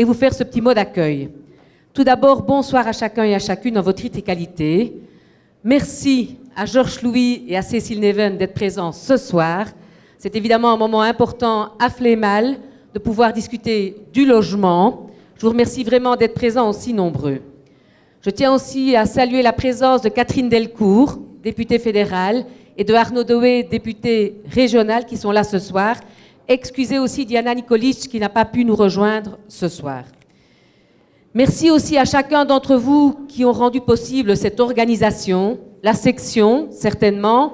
et vous faire ce petit mot d'accueil. Tout d'abord, bonsoir à chacun et à chacune en votre titre et qualité. Merci à Georges Louis et à Cécile Neven d'être présents ce soir. C'est évidemment un moment important à Flémal de pouvoir discuter du logement. Je vous remercie vraiment d'être présents aussi nombreux. Je tiens aussi à saluer la présence de Catherine Delcourt, députée fédérale, et de Arnaud Doé, député régional, qui sont là ce soir. Excusez aussi Diana Nikolic qui n'a pas pu nous rejoindre ce soir. Merci aussi à chacun d'entre vous qui ont rendu possible cette organisation, la section, certainement,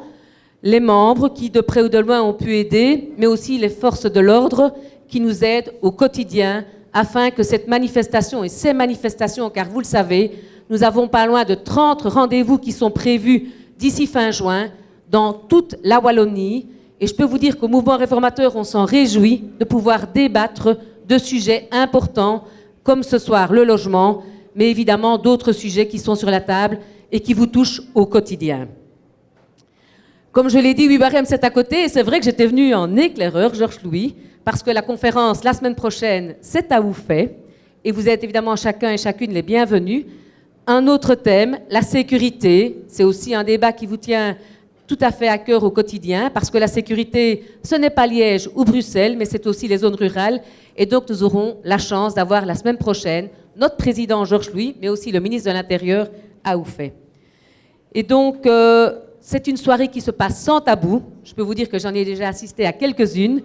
les membres qui, de près ou de loin, ont pu aider, mais aussi les forces de l'ordre qui nous aident au quotidien afin que cette manifestation et ces manifestations, car vous le savez, nous avons pas loin de 30 rendez-vous qui sont prévus d'ici fin juin dans toute la Wallonie. Et je peux vous dire qu'au mouvement réformateur, on s'en réjouit de pouvoir débattre de sujets importants, comme ce soir le logement, mais évidemment d'autres sujets qui sont sur la table et qui vous touchent au quotidien. Comme je l'ai dit, 8 Barème, c'est à côté, et c'est vrai que j'étais venue en éclaireur, Georges Louis, parce que la conférence, la semaine prochaine, c'est à Oufet, et vous êtes évidemment chacun et chacune les bienvenus. Un autre thème, la sécurité, c'est aussi un débat qui vous tient tout à fait à cœur au quotidien, parce que la sécurité, ce n'est pas Liège ou Bruxelles, mais c'est aussi les zones rurales, et donc nous aurons la chance d'avoir la semaine prochaine notre président Georges Louis, mais aussi le ministre de l'Intérieur à Oufet. Et donc, c'est une soirée qui se passe sans tabou. Je peux vous dire que j'en ai déjà assisté à quelques-unes.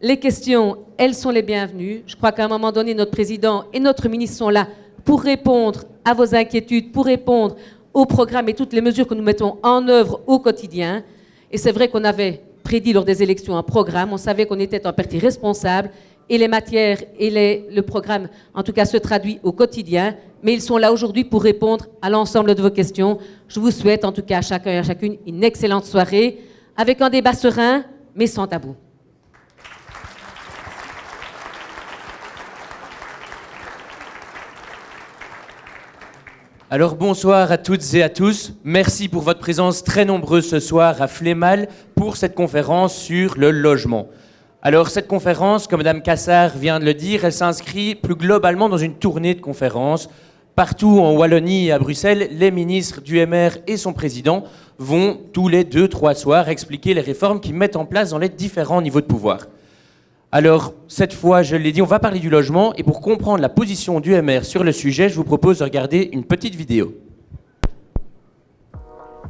Les questions, elles sont les bienvenues. Je crois qu'à un moment donné, notre président et notre ministre sont là pour répondre à vos inquiétudes, pour répondre au programme et toutes les mesures que nous mettons en œuvre au quotidien. Et c'est vrai qu'on avait prédit lors des élections un programme, on savait qu'on était un parti responsable, et les matières et le programme, en tout cas, se traduit au quotidien, mais ils sont là aujourd'hui pour répondre à l'ensemble de vos questions. Je vous souhaite, en tout cas, à chacun et à chacune, une excellente soirée, avec un débat serein, mais sans tabou. Alors bonsoir à toutes et à tous. Merci pour votre présence très nombreuse ce soir à Flémal pour cette conférence sur le logement. Alors cette conférence, comme Mme Cassard vient de le dire, elle s'inscrit plus globalement dans une tournée de conférences. Partout en Wallonie et à Bruxelles, les ministres du MR et son président vont tous les 2-3 soirs expliquer les réformes qu'ils mettent en place dans les différents niveaux de pouvoir. Alors, cette fois, je l'ai dit, on va parler du logement, et pour comprendre la position du MR sur le sujet, je vous propose de regarder une petite vidéo.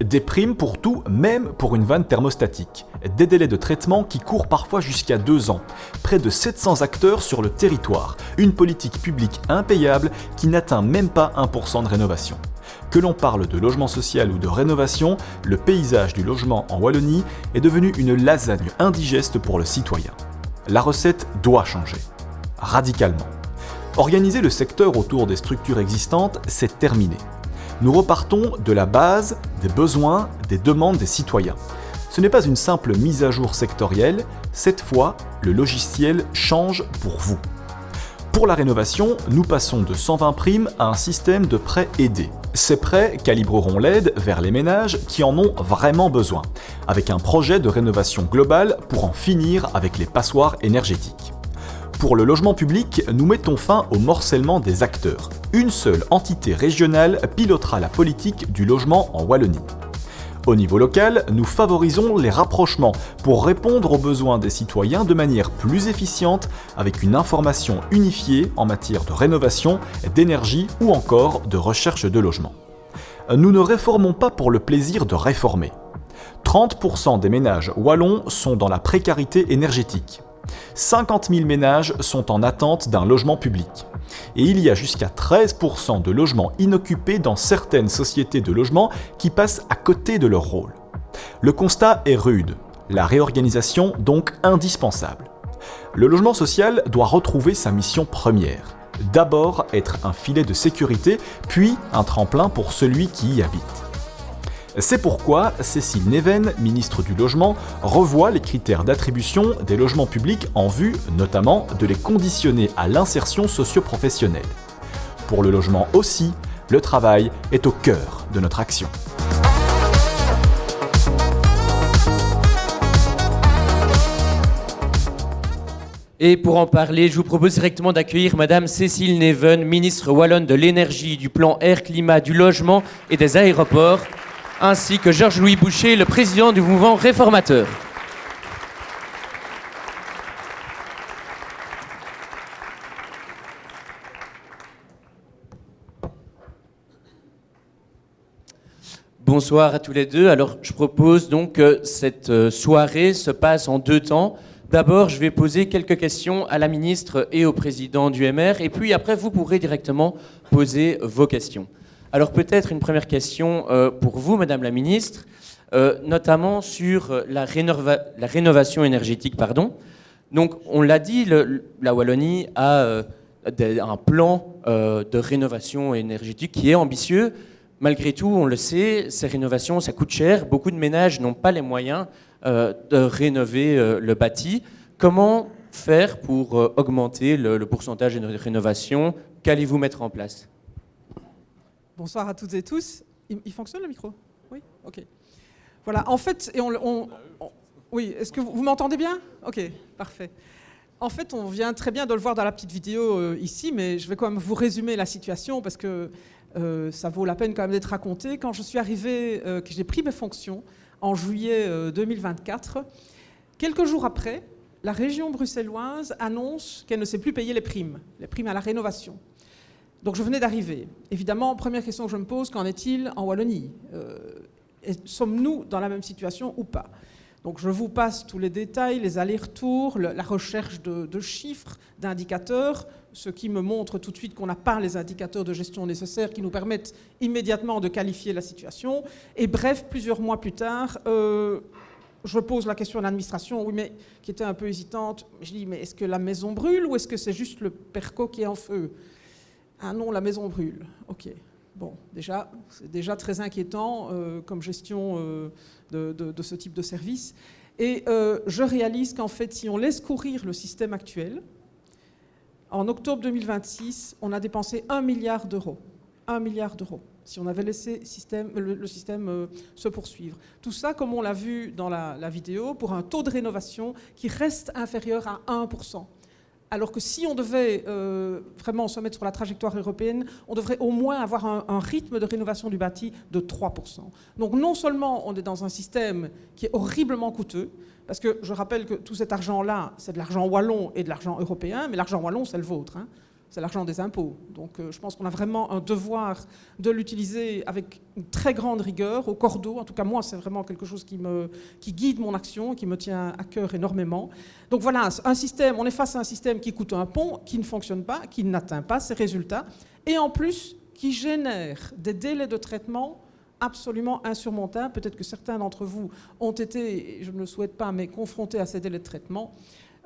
Des primes pour tout, même pour une vanne thermostatique. Des délais de traitement qui courent parfois jusqu'à 2 ans. Près de 700 acteurs sur le territoire. Une politique publique impayable qui n'atteint même pas 1% de rénovation. Que l'on parle de logement social ou de rénovation, le paysage du logement en Wallonie est devenu une lasagne indigeste pour le citoyen. La recette doit changer. Radicalement. Organiser le secteur autour des structures existantes, c'est terminé. Nous repartons de la base, des besoins, des demandes des citoyens. Ce n'est pas une simple mise à jour sectorielle, cette fois, le logiciel change pour vous. Pour la rénovation, nous passons de 120 primes à un système de prêts aidés. Ces prêts calibreront l'aide vers les ménages qui en ont vraiment besoin, avec un projet de rénovation globale pour en finir avec les passoires énergétiques. Pour le logement public, nous mettons fin au morcellement des acteurs. Une seule entité régionale pilotera la politique du logement en Wallonie. Au niveau local, nous favorisons les rapprochements pour répondre aux besoins des citoyens de manière plus efficiente avec une information unifiée en matière de rénovation, d'énergie ou encore de recherche de logement. Nous ne réformons pas pour le plaisir de réformer. 30% des ménages wallons sont dans la précarité énergétique. 50 000 ménages sont en attente d'un logement public. Et il y a jusqu'à 13% de logements inoccupés dans certaines sociétés de logement qui passent à côté de leur rôle. Le constat est rude, la réorganisation donc indispensable. Le logement social doit retrouver sa mission première. D'abord être un filet de sécurité, puis un tremplin pour celui qui y habite. C'est pourquoi Cécile Neven, ministre du Logement, revoit les critères d'attribution des logements publics en vue, notamment, de les conditionner à l'insertion socio-professionnelle. Pour le logement aussi, le travail est au cœur de notre action. Et pour en parler, je vous propose directement d'accueillir Madame Cécile Neven, ministre wallonne de l'énergie, du plan air-climat, du logement et des aéroports, ainsi que Georges-Louis Boucher, le président du mouvement réformateur. Bonsoir à tous les deux. Alors, je propose donc que cette soirée se passe en 2 temps. D'abord, je vais poser quelques questions à la ministre et au président du MR, et puis après, vous pourrez directement poser vos questions. Alors, peut-être une première question pour vous, Madame la ministre, notamment sur la rénovation énergétique, pardon. Donc, on l'a dit, la Wallonie a un plan de rénovation énergétique qui est ambitieux. Malgré tout, on le sait, ces rénovations, ça coûte cher. Beaucoup de ménages n'ont pas les moyens de rénover le bâti. Comment faire pour augmenter le pourcentage de rénovation? Qu'allez-vous mettre en place? Bonsoir à toutes et tous. Il fonctionne le micro? Oui? Ok. Voilà, en fait, oui, est-ce que vous m'entendez bien? Ok, parfait. En fait, on vient très bien de le voir dans la petite vidéo ici, mais je vais quand même vous résumer la situation parce que ça vaut la peine quand même d'être raconté. Quand je suis arrivée, que j'ai pris mes fonctions en juillet 2024, quelques jours après, la région bruxelloise annonce qu'elle ne sait plus payer les primes à la rénovation. Donc je venais d'arriver. Évidemment, première question que je me pose, qu'en est-il en Wallonie? Sommes-nous dans la même situation ou pas? Donc je vous passe tous les détails, les allers-retours, la recherche de chiffres, d'indicateurs, ce qui me montre tout de suite qu'on n'a pas les indicateurs de gestion nécessaires qui nous permettent immédiatement de qualifier la situation. Et bref, plusieurs mois plus tard, je pose la question à l'administration, oui, mais qui était un peu hésitante. Je dis, mais est-ce que la maison brûle ou est-ce que c'est juste le perco qui est en feu? Ah non, la maison brûle. Ok. Bon, c'est déjà très inquiétant comme gestion de ce type de service. Et je réalise qu'en fait, si on laisse courir le système actuel, en octobre 2026, on a dépensé 1 milliard d'euros. 1 milliard d'euros, si on avait laissé le système se poursuivre. Tout ça, comme on l'a vu dans la vidéo, pour un taux de rénovation qui reste inférieur à 1%. Alors que si on devait vraiment se mettre sur la trajectoire européenne, on devrait au moins avoir un rythme de rénovation du bâti de 3%. Donc non seulement on est dans un système qui est horriblement coûteux, parce que je rappelle que tout cet argent-là, c'est de l'argent wallon et de l'argent européen, mais l'argent wallon, c'est le vôtre, hein. C'est l'argent des impôts. Donc je pense qu'on a vraiment un devoir de l'utiliser avec une très grande rigueur, au cordeau. En tout cas, moi, c'est vraiment quelque chose qui guide mon action, qui me tient à cœur énormément. Donc voilà, on est face à un système qui coûte un pont, qui ne fonctionne pas, qui n'atteint pas ses résultats, et en plus, qui génère des délais de traitement absolument insurmontables. Peut-être que certains d'entre vous ont été, je ne le souhaite pas, mais confrontés à ces délais de traitement.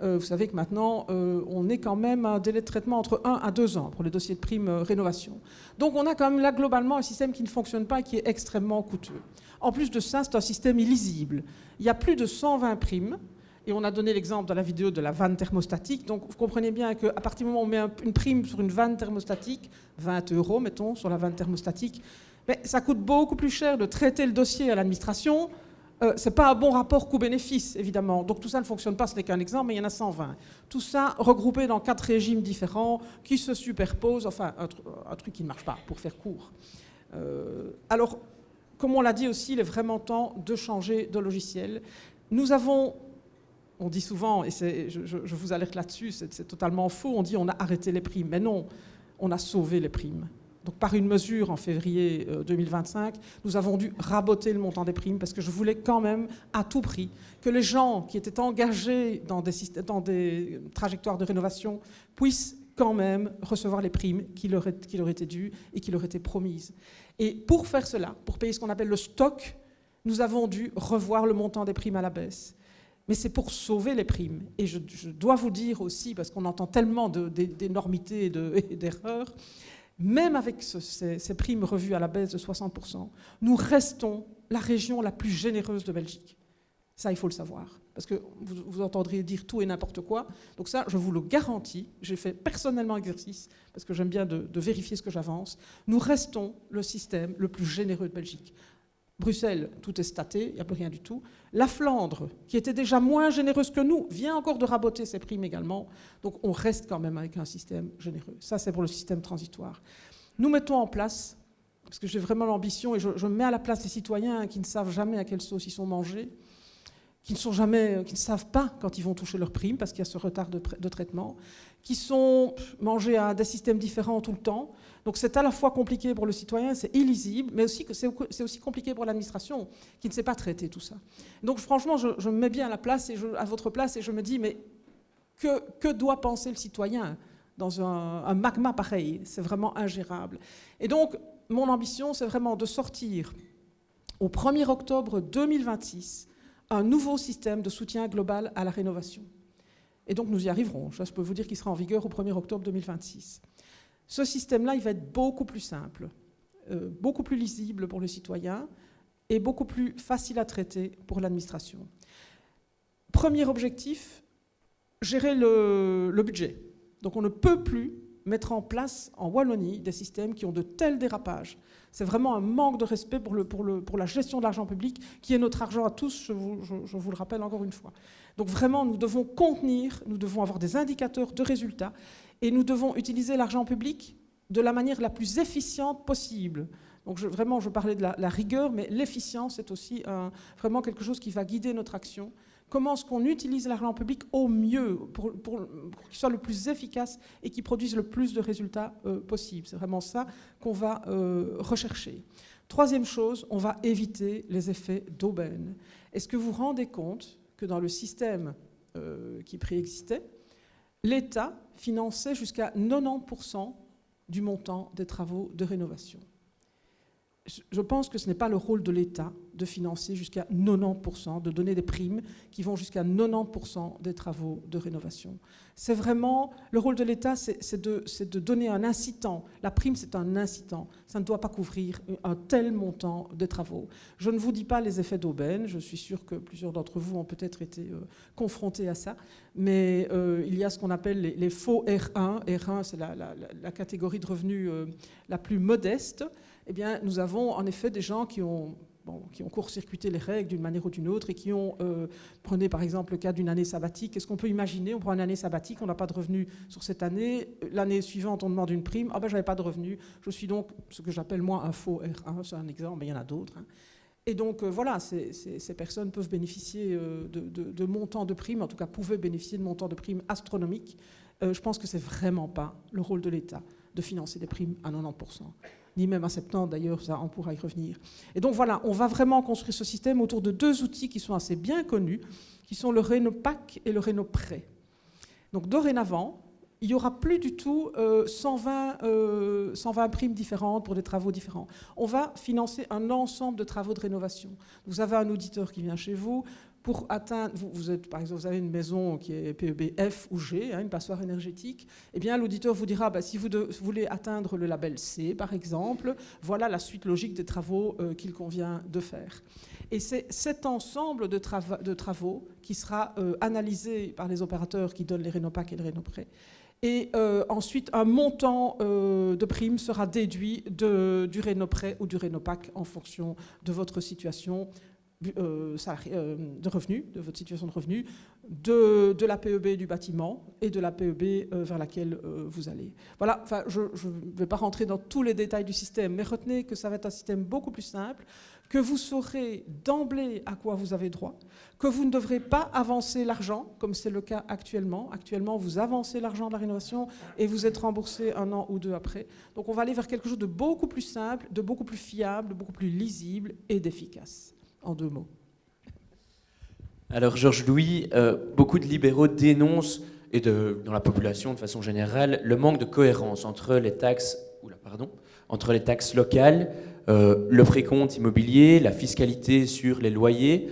Vous savez que maintenant, on est quand même à un délai de traitement entre 1 à 2 ans pour les dossiers de prime rénovation. Donc on a quand même là globalement un système qui ne fonctionne pas et qui est extrêmement coûteux. En plus de ça, c'est un système illisible. Il y a plus de 120 primes, et on a donné l'exemple dans la vidéo de la vanne thermostatique. Donc vous comprenez bien qu'à partir du moment où on met une prime sur une vanne thermostatique, 20 € mettons sur la vanne thermostatique, mais ça coûte beaucoup plus cher de traiter le dossier à l'administration. Ce n'est pas un bon rapport coût-bénéfice, évidemment. Donc tout ça ne fonctionne pas, ce n'est qu'un exemple, mais il y en a 120. Tout ça regroupé dans 4 régimes différents qui se superposent, enfin un truc qui ne marche pas, pour faire court. Alors, comme on l'a dit aussi, il est vraiment temps de changer de logiciel. Nous avons, on dit souvent, et je vous alerte là-dessus, c'est totalement faux, on dit on a arrêté les primes. Mais non, on a sauvé les primes. Donc, par une mesure en février 2025, nous avons dû raboter le montant des primes parce que je voulais quand même, à tout prix, que les gens qui étaient engagés dans des trajectoires de rénovation puissent quand même recevoir les primes qui leur étaient dues et qui leur étaient promises. Et pour faire cela, pour payer ce qu'on appelle le stock, nous avons dû revoir le montant des primes à la baisse. Mais c'est pour sauver les primes. Et je dois vous dire aussi, parce qu'on entend tellement d'énormités et d'erreurs, même avec ces primes revues à la baisse de 60%, nous restons la région la plus généreuse de Belgique. Ça, il faut le savoir, parce que vous entendrez dire tout et n'importe quoi. Donc ça, je vous le garantis, j'ai fait personnellement exercice, parce que j'aime bien de vérifier ce que j'avance. Nous restons le système le plus généreux de Belgique. Bruxelles, tout est staté, il n'y a plus rien du tout. La Flandre, qui était déjà moins généreuse que nous, vient encore de raboter ses primes également. Donc on reste quand même avec un système généreux. Ça, c'est pour le système transitoire. Nous mettons en place, parce que j'ai vraiment l'ambition, et je me mets à la place des citoyens qui ne savent jamais à quelle sauce ils sont mangés, qui ne savent pas quand ils vont toucher leurs primes, parce qu'il y a ce retard de traitement, qui sont mangés à des systèmes différents tout le temps. Donc c'est à la fois compliqué pour le citoyen, c'est illisible, mais aussi c'est aussi compliqué pour l'administration, qui ne sait pas traiter tout ça. Donc franchement, je me mets bien à la place, à votre place, et je me dis, mais que doit penser le citoyen dans un magma pareil? C'est vraiment ingérable. Et donc, mon ambition, c'est vraiment de sortir au 1er octobre 2026 un nouveau système de soutien global à la rénovation. Et donc nous y arriverons. Je peux vous dire qu'il sera en vigueur au 1er octobre 2026. Ce système-là, il va être beaucoup plus simple, beaucoup plus lisible pour le citoyen et beaucoup plus facile à traiter pour l'administration. Premier objectif, gérer le budget. Donc on ne peut plus mettre en place en Wallonie des systèmes qui ont de tels dérapages. C'est vraiment un manque de respect pour la gestion de l'argent public, qui est notre argent à tous, je vous le rappelle encore une fois. Donc vraiment, nous devons contenir, nous devons avoir des indicateurs de résultats, et nous devons utiliser l'argent public de la manière la plus efficiente possible. Donc vraiment, je parlais de la rigueur, mais l'efficience, c'est aussi vraiment quelque chose qui va guider notre action. Comment est-ce qu'on utilise l'argent public au mieux pour qu'il soit le plus efficace et qu'il produise le plus de résultats possible. C'est vraiment ça qu'on va rechercher. Troisième chose, on va éviter les effets d'aubaine. Est-ce que vous vous rendez compte que dans le système qui préexistait, l'État finançait jusqu'à 90% du montant des travaux de rénovation? Je pense que ce n'est pas le rôle de l'État de financer jusqu'à 90%, de donner des primes qui vont jusqu'à 90% des travaux de rénovation. C'est vraiment, le rôle de l'État, c'est de donner un incitant. La prime, c'est un incitant. Ça ne doit pas couvrir un tel montant de travaux. Je ne vous dis pas les effets d'aubaine, je suis sûre que plusieurs d'entre vous ont peut-être été confrontés à ça, mais il y a ce qu'on appelle les faux R1. R1, c'est la catégorie de revenus la plus modeste. Eh bien, nous avons en effet des gens qui ont court-circuité les règles d'une manière ou d'une autre et qui ont, prenez par exemple le cas d'une année sabbatique. Qu'est-ce qu'on peut imaginer? On prend une année sabbatique, on n'a pas de revenus sur cette année. L'année suivante, on demande une prime. Ah ben, j'avais pas de revenus. Je suis donc ce que j'appelle moi un faux R1. C'est un exemple, mais il y en a d'autres. Hein. Et donc voilà, ces personnes peuvent bénéficier de montants de primes, en tout cas pouvaient bénéficier de montants de primes astronomiques. Je pense que c'est vraiment pas le rôle de l'État de financer des primes à 90%. Ni même à 70%, d'ailleurs, ça, on pourra y revenir. Et donc voilà, on va vraiment construire ce système autour de deux outils qui sont assez bien connus, qui sont le Rénopac et le Rénoprêt. Donc dorénavant, il n'y aura plus du tout 120 primes différentes pour des travaux différents. On va financer un ensemble de travaux de rénovation. Vous avez un auditeur qui vient chez vous. Pour atteindre, par exemple, vous avez une maison qui est PEB F ou G, une passoire énergétique, eh bien l'auditeur vous dira, si vous voulez atteindre le label C, par exemple, voilà la suite logique des travaux qu'il convient de faire. Et c'est cet ensemble de travaux qui sera analysé par les opérateurs qui donnent les Rénopac et le Rénoprêt. Et ensuite, un montant de prime sera déduit du Rénoprêt ou du Rénopac en fonction de votre situation de revenus, de votre situation de revenus, de la PEB du bâtiment et de la PEB vers laquelle vous allez. Voilà, enfin, je ne vais pas rentrer dans tous les détails du système, mais retenez que ça va être un système beaucoup plus simple, que vous saurez d'emblée à quoi vous avez droit, que vous ne devrez pas avancer l'argent, comme c'est le cas actuellement. Actuellement, vous avancez l'argent de la rénovation et vous êtes remboursé 1 an ou 2 après. Donc on va aller vers quelque chose de beaucoup plus simple, de beaucoup plus fiable, de beaucoup plus lisible et d'efficace. En 2 mots. Alors Georges Louis, beaucoup de libéraux dénoncent, et dans la population de façon générale, le manque de cohérence entre les taxes, locales, le précompte immobilier, la fiscalité sur les loyers.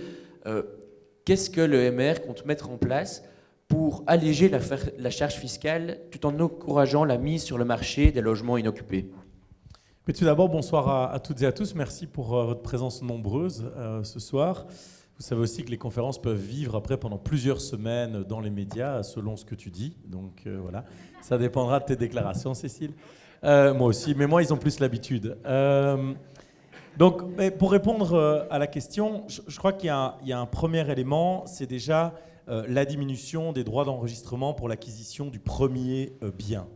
Qu'est-ce que le MR compte mettre en place pour alléger la charge fiscale tout en encourageant la mise sur le marché des logements inoccupés? Mais tout d'abord, bonsoir à toutes et à tous. Merci pour votre présence nombreuse ce soir. Vous savez aussi que les conférences peuvent vivre après pendant plusieurs semaines dans les médias, selon ce que tu dis. Donc voilà, ça dépendra de tes déclarations, Cécile. Moi aussi, mais moi, ils ont plus l'habitude. Donc, pour répondre à la question, je crois qu'il y a un premier élément, c'est déjà la diminution des droits d'enregistrement pour l'acquisition du premier bien.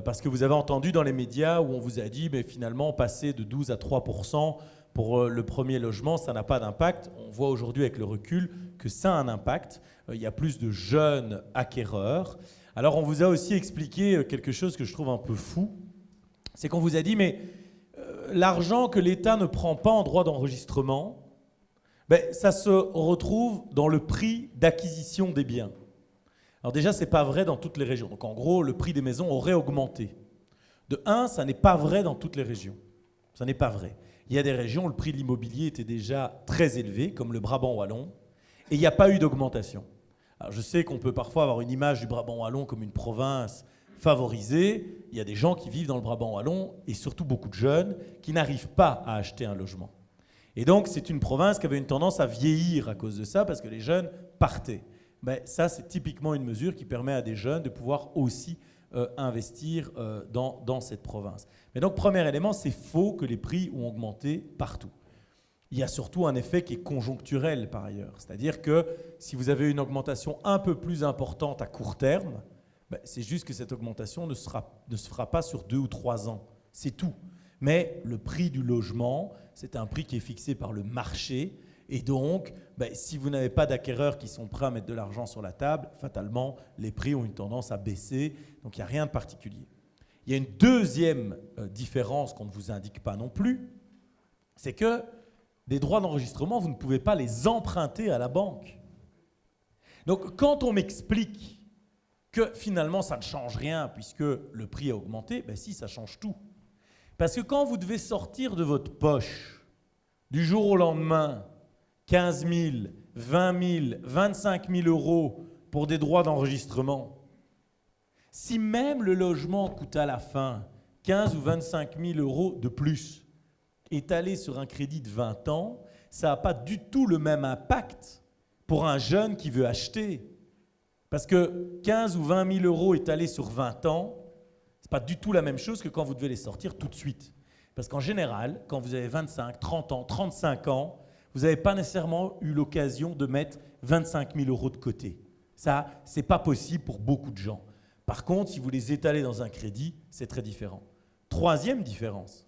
Parce que vous avez entendu dans les médias où on vous a dit, mais finalement, passer de 12 à 3% pour le premier logement, ça n'a pas d'impact. On voit aujourd'hui avec le recul que ça a un impact. Il y a plus de jeunes acquéreurs. Alors, on vous a aussi expliqué quelque chose que je trouve un peu fou. C'est qu'on vous a dit, mais l'argent que l'État ne prend pas en droit d'enregistrement, ça se retrouve dans le prix d'acquisition des biens. Alors déjà, ce n'est pas vrai dans toutes les régions. Donc en gros, le prix des maisons aurait augmenté. De un, ça n'est pas vrai dans toutes les régions. Ça n'est pas vrai. Il y a des régions où le prix de l'immobilier était déjà très élevé, comme le Brabant wallon, et il n'y a pas eu d'augmentation. Alors je sais qu'on peut parfois avoir une image du Brabant wallon comme une province favorisée. Il y a des gens qui vivent dans le Brabant wallon, et surtout beaucoup de jeunes, qui n'arrivent pas à acheter un logement. Et donc, c'est une province qui avait une tendance à vieillir à cause de ça, parce que les jeunes partaient. Ça, c'est typiquement une mesure qui permet à des jeunes de pouvoir aussi investir dans cette province. Mais donc, premier élément, c'est faux que les prix ont augmenté partout. Il y a surtout un effet qui est conjoncturel par ailleurs. C'est-à-dire que si vous avez une augmentation un peu plus importante à court terme, c'est juste que cette augmentation ne se fera pas sur 2 ou 3 ans. C'est tout. Mais le prix du logement, c'est un prix qui est fixé par le marché. Et donc, si vous n'avez pas d'acquéreurs qui sont prêts à mettre de l'argent sur la table, fatalement, les prix ont une tendance à baisser. Donc, il n'y a rien de particulier. Il y a une deuxième différence qu'on ne vous indique pas non plus, c'est que des droits d'enregistrement, vous ne pouvez pas les emprunter à la banque. Donc, quand on m'explique que finalement, ça ne change rien puisque le prix a augmenté, si, ça change tout. Parce que quand vous devez sortir de votre poche, du jour au lendemain, 15 000, 20 000, 25 000 euros pour des droits d'enregistrement, si même le logement coûte à la fin 15 ou 25 000 euros de plus, étalé sur un crédit de 20 ans, ça n'a pas du tout le même impact pour un jeune qui veut acheter. Parce que 15 ou 20 000 euros étalés sur 20 ans, ce n'est pas du tout la même chose que quand vous devez les sortir tout de suite. Parce qu'en général, quand vous avez 25, 30 ans, 35 ans, vous n'avez pas nécessairement eu l'occasion de mettre 25 000 euros de côté. Ça, ce n'est pas possible pour beaucoup de gens. Par contre, si vous les étalez dans un crédit, c'est très différent. Troisième différence.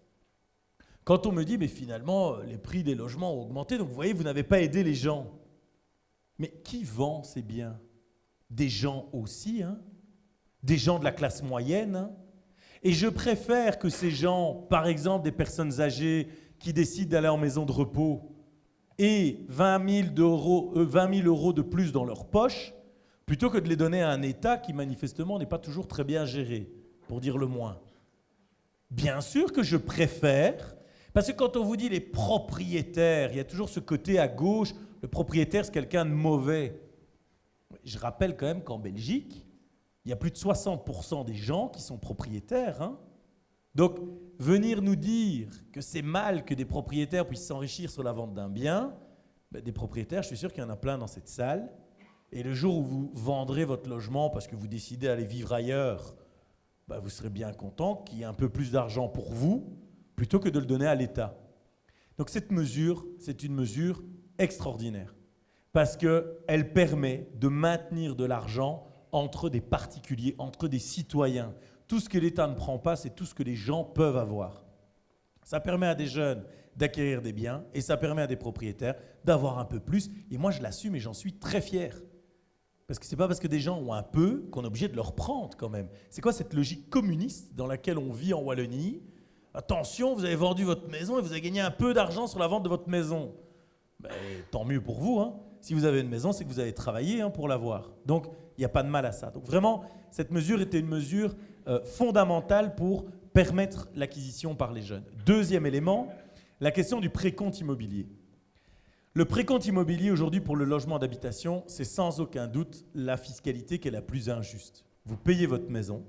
Quand on me dit, mais finalement, les prix des logements ont augmenté, donc vous voyez, vous n'avez pas aidé les gens. Mais qui vend ces biens? Des gens aussi, hein? Des gens de la classe moyenne, hein? Et je préfère que ces gens, par exemple des personnes âgées qui décident d'aller en maison de repos, aient 20 000 euros de plus dans leur poche, plutôt que de les donner à un État qui manifestement n'est pas toujours très bien géré, pour dire le moins. Bien sûr que je préfère, parce que quand on vous dit les propriétaires, il y a toujours ce côté à gauche, le propriétaire c'est quelqu'un de mauvais. Je rappelle quand même qu'en Belgique, il y a plus de 60% des gens qui sont propriétaires. Hein. Donc, venir nous dire que c'est mal que des propriétaires puissent s'enrichir sur la vente d'un bien, des propriétaires, je suis sûr qu'il y en a plein dans cette salle. Et le jour où vous vendrez votre logement parce que vous décidez d'aller vivre ailleurs, vous serez bien content qu'il y ait un peu plus d'argent pour vous, plutôt que de le donner à l'État. Donc cette mesure, c'est une mesure extraordinaire, parce qu'elle permet de maintenir de l'argent entre des particuliers, entre des citoyens. Tout ce que l'État ne prend pas, c'est tout ce que les gens peuvent avoir. Ça permet à des jeunes d'acquérir des biens et ça permet à des propriétaires d'avoir un peu plus. Et moi, je l'assume et j'en suis très fier. Parce que ce n'est pas parce que des gens ont un peu qu'on est obligé de leur prendre quand même. C'est quoi cette logique communiste dans laquelle on vit en Wallonie? Attention, vous avez vendu votre maison et vous avez gagné un peu d'argent sur la vente de votre maison. Tant mieux pour vous. Hein. Si vous avez une maison, c'est que vous avez travaillé pour l'avoir. Donc, il n'y a pas de mal à ça. Donc vraiment, cette mesure était une mesure fondamentale pour permettre l'acquisition par les jeunes. Deuxième élément, la question du précompte immobilier. Le précompte immobilier aujourd'hui pour le logement d'habitation, c'est sans aucun doute la fiscalité qui est la plus injuste. Vous payez votre maison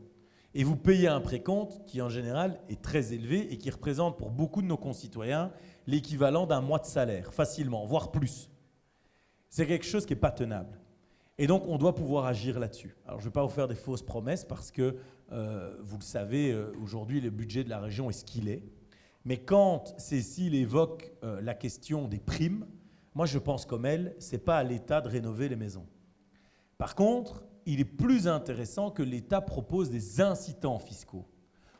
et vous payez un précompte qui en général est très élevé et qui représente pour beaucoup de nos concitoyens l'équivalent d'un mois de salaire, facilement, voire plus. C'est quelque chose qui n'est pas tenable. Et donc, on doit pouvoir agir là-dessus. Alors, je ne vais pas vous faire des fausses promesses parce que, vous le savez, aujourd'hui, le budget de la région est ce qu'il est. Mais quand Cécile évoque la question des primes, moi je pense comme elle, ce n'est pas à l'État de rénover les maisons. Par contre, il est plus intéressant que l'État propose des incitants fiscaux.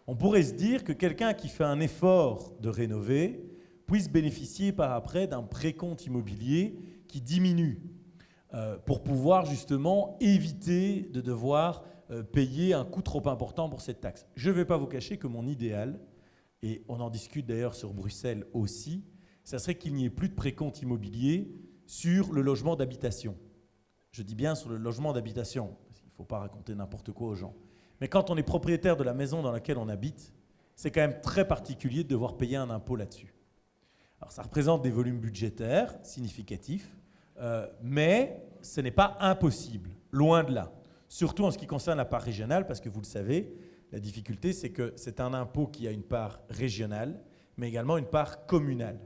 On pourrait se dire que quelqu'un qui fait un effort de rénover puisse bénéficier par après d'un précompte immobilier qui diminue pour pouvoir justement éviter de devoir payer un coût trop important pour cette taxe. Je ne vais pas vous cacher que mon idéal, et on en discute d'ailleurs sur Bruxelles aussi, ça serait qu'il n'y ait plus de précompte immobilier sur le logement d'habitation. Je dis bien sur le logement d'habitation, parce qu'il ne faut pas raconter n'importe quoi aux gens. Mais quand on est propriétaire de la maison dans laquelle on habite, c'est quand même très particulier de devoir payer un impôt là-dessus. Alors ça représente des volumes budgétaires significatifs, mais ce n'est pas impossible, loin de là. Surtout en ce qui concerne la part régionale, parce que vous le savez, la difficulté c'est que c'est un impôt qui a une part régionale, mais également une part communale.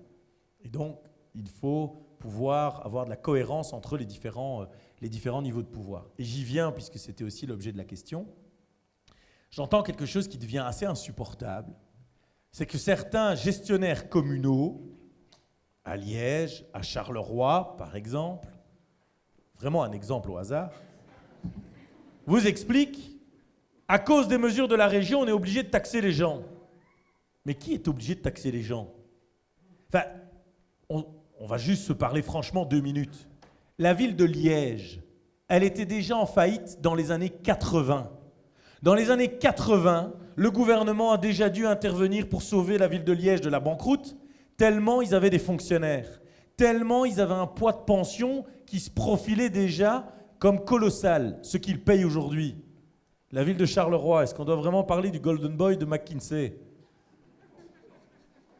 Et donc, il faut pouvoir avoir de la cohérence entre les différents niveaux de pouvoir. Et j'y viens, puisque c'était aussi l'objet de la question. J'entends quelque chose qui devient assez insupportable, c'est que certains gestionnaires communaux, à Liège, à Charleroi, par exemple, vraiment un exemple au hasard, vous expliquent, à cause des mesures de la région, on est obligé de taxer les gens. Mais qui est obligé de taxer les gens? Enfin, on va juste se parler franchement 2 minutes. La ville de Liège, elle était déjà en faillite dans les années 80. Dans les années 80, le gouvernement a déjà dû intervenir pour sauver la ville de Liège de la banqueroute, tellement ils avaient des fonctionnaires, tellement ils avaient un poids de pension qui se profilait déjà comme colossal, ce qu'ils payent aujourd'hui. La ville de Charleroi, est-ce qu'on doit vraiment parler du Golden Boy de McKinsey?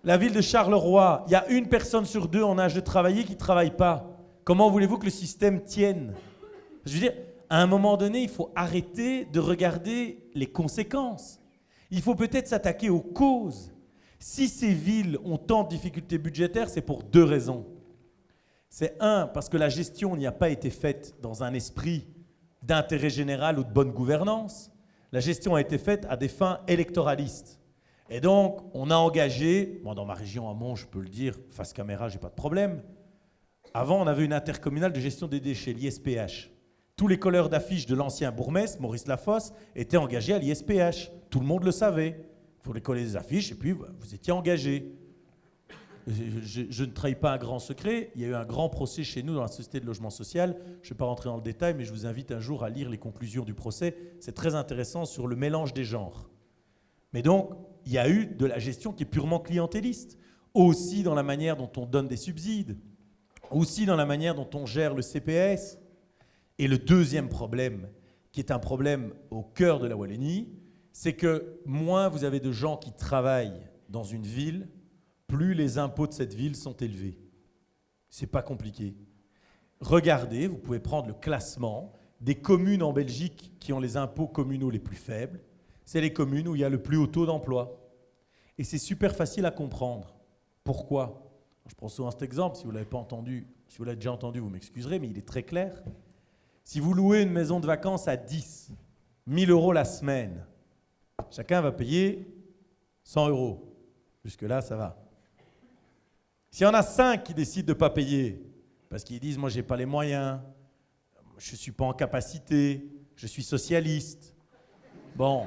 La ville de Charleroi, il y a 1 personne sur 2 en âge de travailler qui ne travaille pas. Comment voulez-vous que le système tienne? Je veux dire, à un moment donné, il faut arrêter de regarder les conséquences. Il faut peut-être s'attaquer aux causes. Si ces villes ont tant de difficultés budgétaires, c'est pour 2 raisons. C'est 1, parce que la gestion n'y a pas été faite dans un esprit d'intérêt général ou de bonne gouvernance. La gestion a été faite à des fins électoralistes. Et donc, on a engagé, moi dans ma région à Mons, je peux le dire, face caméra, j'ai pas de problème. Avant, on avait une intercommunale de gestion des déchets, l'ISPH. Tous les colleurs d'affiches de l'ancien bourgmestre, Maurice Lafosse, étaient engagés à l'ISPH. Tout le monde le savait. Il faut les coller des affiches et puis vous étiez engagés. Je ne trahis pas un grand secret. Il y a eu un grand procès chez nous dans la société de logement social. Je ne vais pas rentrer dans le détail, mais je vous invite un jour à lire les conclusions du procès. C'est très intéressant sur le mélange des genres. Mais donc, il y a eu de la gestion qui est purement clientéliste. Aussi dans la manière dont on donne des subsides. Aussi dans la manière dont on gère le CPS. Et le deuxième problème, qui est un problème au cœur de la Wallonie, c'est que moins vous avez de gens qui travaillent dans une ville, plus les impôts de cette ville sont élevés. C'est pas compliqué. Regardez, vous pouvez prendre le classement des communes en Belgique qui ont les impôts communaux les plus faibles. C'est les communes où il y a le plus haut taux d'emploi. Et c'est super facile à comprendre. Pourquoi? Je prends souvent cet exemple, si vous ne l'avez pas entendu, si vous l'avez déjà entendu, vous m'excuserez, mais il est très clair. Si vous louez une maison de vacances à 10 000 € la semaine, chacun va payer 100 €. Jusque-là, ça va. S'il y en a 5 qui décident de ne pas payer, parce qu'ils disent « moi, je n'ai pas les moyens, je ne suis pas en capacité, je suis socialiste », bon,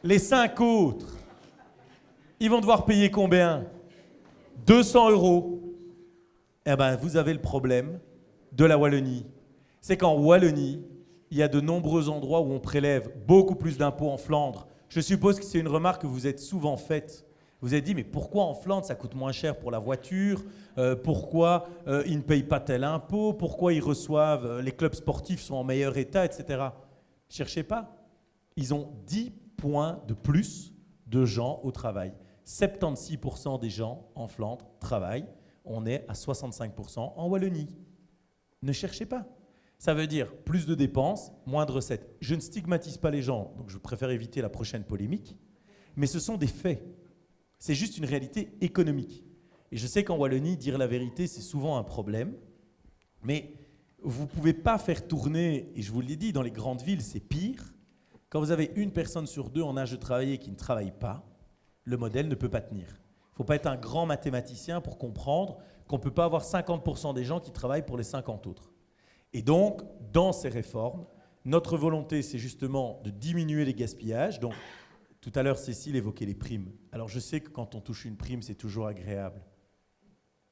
les 5 autres, ils vont devoir payer combien? 200 €. Eh bien, vous avez le problème de la Wallonie. C'est qu'en Wallonie, il y a de nombreux endroits où on prélève beaucoup plus d'impôts en Flandre. Je suppose que c'est une remarque que vous êtes souvent faite. Vous vous êtes dit, mais pourquoi en Flandre ça coûte moins cher pour la voiture? Pourquoi ils ne payent pas tel impôt? Pourquoi ils reçoivent, les clubs sportifs sont en meilleur état, etc. Cherchez pas. Ils ont 10 points de plus de gens au travail. 76% des gens en Flandre travaillent. On est à 65% en Wallonie. Ne cherchez pas. Ça veut dire plus de dépenses, moins de recettes. Je ne stigmatise pas les gens, donc je préfère éviter la prochaine polémique, mais ce sont des faits. C'est juste une réalité économique. Et je sais qu'en Wallonie, dire la vérité, c'est souvent un problème, mais vous ne pouvez pas faire tourner, et je vous l'ai dit, dans les grandes villes, c'est pire. Quand vous avez 1 personne sur 2 en âge de travailler qui ne travaille pas, le modèle ne peut pas tenir. Il ne faut pas être un grand mathématicien pour comprendre qu'on ne peut pas avoir 50% des gens qui travaillent pour les 50 autres. Et donc, dans ces réformes, notre volonté, c'est justement de diminuer les gaspillages. Donc, tout à l'heure, Cécile évoquait les primes. Alors, je sais que quand on touche une prime, c'est toujours agréable.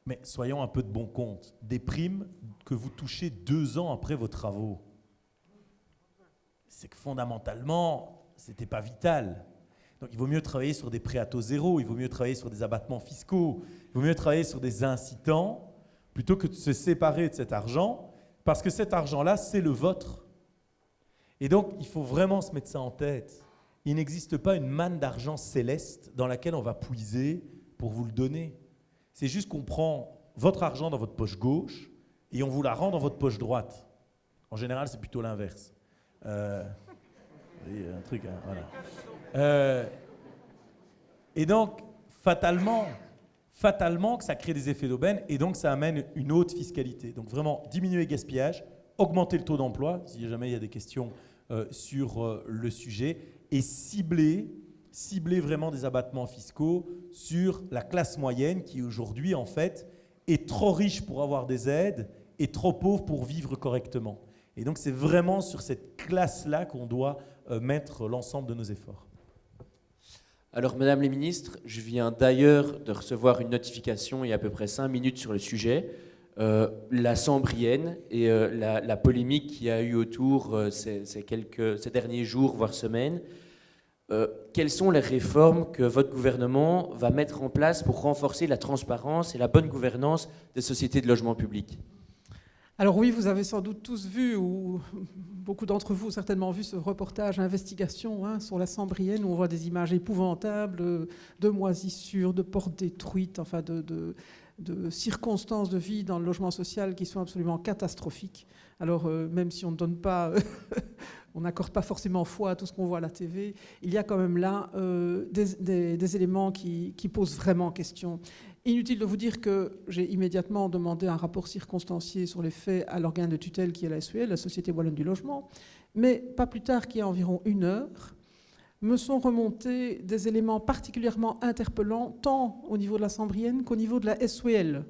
Mais soyons un peu de bon compte. Des primes que vous touchez 2 ans après vos travaux, c'est que fondamentalement, ce n'était pas vital. Donc il vaut mieux travailler sur des prêts à taux zéro, il vaut mieux travailler sur des abattements fiscaux, il vaut mieux travailler sur des incitants, plutôt que de se séparer de cet argent, parce que cet argent-là, c'est le vôtre. Et donc, il faut vraiment se mettre ça en tête. Il n'existe pas une manne d'argent céleste dans laquelle on va puiser pour vous le donner. C'est juste qu'on prend votre argent dans votre poche gauche et on vous la rend dans votre poche droite. En général, c'est plutôt l'inverse. Un truc, hein, voilà. Et donc, fatalement, que ça crée des effets d'aubaine et donc ça amène une haute fiscalité. Donc vraiment, diminuer le gaspillage, augmenter le taux d'emploi, si jamais il y a des questions sur le sujet, et cibler vraiment des abattements fiscaux sur la classe moyenne qui aujourd'hui, en fait, est trop riche pour avoir des aides et trop pauvre pour vivre correctement. Et donc, c'est vraiment sur cette classe-là qu'on doit mettre l'ensemble de nos efforts. Alors, Madame la Ministre, je viens d'ailleurs de recevoir une notification il y a à peu près 5 minutes sur le sujet, la Sambrienne et la polémique qu'il y a eu autour ces derniers jours, voire semaines. Quelles sont les réformes que votre gouvernement va mettre en place pour renforcer la transparence et la bonne gouvernance des sociétés de logement public ? Alors oui, vous avez sans doute tous vu, ou beaucoup d'entre vous ont certainement vu ce reportage Investigation sur la Sambrienne, où on voit des images épouvantables de moisissures, de portes détruites, enfin de circonstances de vie dans le logement social qui sont absolument catastrophiques. Alors même si on ne donne pas, on n'accorde pas forcément foi à tout ce qu'on voit à la TV, il y a quand même là des éléments qui posent vraiment question. Inutile de vous dire que j'ai immédiatement demandé un rapport circonstancié sur les faits à l'organe de tutelle qui est la SUL, la Société Wallonne du Logement, mais pas plus tard qu'il y a environ 1 heure, me sont remontés des éléments particulièrement interpellants, tant au niveau de la Sambrienne qu'au niveau de la SUL.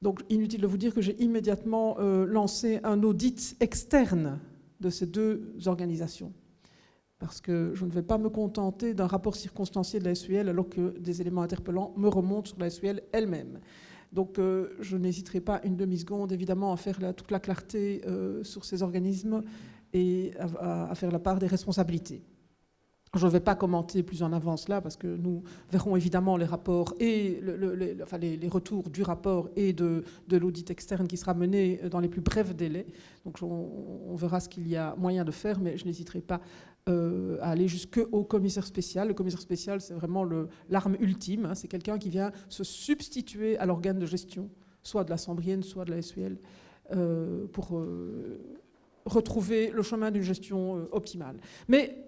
Donc inutile de vous dire que j'ai immédiatement lancé un audit externe de ces 2 organisations. Parce que je ne vais pas me contenter d'un rapport circonstancié de la SUL alors que des éléments interpellants me remontent sur la SUL elle-même. Donc je n'hésiterai pas une demi-seconde évidemment à faire toute la clarté sur ces organismes et à faire la part des responsabilités. Je ne vais pas commenter plus en avance là parce que nous verrons évidemment les rapports et les retours du rapport et de l'audit externe qui sera mené dans les plus brefs délais. Donc on verra ce qu'il y a moyen de faire, mais je n'hésiterai pas à aller jusqu'au commissaire spécial. Le commissaire spécial, c'est vraiment l'arme ultime. C'est quelqu'un qui vient se substituer à l'organe de gestion, soit de la Sambrienne, soit de la SUL, pour retrouver le chemin d'une gestion optimale. Mais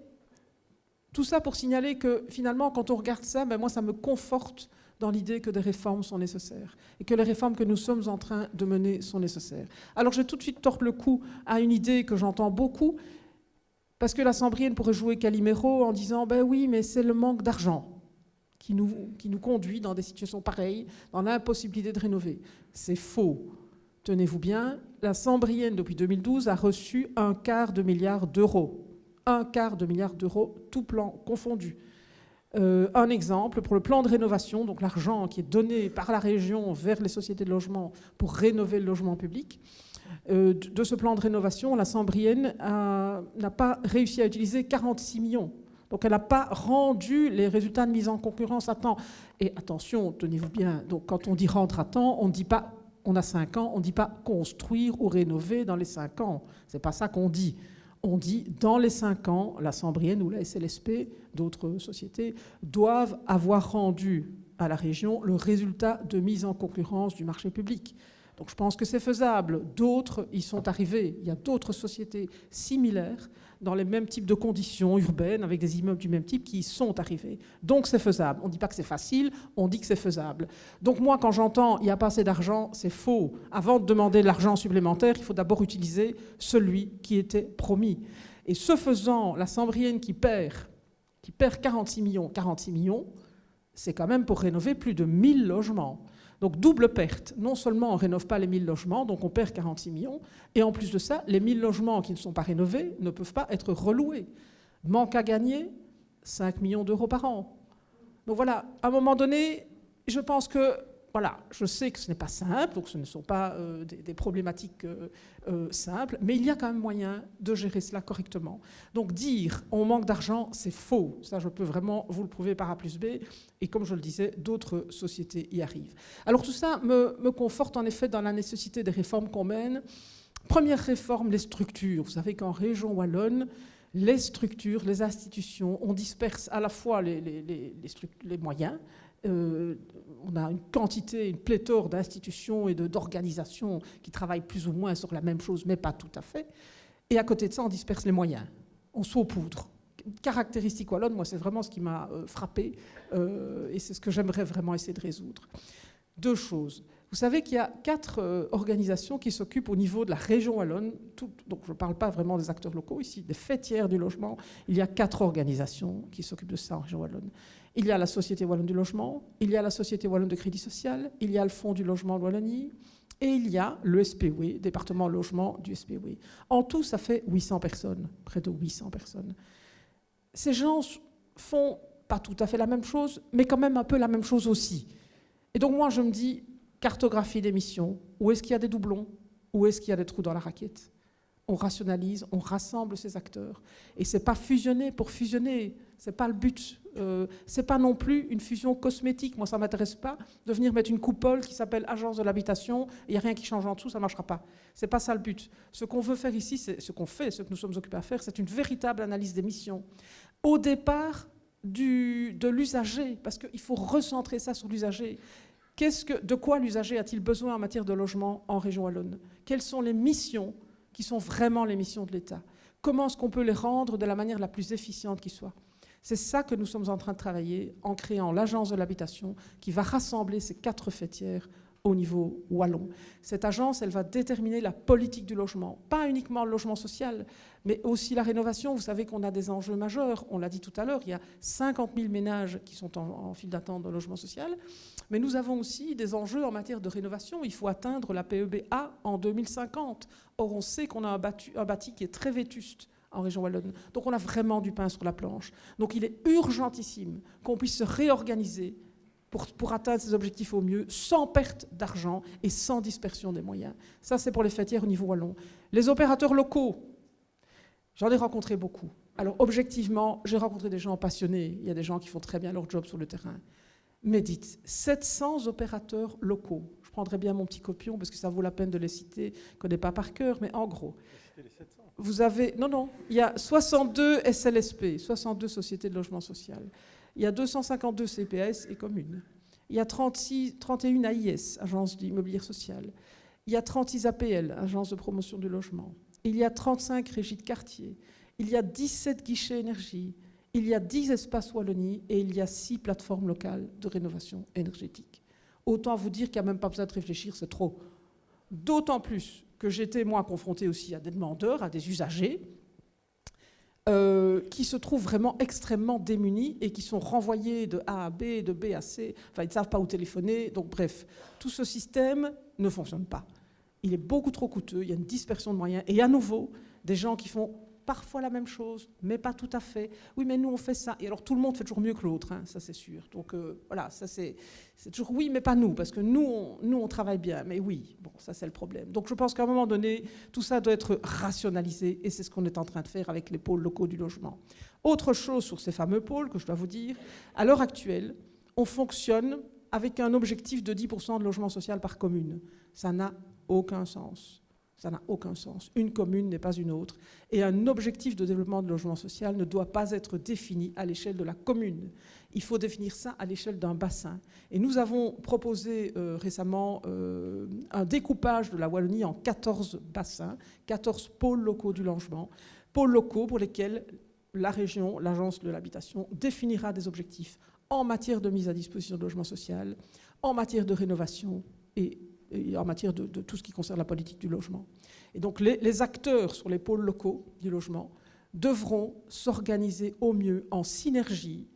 tout ça pour signaler que finalement, quand on regarde ça, moi, ça me conforte dans l'idée que des réformes sont nécessaires et que les réformes que nous sommes en train de mener sont nécessaires. Alors, je vais tout de suite tordre le cou à une idée que j'entends beaucoup, parce que la Sambrienne pourrait jouer Calimero en disant « ben oui, mais c'est le manque d'argent qui nous conduit dans des situations pareilles, dans l'impossibilité de rénover ». C'est faux. Tenez-vous bien, la Sambrienne, depuis 2012, a reçu 1/4 milliard d'euros. 1/4 milliard d'euros, tout plan confondu. Un exemple, pour le plan de rénovation, donc l'argent qui est donné par la région vers les sociétés de logement pour rénover le logement public, de ce plan de rénovation, la Sambrienne n'a pas réussi à utiliser 46 millions. Donc elle n'a pas rendu les résultats de mise en concurrence à temps. Et attention, tenez-vous bien, donc quand on dit rendre à temps, on ne dit pas on a 5 ans, on ne dit pas construire ou rénover dans les 5 ans. Ce n'est pas ça qu'on dit. On dit, dans les 5 ans, la Sambrienne ou la SLSP, d'autres sociétés, doivent avoir rendu à la région le résultat de mise en concurrence du marché public. Donc je pense que c'est faisable. D'autres y sont arrivés. Il y a d'autres sociétés similaires, dans les mêmes types de conditions urbaines, avec des immeubles du même type, qui y sont arrivés. Donc c'est faisable. On ne dit pas que c'est facile, on dit que c'est faisable. Donc moi, quand j'entends « il n'y a pas assez d'argent », c'est faux. Avant de demander de l'argent supplémentaire, il faut d'abord utiliser celui qui était promis. Et ce faisant, la Sambrienne qui perd, qui perd 46 millions. 46 millions, c'est quand même pour rénover plus de 1000 logements. Donc double perte. Non seulement on ne rénove pas les 1000 logements, donc on perd 46 millions, et en plus de ça, les 1000 logements qui ne sont pas rénovés ne peuvent pas être reloués. Manque à gagner, 5 millions d'euros par an. Donc voilà, à un moment donné, je pense que, voilà, je sais que ce n'est pas simple, donc ce ne sont pas des problématiques simples, mais il y a quand même moyen de gérer cela correctement. Donc dire on manque d'argent, c'est faux. Ça, je peux vraiment vous le prouver par A plus B. Et comme je le disais, d'autres sociétés y arrivent. Alors tout ça me conforte en effet dans la nécessité des réformes qu'on mène. Première réforme, les structures. Vous savez qu'en région wallonne, les structures, les institutions, on disperse à la fois les moyens. On a une quantité, une pléthore d'institutions et d'organisations qui travaillent plus ou moins sur la même chose, mais pas tout à fait. Et à côté de ça, on disperse les moyens. On saupoudre. Caractéristique wallonne, moi, c'est vraiment ce qui m'a frappé et c'est ce que j'aimerais vraiment essayer de résoudre. Deux choses. Vous savez qu'il y a 4 organisations qui s'occupent au niveau de la région wallonne, donc je ne parle pas vraiment des acteurs locaux ici, des fêtières du logement. Il y a 4 organisations qui s'occupent de ça en région wallonne. Il y a la Société wallonne du logement, il y a la Société wallonne de crédit social, il y a le Fonds du logement de Wallonie, et il y a le SPW, département logement du SPW. En tout, ça fait 800 personnes, près de 800 personnes. Ces gens font pas tout à fait la même chose, mais quand même un peu la même chose aussi. Et donc moi, je me dis, cartographie des missions, où est-ce qu'il y a des doublons, où est-ce qu'il y a des trous dans la raquette. On rationalise, on rassemble ces acteurs. Et ce n'est pas fusionner pour fusionner, ce n'est pas le but. Ce n'est pas non plus une fusion cosmétique. Moi, ça ne m'intéresse pas de venir mettre une coupole qui s'appelle Agence de l'habitation, et il n'y a rien qui change en dessous, ça ne marchera pas. Ce n'est pas ça le but. Ce qu'on veut faire ici, ce qu'on fait, ce que nous sommes occupés à faire, c'est une véritable analyse des missions. Au départ de l'usager, parce qu'il faut recentrer ça sur l'usager. De quoi l'usager a-t-il besoin en matière de logement en région wallonne? Quelles sont les missions qui sont vraiment les missions de l'État? Comment est-ce qu'on peut les rendre de la manière la plus efficiente qui soit? C'est ça que nous sommes en train de travailler en créant l'agence de l'habitation qui va rassembler ces 4 fêtières au niveau wallon. Cette agence, elle va déterminer la politique du logement, pas uniquement le logement social, mais aussi la rénovation. Vous savez qu'on a des enjeux majeurs, on l'a dit tout à l'heure, il y a 50 000 ménages qui sont en file d'attente dans le logement social, mais nous avons aussi des enjeux en matière de rénovation. Il faut atteindre la PEB-A en 2050. Or, on sait qu'on a un bâti qui est très vétuste en région wallonne. Donc on a vraiment du pain sur la planche. Donc il est urgentissime qu'on puisse se réorganiser pour atteindre ces objectifs au mieux, sans perte d'argent et sans dispersion des moyens. Ça, c'est pour les fêtières au niveau wallon. Les opérateurs locaux, j'en ai rencontré beaucoup. Alors, objectivement, j'ai rencontré des gens passionnés. Il y a des gens qui font très bien leur job sur le terrain. Mais dites, 700 opérateurs locaux. Je prendrai bien mon petit copion parce que ça vaut la peine de les citer. Je ne connais pas par cœur, mais en gros. Vous avez... Non, il y a 62 SLSP, 62 sociétés de logement social. Il y a 252 CPS et communes. Il y a 31 AIS, agences d'immobilier social. Il y a 36 APL, agences de promotion du logement. Il y a 35 régies de quartier. Il y a 17 guichets énergie. Il y a 10 espaces Wallonie et il y a 6 plateformes locales de rénovation énergétique. Autant vous dire qu'il n'y a même pas besoin de réfléchir, c'est trop. D'autant plus que j'étais, moi, confrontée aussi à des demandeurs, à des usagers, qui se trouvent vraiment extrêmement démunis et qui sont renvoyés de A à B, de B à C. Enfin, ils ne savent pas où téléphoner. Donc, bref, tout ce système ne fonctionne pas. Il est beaucoup trop coûteux, il y a une dispersion de moyens. Et à nouveau, des gens qui font parfois la même chose, mais pas tout à fait. Oui, mais nous, on fait ça. Et alors, tout le monde fait toujours mieux que l'autre, hein, ça c'est sûr. Donc, voilà, ça c'est toujours oui, mais pas nous, parce que nous, on travaille bien. Mais oui, bon, ça c'est le problème. Donc, je pense qu'à un moment donné, tout ça doit être rationalisé, et c'est ce qu'on est en train de faire avec les pôles locaux du logement. Autre chose sur ces fameux pôles, que je dois vous dire, à l'heure actuelle, on fonctionne avec un objectif de 10% de logement social par commune. Ça n'a aucun sens. Ça n'a aucun sens. Une commune n'est pas une autre. Et un objectif de développement de logement social ne doit pas être défini à l'échelle de la commune. Il faut définir ça à l'échelle d'un bassin. Et nous avons proposé récemment un découpage de la Wallonie en 14 bassins, 14 pôles locaux du logement, pôles locaux pour lesquels la région, l'agence de l'habitation, définira des objectifs en matière de mise à disposition de logement social, en matière de rénovation et en matière de tout ce qui concerne la politique du logement. Et donc les acteurs sur les pôles locaux du logement devront s'organiser au mieux en synergie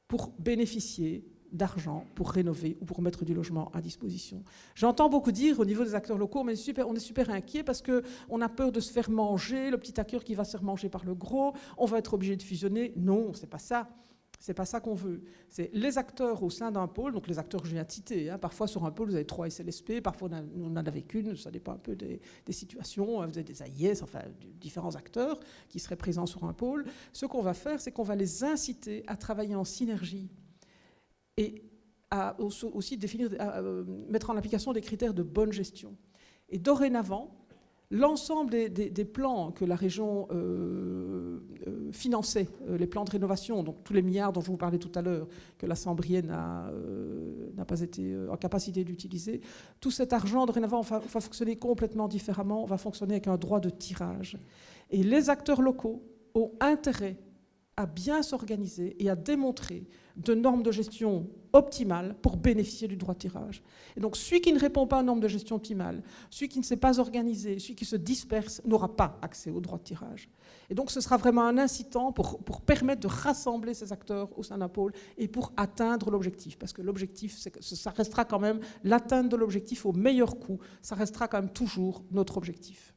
pour bénéficier d'argent pour rénover ou pour mettre du logement à disposition. J'entends beaucoup dire au niveau des acteurs locaux, mais on est super inquiet parce qu'on a peur de se faire manger, le petit acteur qui va se faire manger par le gros, on va être obligé de fusionner. Non, c'est pas ça. C'est pas ça qu'on veut. C'est les acteurs au sein d'un pôle, donc les acteurs que je viens de citer. Parfois sur un pôle, vous avez 3 SLSP, parfois on n'en avait qu'une, ça dépend un peu des situations. Vous avez des AIS, enfin différents acteurs qui seraient présents sur un pôle. Ce qu'on va faire, c'est qu'on va les inciter à travailler en synergie et à aussi mettre en application des critères de bonne gestion. Et dorénavant, l'ensemble des plans que la région finançait, les plans de rénovation, donc tous les milliards dont je vous parlais tout à l'heure, que la Sambrienne n'a pas été en capacité d'utiliser, tout cet argent, dorénavant, va fonctionner complètement différemment, va fonctionner avec un droit de tirage. Et les acteurs locaux ont intérêt à bien s'organiser et à démontrer de normes de gestion optimales pour bénéficier du droit de tirage. Et donc celui qui ne répond pas aux normes de gestion optimales, celui qui ne s'est pas organisé, celui qui se disperse, n'aura pas accès au droit de tirage. Et donc ce sera vraiment un incitant pour permettre de rassembler ces acteurs au sein d'un pôle et pour atteindre l'objectif. Parce que l'objectif, ça restera quand même l'atteinte de l'objectif au meilleur coût. Ça restera quand même toujours notre objectif.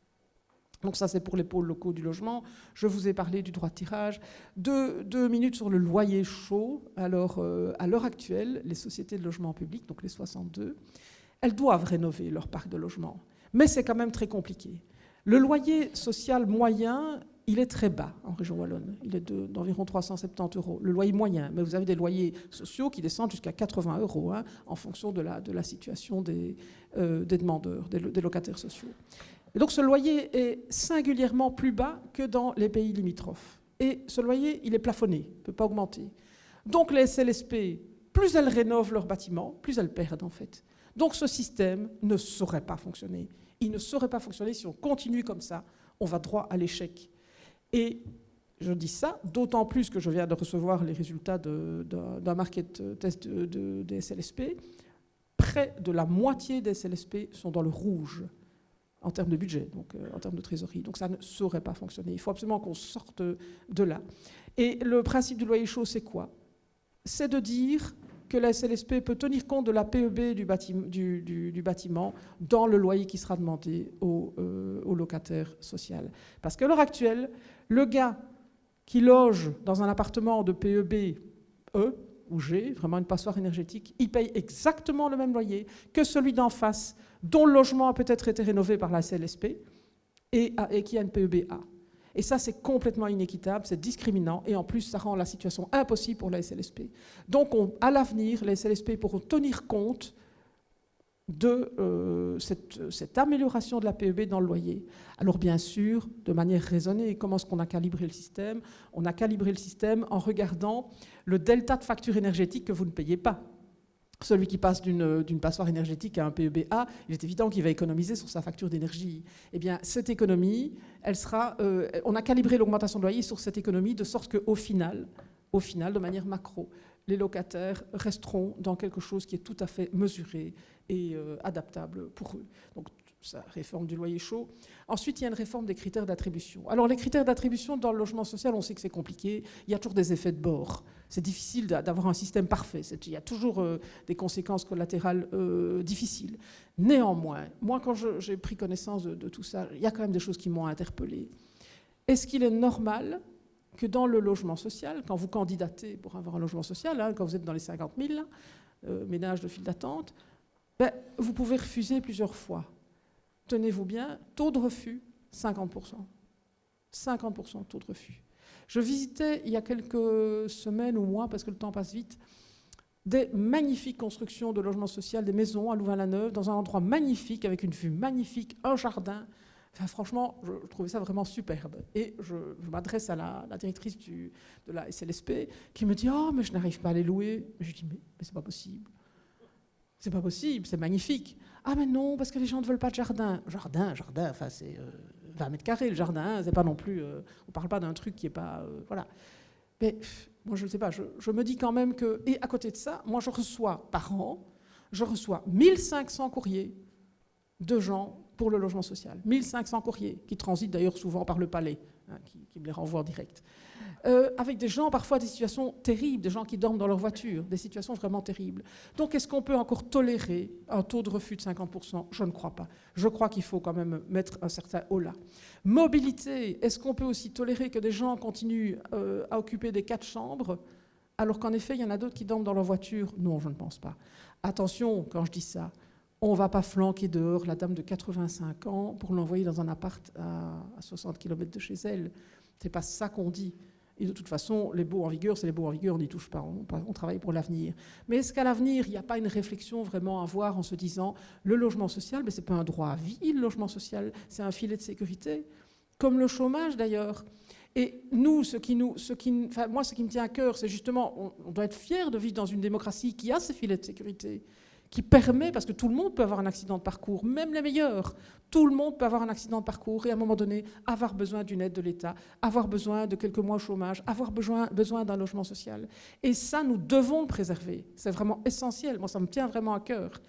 Donc ça, c'est pour les pôles locaux du logement. Je vous ai parlé du droit de tirage. Deux minutes sur le loyer chaud. Alors, à l'heure actuelle, les sociétés de logement public, donc les 62, elles doivent rénover leur parc de logement. Mais c'est quand même très compliqué. Le loyer social moyen, il est très bas en région wallonne. Il est d'environ 370 €. Le loyer moyen. Mais vous avez des loyers sociaux qui descendent jusqu'à 80 € en fonction de la situation des demandeurs, des locataires sociaux. Et donc ce loyer est singulièrement plus bas que dans les pays limitrophes. Et ce loyer, il est plafonné, il ne peut pas augmenter. Donc les SLSP, plus elles rénovent leurs bâtiments, plus elles perdent en fait. Donc ce système ne saurait pas fonctionner. Il ne saurait pas fonctionner si on continue comme ça. On va droit à l'échec. Et je dis ça, d'autant plus que je viens de recevoir les résultats d'un market test des SLSP. Près de la moitié des SLSP sont dans le rouge en termes de budget, donc en termes de trésorerie. Donc ça ne saurait pas fonctionner. Il faut absolument qu'on sorte de là. Et le principe du loyer chaud, c'est quoi? C'est de dire que la SLSP peut tenir compte de la PEB du bâtiment dans le loyer qui sera demandé au locataire social. Parce qu'à l'heure actuelle, le gars qui loge dans un appartement de PEB E ou G, vraiment une passoire énergétique, il paye exactement le même loyer que celui d'en face, dont le logement a peut-être été rénové par la SLSP et qui a une PEB A. Et ça, c'est complètement inéquitable, c'est discriminant, et en plus, ça rend la situation impossible pour la SLSP. Donc, à l'avenir, les SLSP pourront tenir compte de cette amélioration de la PEB dans le loyer. Alors, bien sûr, de manière raisonnée, comment est-ce qu'on a calibré le système? On a calibré le système en regardant le delta de facture énergétique que vous ne payez pas. Celui qui passe d'une passoire énergétique à un PEB A, il est évident qu'il va économiser sur sa facture d'énergie. Eh bien, cette économie, elle sera, on a calibré l'augmentation de loyer sur cette économie de sorte qu'au final, de manière macro, les locataires resteront dans quelque chose qui est tout à fait mesuré et adaptable pour eux. Donc, ça, réforme du loyer chaud. Ensuite, il y a une réforme des critères d'attribution. Alors, les critères d'attribution dans le logement social, on sait que c'est compliqué. Il y a toujours des effets de bord. C'est difficile d'avoir un système parfait. Il y a toujours des conséquences collatérales difficiles. Néanmoins, moi, quand j'ai pris connaissance de tout ça, il y a quand même des choses qui m'ont interpellée. Est-ce qu'il est normal que dans le logement social, quand vous candidatez pour avoir un logement social, quand vous êtes dans les 50 000 ménages de file d'attente, vous pouvez refuser plusieurs fois? Tenez-vous bien, taux de refus, 50%. 50% de taux de refus. Je visitais il y a quelques semaines ou mois, parce que le temps passe vite, des magnifiques constructions de logements sociaux, des maisons à Louvain-la-Neuve, dans un endroit magnifique, avec une vue magnifique, un jardin. Enfin, franchement, je trouvais ça vraiment superbe. Et je m'adresse à la directrice de la SLSP, qui me dit « Oh, mais je n'arrive pas à les louer. » Je dis « Mais c'est pas possible. C'est pas possible, c'est magnifique. » « Ah mais non, parce que les gens ne veulent pas de jardin. » Jardin, enfin c'est 20 mètres carrés le jardin, c'est pas non plus... on parle pas d'un truc qui est pas... voilà. Mais moi je ne sais pas, je me dis quand même que... Et à côté de ça, moi je reçois par an, 1500 courriers de gens pour le logement social. 1500 courriers, qui transitent d'ailleurs souvent par le palais. hein, qui me les renvoie en direct. Avec des gens, parfois des situations terribles, des gens qui dorment dans leur voiture, des situations vraiment terribles. Donc est-ce qu'on peut encore tolérer un taux de refus de 50%? Je ne crois pas. Je crois qu'il faut quand même mettre un certain holà. Mobilité, est-ce qu'on peut aussi tolérer que des gens continuent à occuper des 4 chambres alors qu'en effet, il y en a d'autres qui dorment dans leur voiture? Non, je ne pense pas. Attention, quand je dis ça, on ne va pas flanquer dehors la dame de 85 ans pour l'envoyer dans un appart à 60 km de chez elle. Ce n'est pas ça qu'on dit. Et de toute façon, les baux en vigueur, c'est les baux en vigueur, on n'y touche pas, on travaille pour l'avenir. Mais est-ce qu'à l'avenir, il n'y a pas une réflexion vraiment à avoir en se disant le logement social, ce n'est pas un droit à vie, le logement social, c'est un filet de sécurité, comme le chômage d'ailleurs. Et nous, moi, ce qui me tient à cœur, c'est justement, on doit être fier de vivre dans une démocratie qui a ces filets de sécurité, qui permet, parce que tout le monde peut avoir un accident de parcours, même les meilleurs, tout le monde peut avoir un accident de parcours et à un moment donné avoir besoin d'une aide de l'État, avoir besoin de quelques mois au chômage, avoir besoin d'un logement social. Et ça, nous devons le préserver. C'est vraiment essentiel. Moi, ça me tient vraiment à cœur.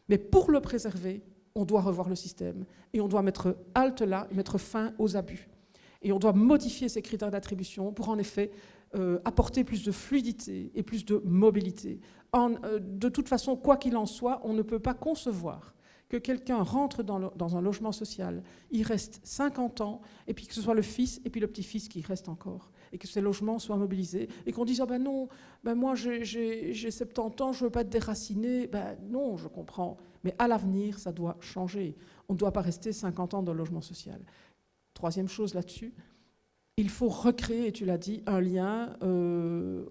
Mais pour le préserver, on doit revoir le système et on doit mettre halte là et mettre fin aux abus. Et on doit modifier ces critères d'attribution pour en effet apporter plus de fluidité et plus de mobilité. De toute façon, quoi qu'il en soit, on ne peut pas concevoir que quelqu'un rentre dans un logement social, il reste 50 ans, et puis que ce soit le fils et puis le petit-fils qui reste encore, et que ces logements soient mobilisés, et qu'on dise « Ah ben non, ben moi j'ai 70 ans, je ne veux pas être déraciné ». Ben non, je comprends, mais à l'avenir, ça doit changer. On ne doit pas rester 50 ans dans le logement social. Troisième chose là-dessus, il faut recréer, et tu l'as dit, un lien,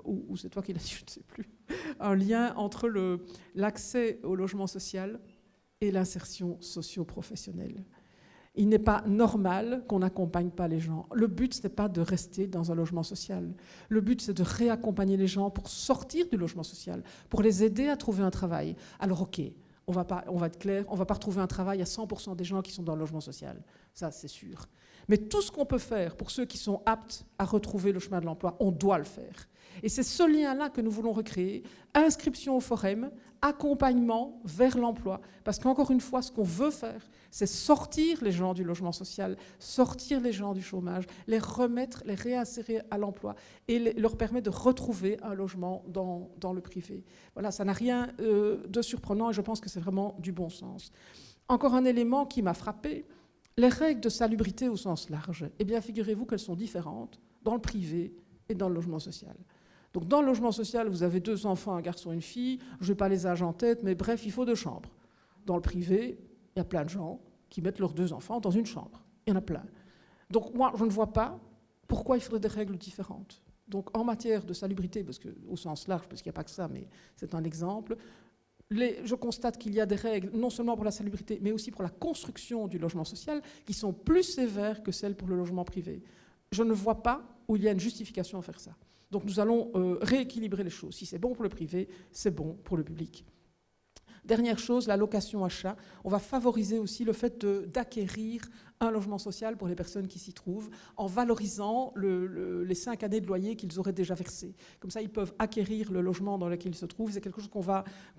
ou c'est toi qui l'as dit, je ne sais plus, un lien entre l'accès au logement social et l'insertion socio-professionnelle. Il n'est pas normal qu'on n'accompagne pas les gens. Le but, ce n'est pas de rester dans un logement social. Le but, c'est de réaccompagner les gens pour sortir du logement social, pour les aider à trouver un travail. Alors, ok, on va être clair, on ne va pas retrouver un travail à 100% des gens qui sont dans le logement social. Ça, c'est sûr. Mais tout ce qu'on peut faire pour ceux qui sont aptes à retrouver le chemin de l'emploi, on doit le faire. Et c'est ce lien-là que nous voulons recréer. Inscription au forum, accompagnement vers l'emploi. Parce qu'encore une fois, ce qu'on veut faire, c'est sortir les gens du logement social, sortir les gens du chômage, les remettre, les réinsérer à l'emploi et leur permettre de retrouver un logement dans le privé. Voilà, ça n'a rien de surprenant et je pense que c'est vraiment du bon sens. Encore un élément qui m'a frappé, les règles de salubrité au sens large. Eh bien, figurez-vous qu'elles sont différentes dans le privé et dans le logement social. Donc dans le logement social, vous avez 2 enfants, un garçon et une fille, je n'ai pas les âges en tête, mais bref, il faut 2 chambres. Dans le privé, il y a plein de gens qui mettent leurs 2 enfants dans une chambre. Il y en a plein. Donc moi, je ne vois pas pourquoi il faudrait des règles différentes. Donc en matière de salubrité, parce que, au sens large, parce qu'il n'y a pas que ça, mais c'est un exemple, je constate qu'il y a des règles, non seulement pour la salubrité, mais aussi pour la construction du logement social, qui sont plus sévères que celles pour le logement privé. Je ne vois pas où il y a une justification à faire ça. Donc nous allons rééquilibrer les choses. Si c'est bon pour le privé, c'est bon pour le public. Dernière chose, la location-achat. On va favoriser aussi le fait d'acquérir un logement social pour les personnes qui s'y trouvent, en valorisant les 5 années de loyer qu'ils auraient déjà versées. Comme ça, ils peuvent acquérir le logement dans lequel ils se trouvent. C'est quelque chose qu'on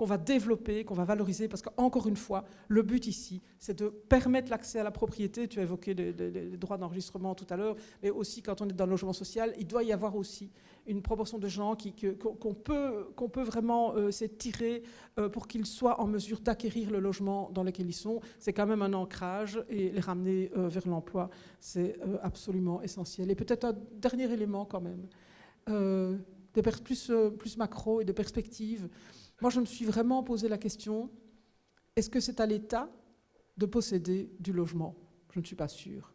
va développer, qu'on va valoriser, parce qu'encore une fois, le but ici, c'est de permettre l'accès à la propriété. Tu as évoqué les droits d'enregistrement tout à l'heure, mais aussi quand on est dans le logement social, il doit y avoir aussi une proportion de gens qu'on peut vraiment s'étirer pour qu'ils soient en mesure d'acquérir le logement dans lequel ils sont. C'est quand même un ancrage et les ramener vers l'emploi, c'est absolument essentiel. Et peut-être un dernier élément quand même, plus macro et de perspective. Moi, je me suis vraiment posé la question, est-ce que c'est à l'État de posséder du logement? Je ne suis pas sûre.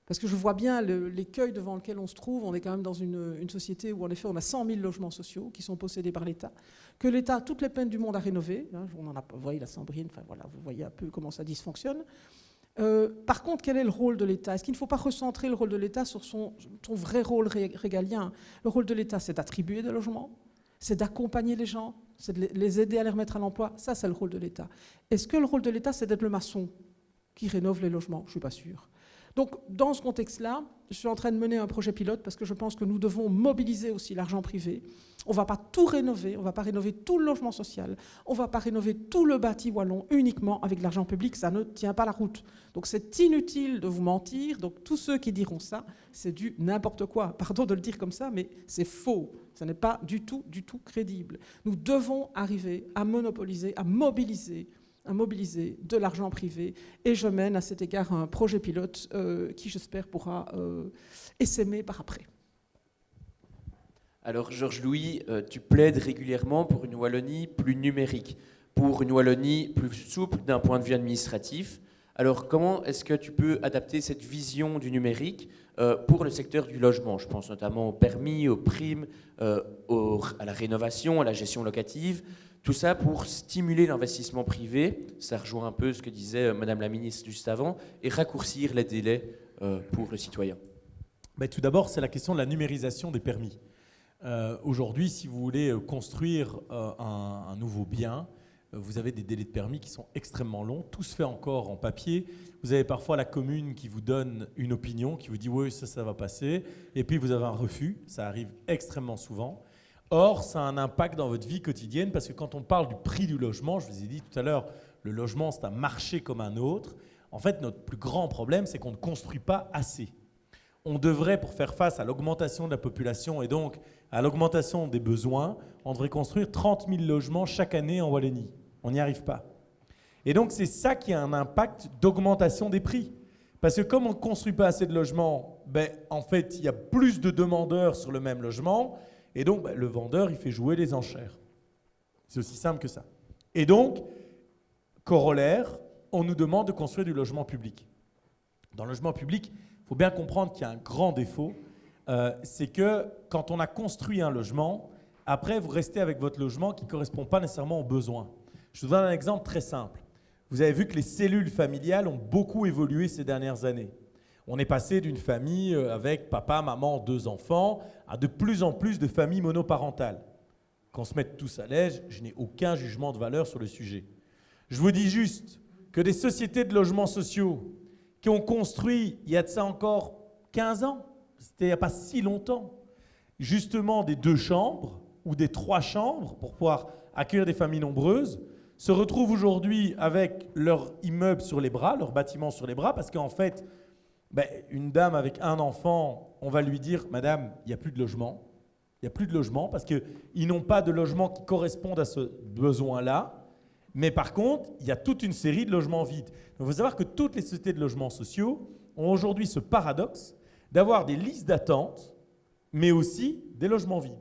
Parce que je vois bien l'écueil devant lequel on se trouve. On est quand même dans une société où, en effet, on a 100 000 logements sociaux qui sont possédés par l'État, que l'État a toutes les peines du monde à rénover. On en a, vous voyez la Sambrine, enfin, voilà, vous voyez un peu comment ça dysfonctionne. Par contre, quel est le rôle de l'État? Est-ce qu'il ne faut pas recentrer le rôle de l'État sur son vrai rôle régalien? Le rôle de l'État, c'est d'attribuer des logements, c'est d'accompagner les gens, c'est de les aider à les remettre à l'emploi. Ça, c'est le rôle de l'État. Est-ce que le rôle de l'État, c'est d'être le maçon qui rénove les logements? Je ne suis pas sûre. Donc, dans ce contexte-là, je suis en train de mener un projet pilote parce que je pense que nous devons mobiliser aussi l'argent privé. On ne va pas tout rénover, on ne va pas rénover tout le logement social, on ne va pas rénover tout le bâti wallon uniquement avec de l'argent public, ça ne tient pas la route. Donc c'est inutile de vous mentir, donc tous ceux qui diront ça, c'est du n'importe quoi. Pardon de le dire comme ça, mais c'est faux, ça n'est pas du tout crédible. Nous devons arriver à monopoliser, à mobiliser de l'argent privé, et je mène à cet égard un projet pilote qui, j'espère, pourra essaimer par après. Alors, Georges Louis, tu plaides régulièrement pour une Wallonie plus numérique, pour une Wallonie plus souple d'un point de vue administratif. Alors, comment est-ce que tu peux adapter cette vision du numérique pour le secteur du logement? Je pense notamment aux permis, aux primes, à la rénovation, à la gestion locative. Tout ça pour stimuler l'investissement privé, ça rejoint un peu ce que disait Madame la Ministre juste avant, et raccourcir les délais pour le citoyen. Tout d'abord, c'est la question de la numérisation des permis. Aujourd'hui, si vous voulez construire un nouveau bien, vous avez des délais de permis qui sont extrêmement longs. Tout se fait encore en papier. Vous avez parfois la commune qui vous donne une opinion, qui vous dit « oui, ça va passer », et puis vous avez un refus. Ça arrive extrêmement souvent. Or, ça a un impact dans votre vie quotidienne parce que quand on parle du prix du logement, je vous ai dit tout à l'heure, le logement, c'est un marché comme un autre. En fait, notre plus grand problème, c'est qu'on ne construit pas assez. On devrait, pour faire face à l'augmentation de la population et donc à l'augmentation des besoins, on devrait construire 30 000 logements chaque année en Wallonie. On n'y arrive pas. Et donc, c'est ça qui a un impact d'augmentation des prix. Parce que comme on ne construit pas assez de logements, en fait, il y a plus de demandeurs sur le même logement. Et donc, le vendeur, il fait jouer les enchères. C'est aussi simple que ça. Et donc, corollaire, on nous demande de construire du logement public. Dans le logement public, il faut bien comprendre qu'il y a un grand défaut, c'est que quand on a construit un logement, après, vous restez avec votre logement qui ne correspond pas nécessairement aux besoins. Je vous donne un exemple très simple. Vous avez vu que les cellules familiales ont beaucoup évolué ces dernières années. On est passé d'une famille avec papa, maman, 2 enfants, à de plus en plus de familles monoparentales. Qu'on se mette tous à l'aise, je n'ai aucun jugement de valeur sur le sujet. Je vous dis juste que des sociétés de logements sociaux qui ont construit, il y a de ça encore 15 ans, c'était il n'y a pas si longtemps, justement des 2 chambres ou des 3 chambres pour pouvoir accueillir des familles nombreuses, se retrouvent aujourd'hui avec leur immeuble sur les bras, leur bâtiment sur les bras, parce qu'en fait, une dame avec un enfant, on va lui dire « Madame, il n'y a plus de logement. Il n'y a plus de logement parce qu'ils n'ont pas de logement qui correspondent à ce besoin-là. Mais par contre, il y a toute une série de logements vides. Donc, il faut savoir que toutes les sociétés de logements sociaux ont aujourd'hui ce paradoxe d'avoir des listes d'attente, mais aussi des logements vides.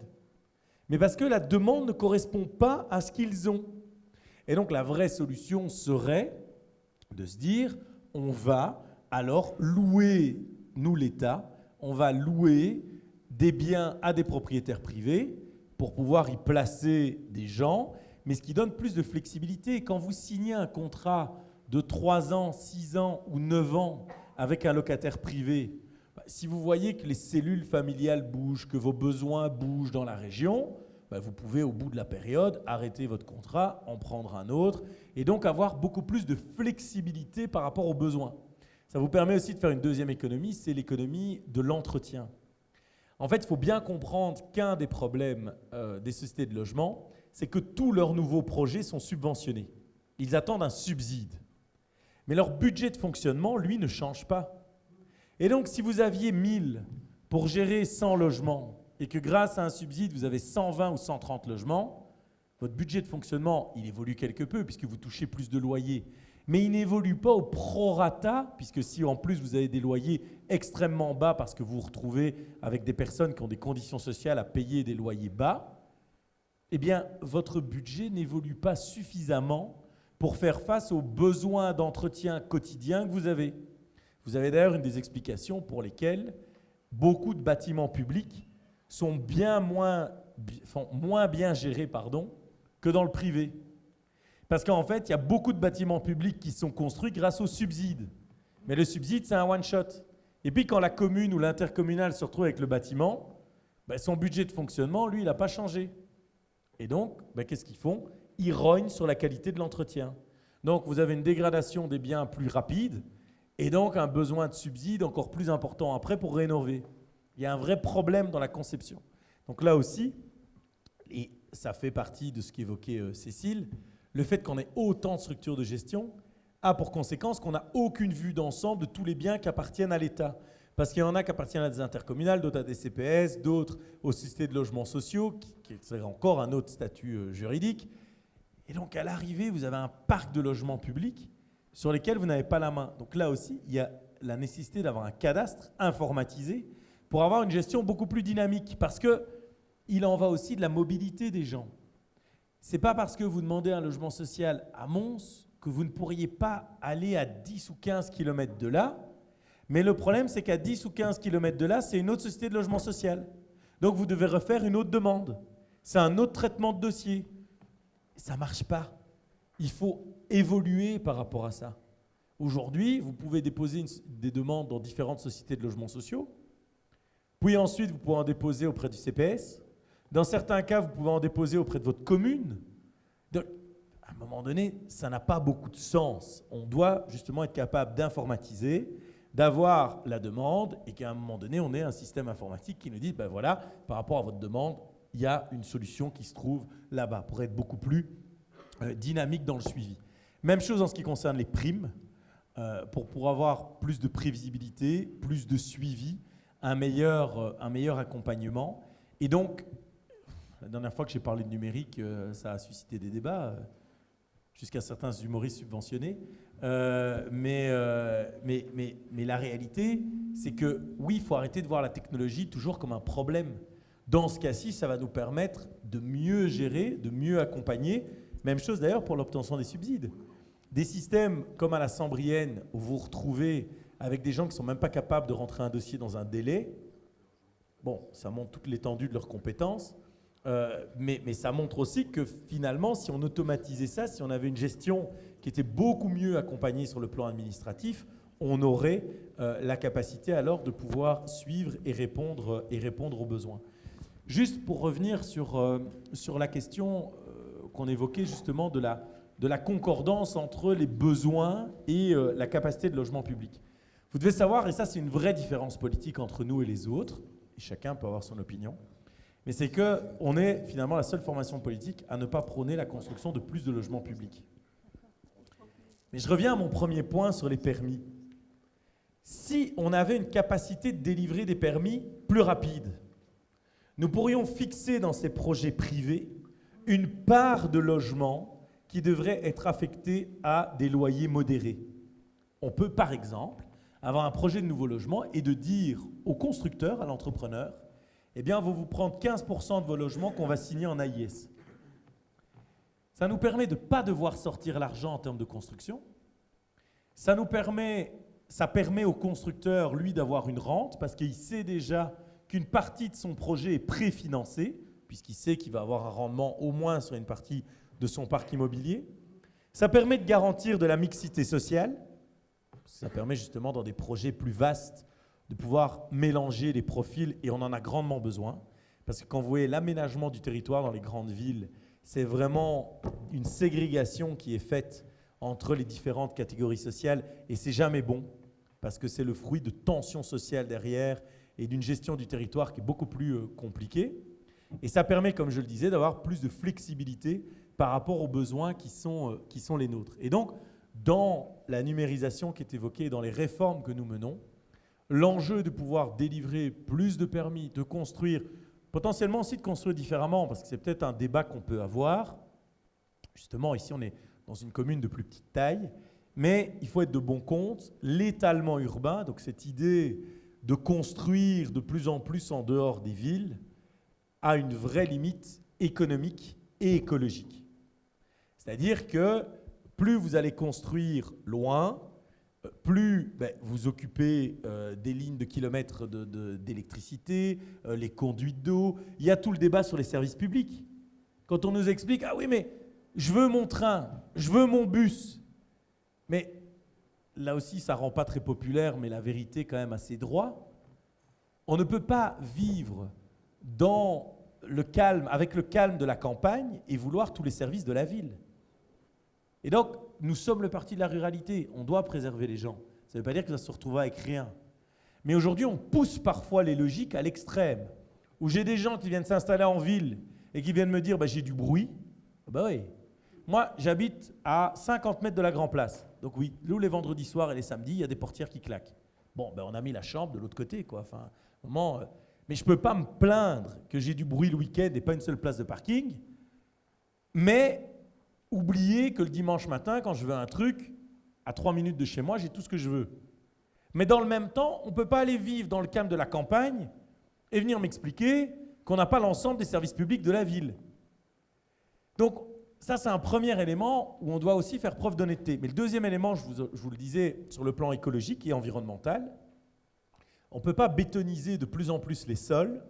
Mais parce que la demande ne correspond pas à ce qu'ils ont. Et donc, la vraie solution serait de se dire « On va alors louer, nous l'État, on va louer des biens à des propriétaires privés pour pouvoir y placer des gens, mais ce qui donne plus de flexibilité. Quand vous signez un contrat de 3 ans, 6 ans ou 9 ans avec un locataire privé, si vous voyez que les cellules familiales bougent, que vos besoins bougent dans la région, vous pouvez au bout de la période arrêter votre contrat, en prendre un autre et donc avoir beaucoup plus de flexibilité par rapport aux besoins. Ça vous permet aussi de faire une deuxième économie, c'est l'économie de l'entretien. En fait, il faut bien comprendre qu'un des problèmes des sociétés de logement, c'est que tous leurs nouveaux projets sont subventionnés. Ils attendent un subside. Mais leur budget de fonctionnement, lui, ne change pas. Et donc, si vous aviez 1000 pour gérer 100 logements et que grâce à un subside, vous avez 120 ou 130 logements, votre budget de fonctionnement, il évolue quelque peu puisque vous touchez plus de loyers. Mais il n'évolue pas au prorata, puisque si en plus vous avez des loyers extrêmement bas parce que vous vous retrouvez avec des personnes qui ont des conditions sociales à payer des loyers bas, eh bien votre budget n'évolue pas suffisamment pour faire face aux besoins d'entretien quotidien que vous avez. Vous avez d'ailleurs une des explications pour lesquelles beaucoup de bâtiments publics sont moins bien gérés que dans le privé. Parce qu'en fait, il y a beaucoup de bâtiments publics qui sont construits grâce au subside. Mais le subside, c'est un one-shot. Et puis quand la commune ou l'intercommunale se retrouve avec le bâtiment, son budget de fonctionnement, lui, il n'a pas changé. Et donc, qu'est-ce qu'ils font? Ils rognent sur la qualité de l'entretien. Donc, vous avez une dégradation des biens plus rapide Et donc un besoin de subsides encore plus important après pour rénover. Il y a un vrai problème dans la conception. Donc là aussi, et ça fait partie de ce qu'évoquait Cécile, le fait qu'on ait autant de structures de gestion a pour conséquence qu'on n'a aucune vue d'ensemble de tous les biens qui appartiennent à l'État. Parce qu'il y en a qui appartiennent à des intercommunales, d'autres à des CPS, d'autres aux sociétés de logements sociaux, qui serait encore un autre statut juridique. Et donc à l'arrivée, vous avez un parc de logements publics sur lesquels vous n'avez pas la main. Donc là aussi, il y a la nécessité d'avoir un cadastre informatisé pour avoir une gestion beaucoup plus dynamique. Parce qu'il en va aussi de la mobilité des gens. Ce n'est pas parce que vous demandez un logement social à Mons que vous ne pourriez pas aller à 10 ou 15 km de là. Mais le problème, c'est qu'à 10 ou 15 km de là, c'est une autre société de logement social. Donc vous devez refaire une autre demande. C'est un autre traitement de dossier. Ça ne marche pas. Il faut évoluer par rapport à ça. Aujourd'hui, vous pouvez déposer des demandes dans différentes sociétés de logements sociaux. Puis ensuite, vous pouvez en déposer auprès du CPS. Dans certains cas, vous pouvez en déposer auprès de votre commune. Donc, à un moment donné, ça n'a pas beaucoup de sens. On doit justement être capable d'informatiser, d'avoir la demande et qu'à un moment donné, on ait un système informatique qui nous dit, ben voilà, par rapport à votre demande, il y a une solution qui se trouve là-bas pour être beaucoup plus dynamique dans le suivi. Même chose en ce qui concerne les primes, pour avoir plus de prévisibilité, plus de suivi, un meilleur accompagnement. Et donc, la dernière fois que j'ai parlé de numérique, ça a suscité des débats, jusqu'à certains humoristes subventionnés. Mais la réalité, c'est que oui, il faut arrêter de voir la technologie toujours comme un problème. Dans ce cas-ci, ça va nous permettre de mieux gérer, de mieux accompagner. Même chose d'ailleurs pour l'obtention des subsides. Des systèmes comme à la Sambrienne, où vous vous retrouvez avec des gens qui ne sont même pas capables de rentrer un dossier dans un délai, bon, ça montre toute l'étendue de leurs compétences, mais ça montre aussi que finalement, si on automatisait ça, si on avait une gestion qui était beaucoup mieux accompagnée sur le plan administratif, on aurait la capacité alors de pouvoir suivre et répondre aux besoins. Juste pour revenir sur la question qu'on évoquait justement de la concordance entre les besoins et la capacité de logement public. Vous devez savoir, et ça c'est une vraie différence politique entre nous et les autres, et chacun peut avoir son opinion, mais c'est qu'on est finalement la seule formation politique à ne pas prôner la construction de plus de logements publics. Mais je reviens à mon premier point sur les permis. Si on avait une capacité de délivrer des permis plus rapides, nous pourrions fixer dans ces projets privés une part de logements qui devrait être affectée à des loyers modérés. On peut par exemple avoir un projet de nouveau logement et de dire au constructeur, à l'entrepreneur, eh bien, vous prendre 15% de vos logements qu'on va signer en AIS. Ça nous permet de ne pas devoir sortir l'argent en termes de construction. Ça permet au constructeur, lui, d'avoir une rente parce qu'il sait déjà qu'une partie de son projet est préfinancée, puisqu'il sait qu'il va avoir un rendement au moins sur une partie de son parc immobilier. Ça permet de garantir de la mixité sociale. Ça permet justement, dans des projets plus vastes, de pouvoir mélanger les profils, et on en a grandement besoin. Parce que quand vous voyez l'aménagement du territoire dans les grandes villes, c'est vraiment une ségrégation qui est faite entre les différentes catégories sociales, et c'est jamais bon, parce que c'est le fruit de tensions sociales derrière, et d'une gestion du territoire qui est beaucoup plus compliquée. Et ça permet, comme je le disais, d'avoir plus de flexibilité par rapport aux besoins qui sont les nôtres. Et donc, dans la numérisation qui est évoquée, dans les réformes que nous menons, l'enjeu de pouvoir délivrer plus de permis, de construire, potentiellement aussi de construire différemment, parce que c'est peut-être un débat qu'on peut avoir. Justement, ici, on est dans une commune de plus petite taille, mais il faut être de bon compte. L'étalement urbain, donc cette idée de construire de plus en plus en dehors des villes, a une vraie limite économique et écologique. C'est-à-dire que plus vous allez construire loin, plus vous occupez des lignes de kilomètres d'électricité, les conduites d'eau. Il y a tout le débat sur les services publics. Quand on nous explique « Ah oui, mais je veux mon train, je veux mon bus », mais là aussi, ça ne rend pas très populaire, mais la vérité quand même assez droit. On ne peut pas vivre dans le calme, avec le calme de la campagne et vouloir tous les services de la ville. Et donc, nous sommes le parti de la ruralité, on doit préserver les gens. Ça ne veut pas dire que ça se retrouvera avec rien. Mais aujourd'hui, on pousse parfois les logiques à l'extrême. Où j'ai des gens qui viennent s'installer en ville et qui viennent me dire j'ai du bruit. Ben oui. Moi, j'habite à 50 mètres de la Grand Place. Donc oui, nous, les vendredis soirs et les samedis, il y a des portières qui claquent. Bon, on a mis la chambre de l'autre côté, quoi. Enfin, mais je ne peux pas me plaindre que j'ai du bruit le week-end et pas une seule place de parking. Mais oublier que le dimanche matin, quand je veux un truc, à 3 minutes de chez moi, j'ai tout ce que je veux. Mais dans le même temps, on ne peut pas aller vivre dans le calme de la campagne et venir m'expliquer qu'on n'a pas l'ensemble des services publics de la ville. Donc, ça, c'est un premier élément où on doit aussi faire preuve d'honnêteté. Mais le deuxième élément, je vous le disais, sur le plan écologique et environnemental, on ne peut pas bétoniser de plus en plus les sols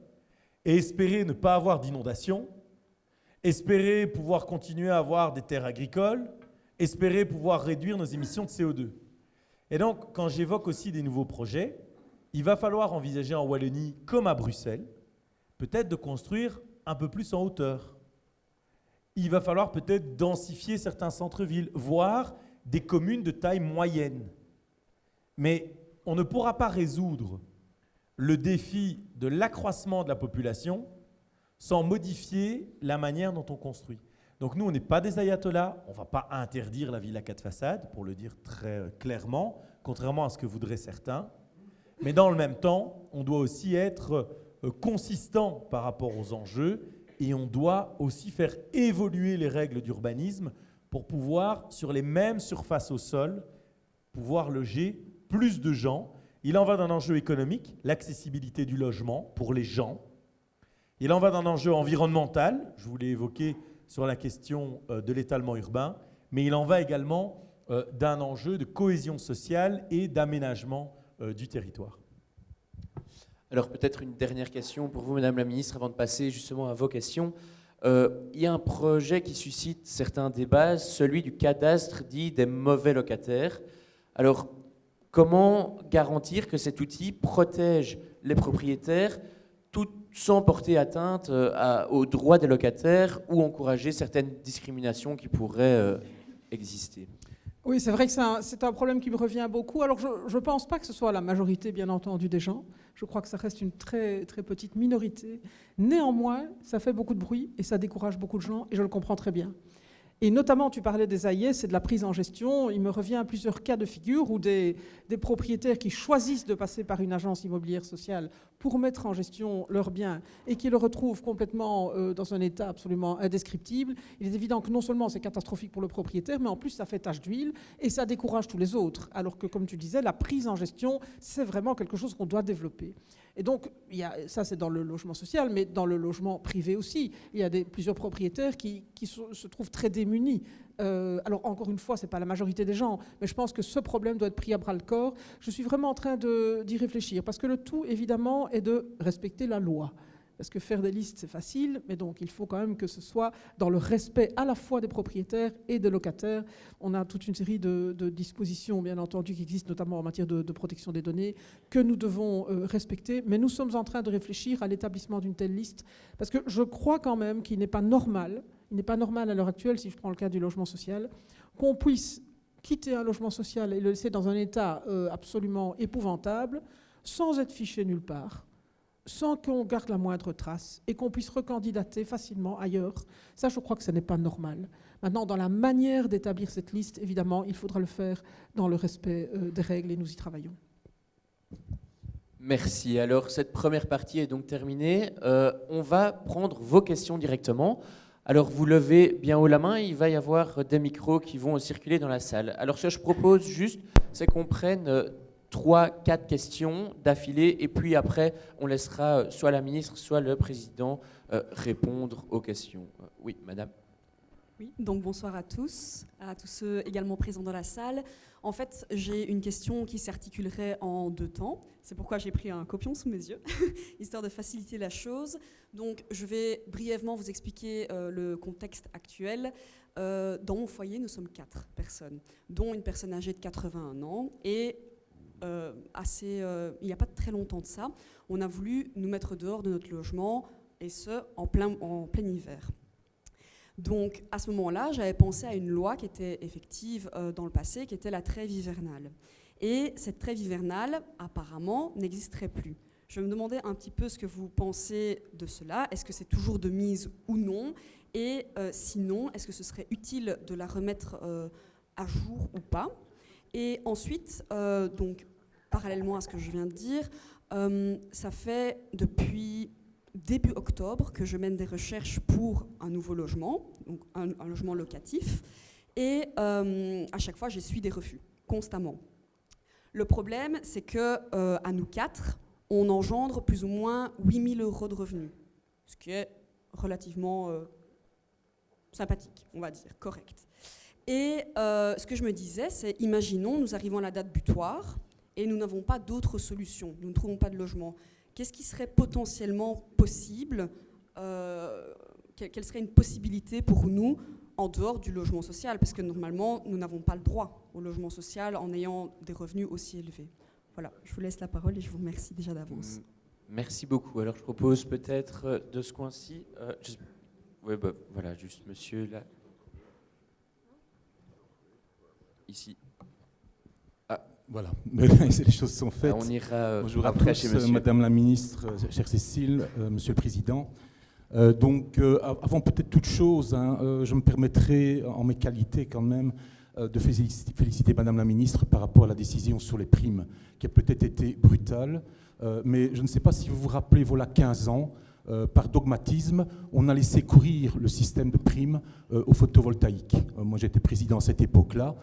et espérer ne pas avoir d'inondations, espérer pouvoir continuer à avoir des terres agricoles, espérer pouvoir réduire nos émissions de CO2. Et donc, quand j'évoque aussi des nouveaux projets, il va falloir envisager en Wallonie, comme à Bruxelles, peut-être de construire un peu plus en hauteur. Il va falloir peut-être densifier certains centres-villes, voire des communes de taille moyenne. Mais on ne pourra pas résoudre le défi de l'accroissement de la population sans modifier la manière dont on construit. Donc nous, on n'est pas des ayatollahs, on ne va pas interdire la ville à 4 façades, pour le dire très clairement, contrairement à ce que voudraient certains. Mais dans le même temps, on doit aussi être consistant par rapport aux enjeux et on doit aussi faire évoluer les règles d'urbanisme pour pouvoir, sur les mêmes surfaces au sol, pouvoir loger plus de gens. Il en va d'un enjeu économique, l'accessibilité du logement pour les gens. Il en va d'un enjeu environnemental, je vous l'ai évoqué sur la question de l'étalement urbain, mais il en va également d'un enjeu de cohésion sociale et d'aménagement du territoire. Alors peut-être une dernière question pour vous, Madame la Ministre, avant de passer justement à vos questions. Il y a un projet qui suscite certains débats, celui du cadastre dit des mauvais locataires. Alors, comment garantir que cet outil protège les propriétaires tout sans porter atteinte aux droits des locataires ou encourager certaines discriminations qui pourraient exister? Oui, c'est vrai que c'est un problème qui me revient beaucoup. Alors, je ne pense pas que ce soit la majorité, bien entendu, des gens. Je crois que ça reste une très, très petite minorité. Néanmoins, ça fait beaucoup de bruit et ça décourage beaucoup de gens, et je le comprends très bien. Et notamment, tu parlais des AIS et de la prise en gestion. Il me revient à plusieurs cas de figure où des propriétaires qui choisissent de passer par une agence immobilière sociale pour mettre en gestion leurs biens et qui le retrouvent complètement dans un état absolument indescriptible. Il est évident que non seulement c'est catastrophique pour le propriétaire, mais en plus ça fait tache d'huile et ça décourage tous les autres. Alors que, comme tu disais, la prise en gestion, c'est vraiment quelque chose qu'on doit développer. Et donc, ça c'est dans le logement social, mais dans le logement privé aussi. Il y a plusieurs propriétaires qui se trouvent très démunis. Alors encore une fois, ce n'est pas la majorité des gens, mais je pense que ce problème doit être pris à bras-le-corps. Je suis vraiment en train d'y réfléchir, parce que le tout, évidemment, est de respecter la loi. Parce que faire des listes, c'est facile, mais donc il faut quand même que ce soit dans le respect à la fois des propriétaires et des locataires. On a toute une série de dispositions, bien entendu, qui existent notamment en matière de protection des données, que nous devons respecter. Mais nous sommes en train de réfléchir à l'établissement d'une telle liste, parce que je crois quand même qu'il n'est pas normal, à l'heure actuelle, si je prends le cas du logement social, qu'on puisse quitter un logement social et le laisser dans un état absolument épouvantable, sans être fiché nulle part, sans qu'on garde la moindre trace et qu'on puisse recandidater facilement ailleurs. Ça, je crois que ce n'est pas normal. Maintenant, dans la manière d'établir cette liste, évidemment, il faudra le faire dans le respect des règles et nous y travaillons. Merci. Alors, cette première partie est donc terminée. On va prendre vos questions directement. Alors, vous levez bien haut la main, il va y avoir des micros qui vont circuler dans la salle. Alors, ce que je propose juste, c'est qu'on prenne 3-4 questions d'affilée et puis après, on laissera soit la ministre, soit le président répondre aux questions. Oui, madame. Oui, donc bonsoir à tous ceux également présents dans la salle. En fait, j'ai une question qui s'articulerait en 2 temps. C'est pourquoi j'ai pris un copion sous mes yeux, histoire de faciliter la chose. Donc, je vais brièvement vous expliquer le contexte actuel. Dans mon foyer, nous sommes 4 personnes, dont une personne âgée de 81 ans. Et il n'y a pas très longtemps de ça, on a voulu nous mettre dehors de notre logement, et ce, en plein hiver. Donc, à ce moment-là, j'avais pensé à une loi qui était effective dans le passé, qui était la trêve hivernale. Et cette trêve hivernale, apparemment, n'existerait plus. Je me demandais un petit peu ce que vous pensez de cela. Est-ce que c'est toujours de mise ou non? Et sinon, est-ce que ce serait utile de la remettre à jour ou pas? Et ensuite, donc, parallèlement à ce que je viens de dire, ça fait depuis début octobre que je mène des recherches pour un nouveau logement, donc un logement locatif, et à chaque fois, j'essuie des refus, constamment. Le problème, c'est que à nous quatre, on engendre plus ou moins 8 000 € de revenus, ce qui est relativement sympathique, on va dire, correct. Et ce que je me disais, c'est, imaginons, nous arrivons à la date butoir et nous n'avons pas d'autre solution, nous ne trouvons pas de logement. Qu'est-ce qui serait potentiellement possible, quelle serait une possibilité pour nous en dehors du logement social? Parce que normalement, nous n'avons pas le droit au logement social en ayant des revenus aussi élevés. Voilà, je vous laisse la parole et je vous remercie déjà d'avance. Merci beaucoup. Alors je propose peut-être de ce coin-ci. Oui, bah, voilà, juste monsieur là. Ici. Voilà, les choses sont faites. On ira Bonjour après à tous, chez monsieur. Madame la Ministre, chère Cécile, Monsieur le Président. Avant peut-être toute chose, je me permettrai, en mes qualités quand même, de féliciter Madame la Ministre par rapport à la décision sur les primes, qui a peut-être été brutale, mais je ne sais pas si vous vous rappelez, voilà 15 ans, par dogmatisme, on a laissé courir le système de primes au photovoltaïque. Moi, j'étais président à cette époque-là.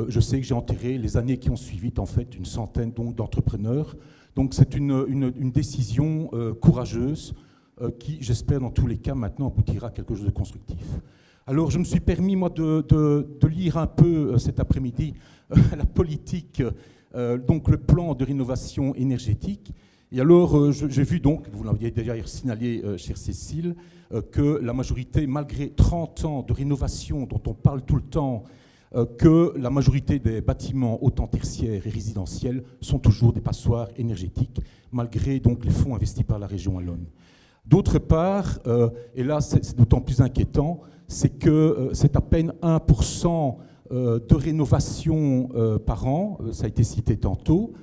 Je sais que j'ai enterré les années qui ont suivi, en fait, une centaine d'entrepreneurs. Donc, c'est une décision courageuse qui, j'espère, dans tous les cas, maintenant aboutira à quelque chose de constructif. Alors, je me suis permis, moi, de lire un peu cet après-midi la politique, donc le plan de rénovation énergétique. Et alors, j'ai vu donc, vous l'aviez déjà signalé, chère Cécile, que la majorité, malgré 30 ans de rénovation dont on parle tout le temps, que la majorité des bâtiments autant tertiaires et résidentiels sont toujours des passoires énergétiques, malgré donc les fonds investis par la région Wallonne. D'autre part, et là c'est d'autant plus inquiétant, c'est que c'est à peine 1% de rénovation par an, ça a été cité tantôt.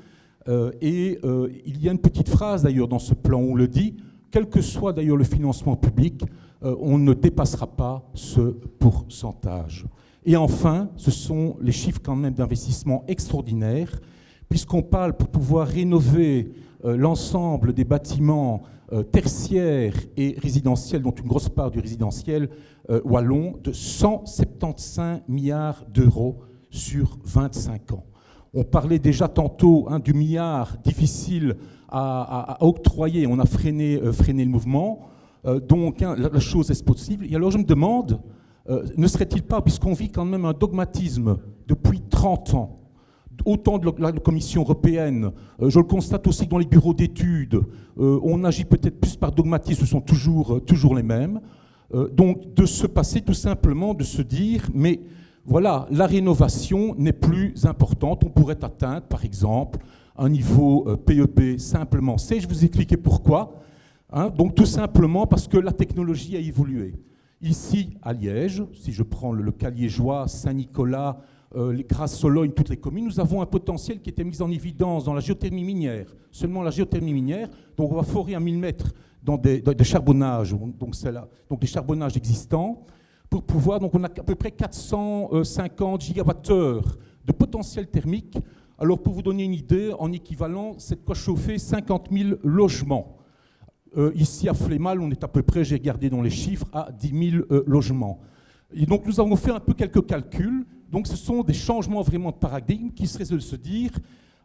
Il y a une petite phrase d'ailleurs dans ce plan où on le dit, quel que soit d'ailleurs le financement public, on ne dépassera pas ce pourcentage. Et enfin, ce sont les chiffres quand même d'investissement extraordinaires, puisqu'on parle pour pouvoir rénover l'ensemble des bâtiments tertiaires et résidentiels, dont une grosse part du résidentiel wallon, de 175 milliards d'euros sur 25 ans. On parlait déjà tantôt du milliard difficile à octroyer, on a freiné le mouvement, donc la chose est possible. Et alors je me demande, ne serait-il pas, puisqu'on vit quand même un dogmatisme depuis 30 ans, autant de la Commission européenne, je le constate aussi dans les bureaux d'études, on agit peut-être plus par dogmatisme, ce sont toujours les mêmes, donc de se passer tout simplement, de se dire, mais voilà, la rénovation n'est plus importante. On pourrait atteindre, par exemple, un niveau PEP simplement C. Je vais vous expliquer pourquoi. Donc tout simplement parce que la technologie a évolué. Ici, à Liège, si je prends le cas liégeois, Saint-Nicolas, Grasse-Sologne, toutes les communes, nous avons un potentiel qui était mis en évidence dans la géothermie minière. Seulement la géothermie minière, donc on va forer à 1000 mètres dans des charbonnages, donc des charbonnages existants, pour pouvoir, donc on a à peu près 450 gigawattheures de potentiel thermique. Alors pour vous donner une idée, en équivalent, c'est de quoi chauffer 50 000 logements. Ici à Flémal, on est à peu près, j'ai regardé dans les chiffres, à 10 000 logements. Et donc nous avons fait un peu quelques calculs. Donc ce sont des changements vraiment de paradigme qui seraient de se dire,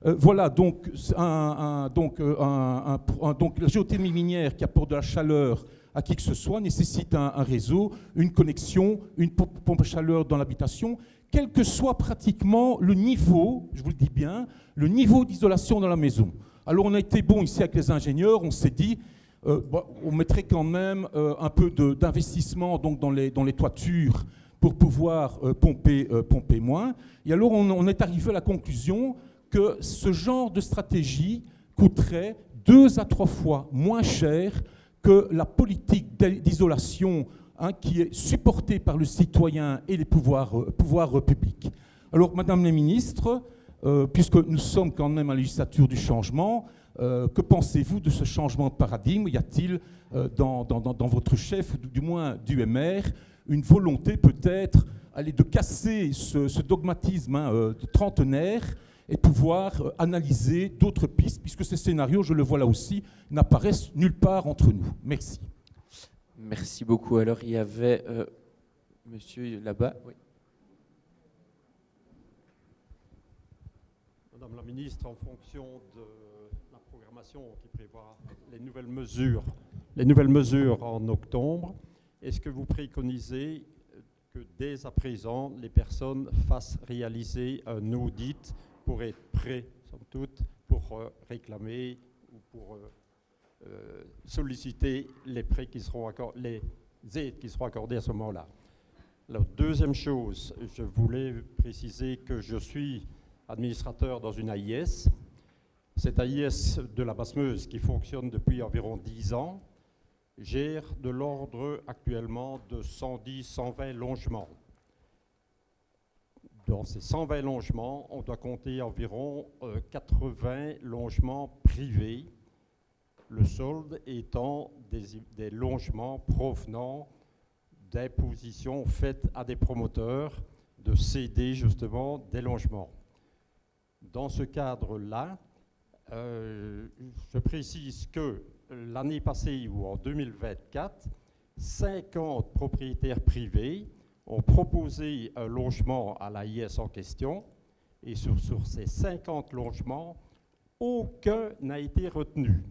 voilà, donc la géothermie minière qui apporte de la chaleur à qui que ce soit nécessite un réseau, une connexion, une pompe à chaleur dans l'habitation, quel que soit pratiquement le niveau, je vous le dis bien, le niveau d'isolation dans la maison. Alors on a été bon ici avec les ingénieurs, on s'est dit, on mettrait quand même un peu d'investissement donc dans les toitures pour pouvoir pomper moins. Et alors on est arrivé à la conclusion que ce genre de stratégie coûterait 2 à 3 fois moins cher que la politique d'isolation qui est supportée par le citoyen et les pouvoirs publics. Alors, Madame la Ministre, puisque nous sommes quand même à la législature du changement, que pensez-vous de ce changement de paradigme? Y a-t-il dans votre chef, ou du moins du MR, une volonté peut-être de casser ce dogmatisme de trentenaire et pouvoir analyser d'autres pistes, puisque ces scénarios, je le vois là aussi, n'apparaissent nulle part entre nous. Merci. Merci beaucoup. Alors, il y avait monsieur là-bas. Oui. Madame la ministre, en fonction de la programmation qui prévoit les nouvelles mesures en octobre, est-ce que vous préconisez que dès à présent, les personnes fassent réaliser un audit pour être prêts, somme toute, pour réclamer ou pour solliciter les prêts qui seront les aides qui seront accordées à ce moment-là? La deuxième chose, je voulais préciser que je suis administrateur dans une AIS. Cette AIS de la Basse-Meuse, qui fonctionne depuis environ 10 ans, gère de l'ordre actuellement de 110-120 logements. Dans ces 120 logements, on doit compter environ 80 logements privés, le solde étant des logements provenant d'impositions faites à des promoteurs de céder justement des logements. Dans ce cadre-là, je précise que l'année passée ou en 2024, 50 propriétaires privés ont proposé un logement à l'AIS en question, et sur ces 50 logements, aucun n'a été retenu,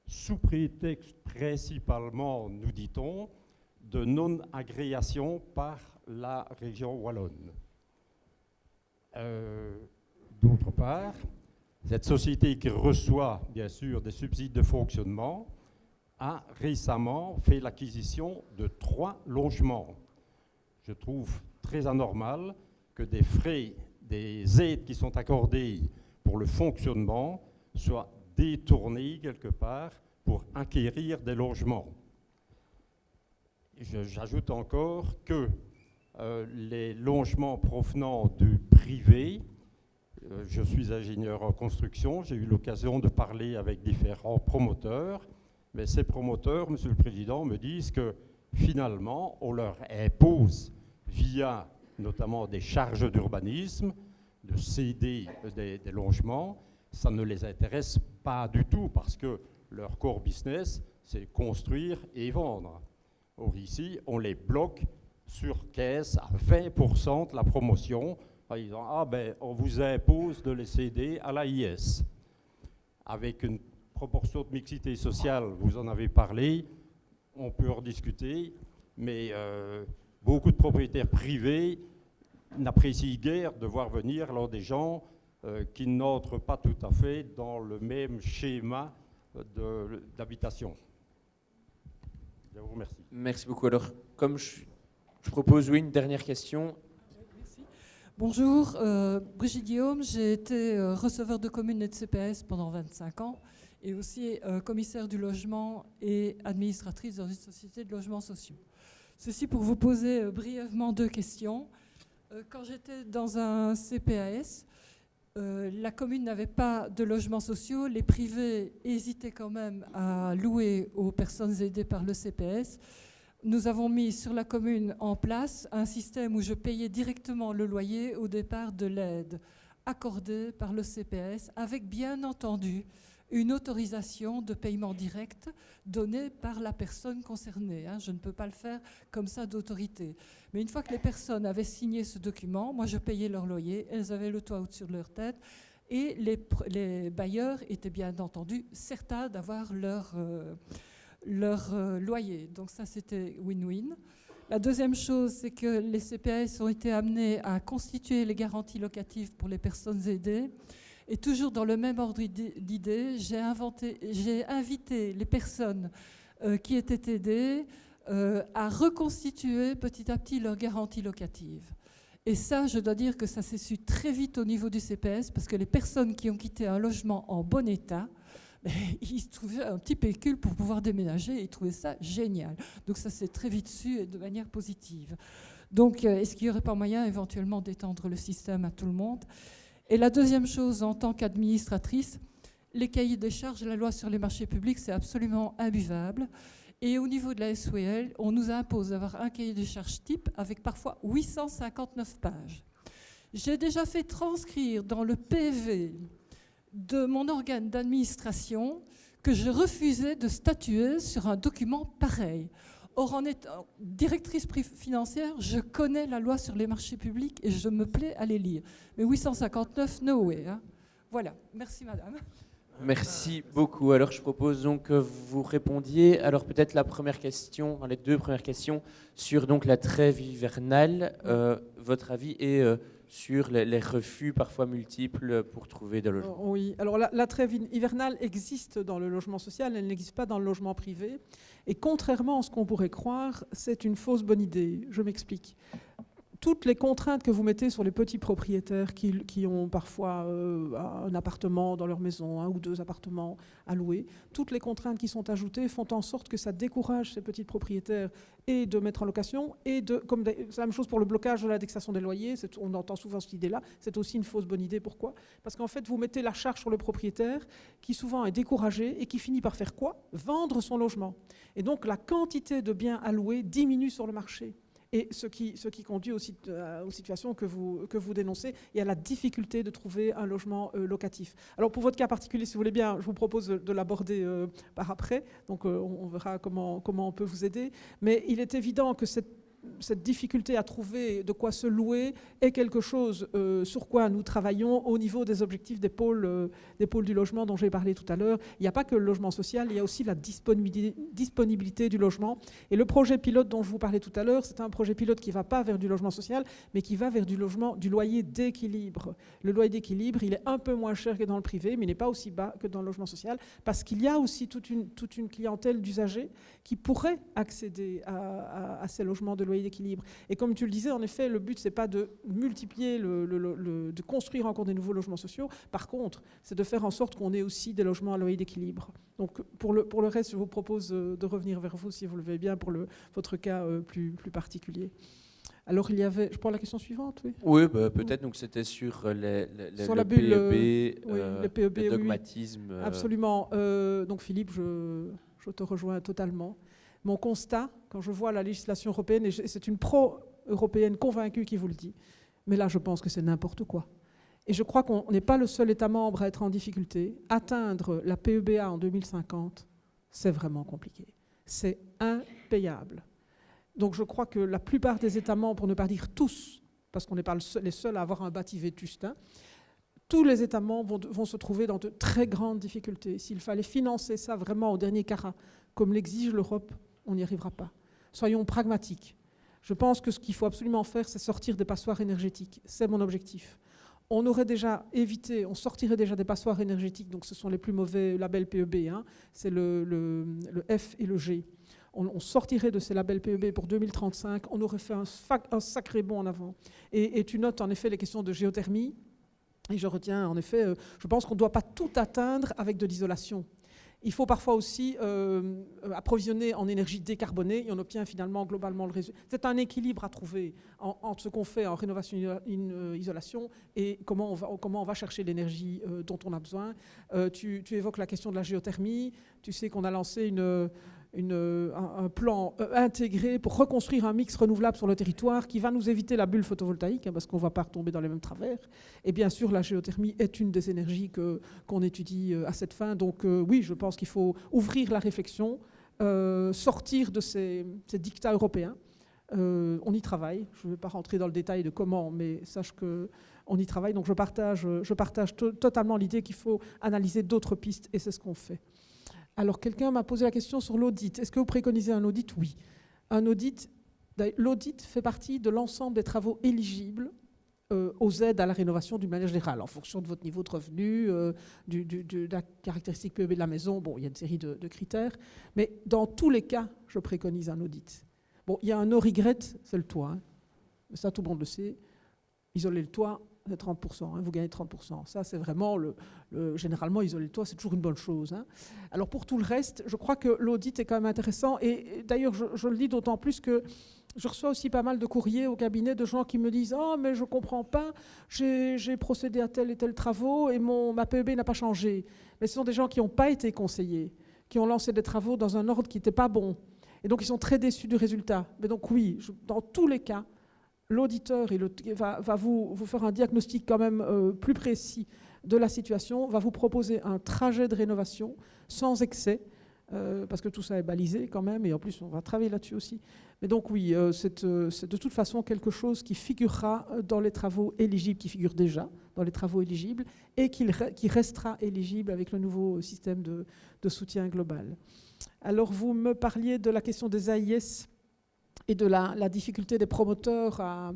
sous prétexte principalement, nous dit-on, de non-agréation par la région wallonne. D'autre part, cette société qui reçoit bien sûr des subsides de fonctionnement a récemment fait l'acquisition de 3 logements. Je trouve très anormal que des frais, des aides qui sont accordées pour le fonctionnement soient détournés quelque part pour acquérir des logements. J'ajoute encore que les logements provenant du privé, je suis ingénieur en construction, j'ai eu l'occasion de parler avec différents promoteurs, mais ces promoteurs, Monsieur le Président, me disent que finalement, on leur impose, via notamment des charges d'urbanisme, de céder des logements. Ça ne les intéresse pas du tout parce que leur core business, c'est construire et vendre. Or ici, on les bloque sur caisse à 20% de la promotion en disant « Ah ben, on vous impose de les céder à l'AIS ». Avec une proportion de mixité sociale, vous en avez parlé, on peut en discuter, mais beaucoup de propriétaires privés n'apprécient guère de voir venir alors des gens qui n'entrent pas tout à fait dans le même schéma d'habitation. Je vous remercie. Merci beaucoup. Alors, comme je propose, oui, une dernière question. Merci. Bonjour, Brigitte Guillaume, j'ai été receveur de communes et de CPS pendant 25 ans et aussi commissaire du logement et administratrice dans une société de logements sociaux. Ceci pour vous poser brièvement 2 questions. Quand j'étais dans un CPAS, la commune n'avait pas de logements sociaux, les privés hésitaient quand même à louer aux personnes aidées par le CPS. Nous avons mis sur la commune en place un système où je payais directement le loyer au départ de l'aide accordée par le CPS, avec bien entendu une autorisation de paiement direct donnée par la personne concernée. Je ne peux pas le faire comme ça d'autorité. Mais une fois que les personnes avaient signé ce document, moi je payais leur loyer, elles avaient le toit au-dessus de leur tête et les bailleurs étaient bien entendu certains d'avoir leur loyer. Donc ça c'était win-win. La deuxième chose, c'est que les CPS ont été amenés à constituer les garanties locatives pour les personnes aidées. Et toujours dans le même ordre d'idées, j'ai invité les personnes qui étaient aidées à reconstituer petit à petit leur garantie locative. Et ça, je dois dire que ça s'est su très vite au niveau du CPS, parce que les personnes qui ont quitté un logement en bon état, ils trouvaient un petit pécule pour pouvoir déménager et ils trouvaient ça génial. Donc ça s'est très vite su et de manière positive. Donc est-ce qu'il n'y aurait pas moyen éventuellement d'étendre le système à tout le monde ? Et la deuxième chose, en tant qu'administratrice, les cahiers des charges, la loi sur les marchés publics, c'est absolument imbuvable. Et au niveau de la SOEL, on nous impose d'avoir un cahier des charges type avec parfois 859 pages. J'ai déjà fait transcrire dans le PV de mon organe d'administration que je refusais de statuer sur un document pareil. Or, en étant directrice financière, je connais la loi sur les marchés publics et je me plais à les lire. Mais 859, no way. Hein. Voilà. Merci, madame. Merci beaucoup. Alors, je propose donc que vous répondiez. Alors, peut-être la première question, les deux premières questions sur donc la trêve hivernale. Votre avis est sur les refus parfois multiples pour trouver des logements. Oui, alors la trêve hivernale existe dans le logement social, elle n'existe pas dans le logement privé. Et contrairement à ce qu'on pourrait croire, c'est une fausse bonne idée. Je m'explique. Toutes les contraintes que vous mettez sur les petits propriétaires qui ont parfois un appartement dans leur maison, un ou deux appartements à louer, toutes les contraintes qui sont ajoutées font en sorte que ça décourage ces petits propriétaires et de mettre en location, c'est la même chose pour le blocage de l'indexation des loyers, on entend souvent cette idée-là, c'est aussi une fausse bonne idée. Pourquoi ? Parce qu'en fait, vous mettez la charge sur le propriétaire qui souvent est découragé et qui finit par faire quoi ? Vendre son logement. Et donc la quantité de biens à louer diminue sur le marché. Et ce qui conduit aux situations que vous dénoncez et à la difficulté de trouver un logement locatif. Alors pour votre cas particulier, si vous voulez bien, je vous propose de l'aborder par après, donc on verra comment on peut vous aider. Mais il est évident que cette difficulté à trouver de quoi se louer est quelque chose sur quoi nous travaillons au niveau des objectifs des pôles du logement dont j'ai parlé tout à l'heure. Il n'y a pas que le logement social, il y a aussi la disponibilité du logement. Et le projet pilote dont je vous parlais tout à l'heure, c'est un projet pilote qui ne va pas vers du logement social, mais qui va vers du loyer d'équilibre. Le loyer d'équilibre, il est un peu moins cher que dans le privé, mais il n'est pas aussi bas que dans le logement social, parce qu'il y a aussi toute une clientèle d'usagers qui pourraient accéder à ces logements de loyer d'équilibre. Et comme tu le disais, en effet, le but, c'est pas de multiplier, de construire encore des nouveaux logements sociaux. Par contre, c'est de faire en sorte qu'on ait aussi des logements à loyer d'équilibre. Donc, pour le reste, je vous propose de revenir vers vous, si vous le voulez bien, pour votre cas plus particulier. Alors, je prends la question suivante, oui. Oui, peut-être. Donc, c'était sur sur le la bulle, PEB, le PEB, le dogmatisme. Oui. Absolument. Donc, Philippe, je te rejoins totalement. Mon constat, quand je vois la législation européenne, et c'est une pro-européenne convaincue qui vous le dit, mais là, je pense que c'est n'importe quoi. Et je crois qu'on n'est pas le seul État membre à être en difficulté. Atteindre la PEBA en 2050, c'est vraiment compliqué. C'est impayable. Donc je crois que la plupart des États membres, pour ne pas dire tous, parce qu'on n'est pas les seuls à avoir un bâti vétuste, tous les États membres vont se trouver dans de très grandes difficultés. S'il fallait financer ça vraiment au dernier carat, comme l'exige l'Europe, on n'y arrivera pas. Soyons pragmatiques. Je pense que ce qu'il faut absolument faire, c'est sortir des passoires énergétiques. C'est mon objectif. On sortirait déjà des passoires énergétiques, donc ce sont les plus mauvais labels PEB, c'est le F et le G. On sortirait de ces labels PEB pour 2035, on aurait fait un sacré bond en avant. Et tu notes en effet les questions de géothermie, et je retiens en effet, je pense qu'on ne doit pas tout atteindre avec de l'isolation. Il faut parfois aussi approvisionner en énergie décarbonée et on obtient finalement globalement le résultat. C'est un équilibre à trouver entre ce qu'on fait en rénovation isolation et comment on va chercher l'énergie dont on a besoin. Tu évoques la question de la géothermie. Tu sais qu'on a lancé un plan intégré pour reconstruire un mix renouvelable sur le territoire qui va nous éviter la bulle photovoltaïque parce qu'on ne va pas retomber dans les mêmes travers. Et bien sûr, la géothermie est une des énergies qu'on étudie à cette fin. Donc oui, je pense qu'il faut ouvrir la réflexion, sortir de ces dictats européens. On y travaille. Je ne vais pas rentrer dans le détail de comment, mais sache qu'on y travaille. Donc je partage totalement l'idée qu'il faut analyser d'autres pistes et c'est ce qu'on fait. Alors, quelqu'un m'a posé la question sur l'audit. Est-ce que vous préconisez un audit ? Oui. L'audit fait partie de l'ensemble des travaux éligibles aux aides à la rénovation d'une manière générale, en fonction de votre niveau de revenu, de la caractéristique PEB de la maison. Bon, il y a une série de critères. Mais dans tous les cas, je préconise un audit. Bon, il y a un no regret, c'est le toit. Ça, tout le monde le sait. Isoler le toit, c'est 30%, vous gagnez 30%. Ça, c'est vraiment, généralement, isoler le toit, c'est toujours une bonne chose. Alors, pour tout le reste, je crois que l'audit est quand même intéressant. Et d'ailleurs, je le dis d'autant plus que Je reçois aussi pas mal de courriers au cabinet de gens qui me disent « Oh, mais je ne comprends pas, j'ai procédé à tel et tel travaux et ma PEB n'a pas changé. » Mais ce sont des gens qui n'ont pas été conseillés, qui ont lancé des travaux dans un ordre qui n'était pas bon. Et donc, ils sont très déçus du résultat. Mais donc, oui, dans tous les cas, l'auditeur va vous faire un diagnostic quand même plus précis de la situation, va vous proposer un trajet de rénovation sans excès, parce que tout ça est balisé quand même, et en plus, on va travailler là-dessus aussi. Mais donc, oui, c'est de toute façon quelque chose qui figurera dans les travaux éligibles, qui figure déjà dans les travaux éligibles, et qui restera éligible avec le nouveau système de soutien global. Alors, vous me parliez de la question des AIS et de la difficulté des promoteurs à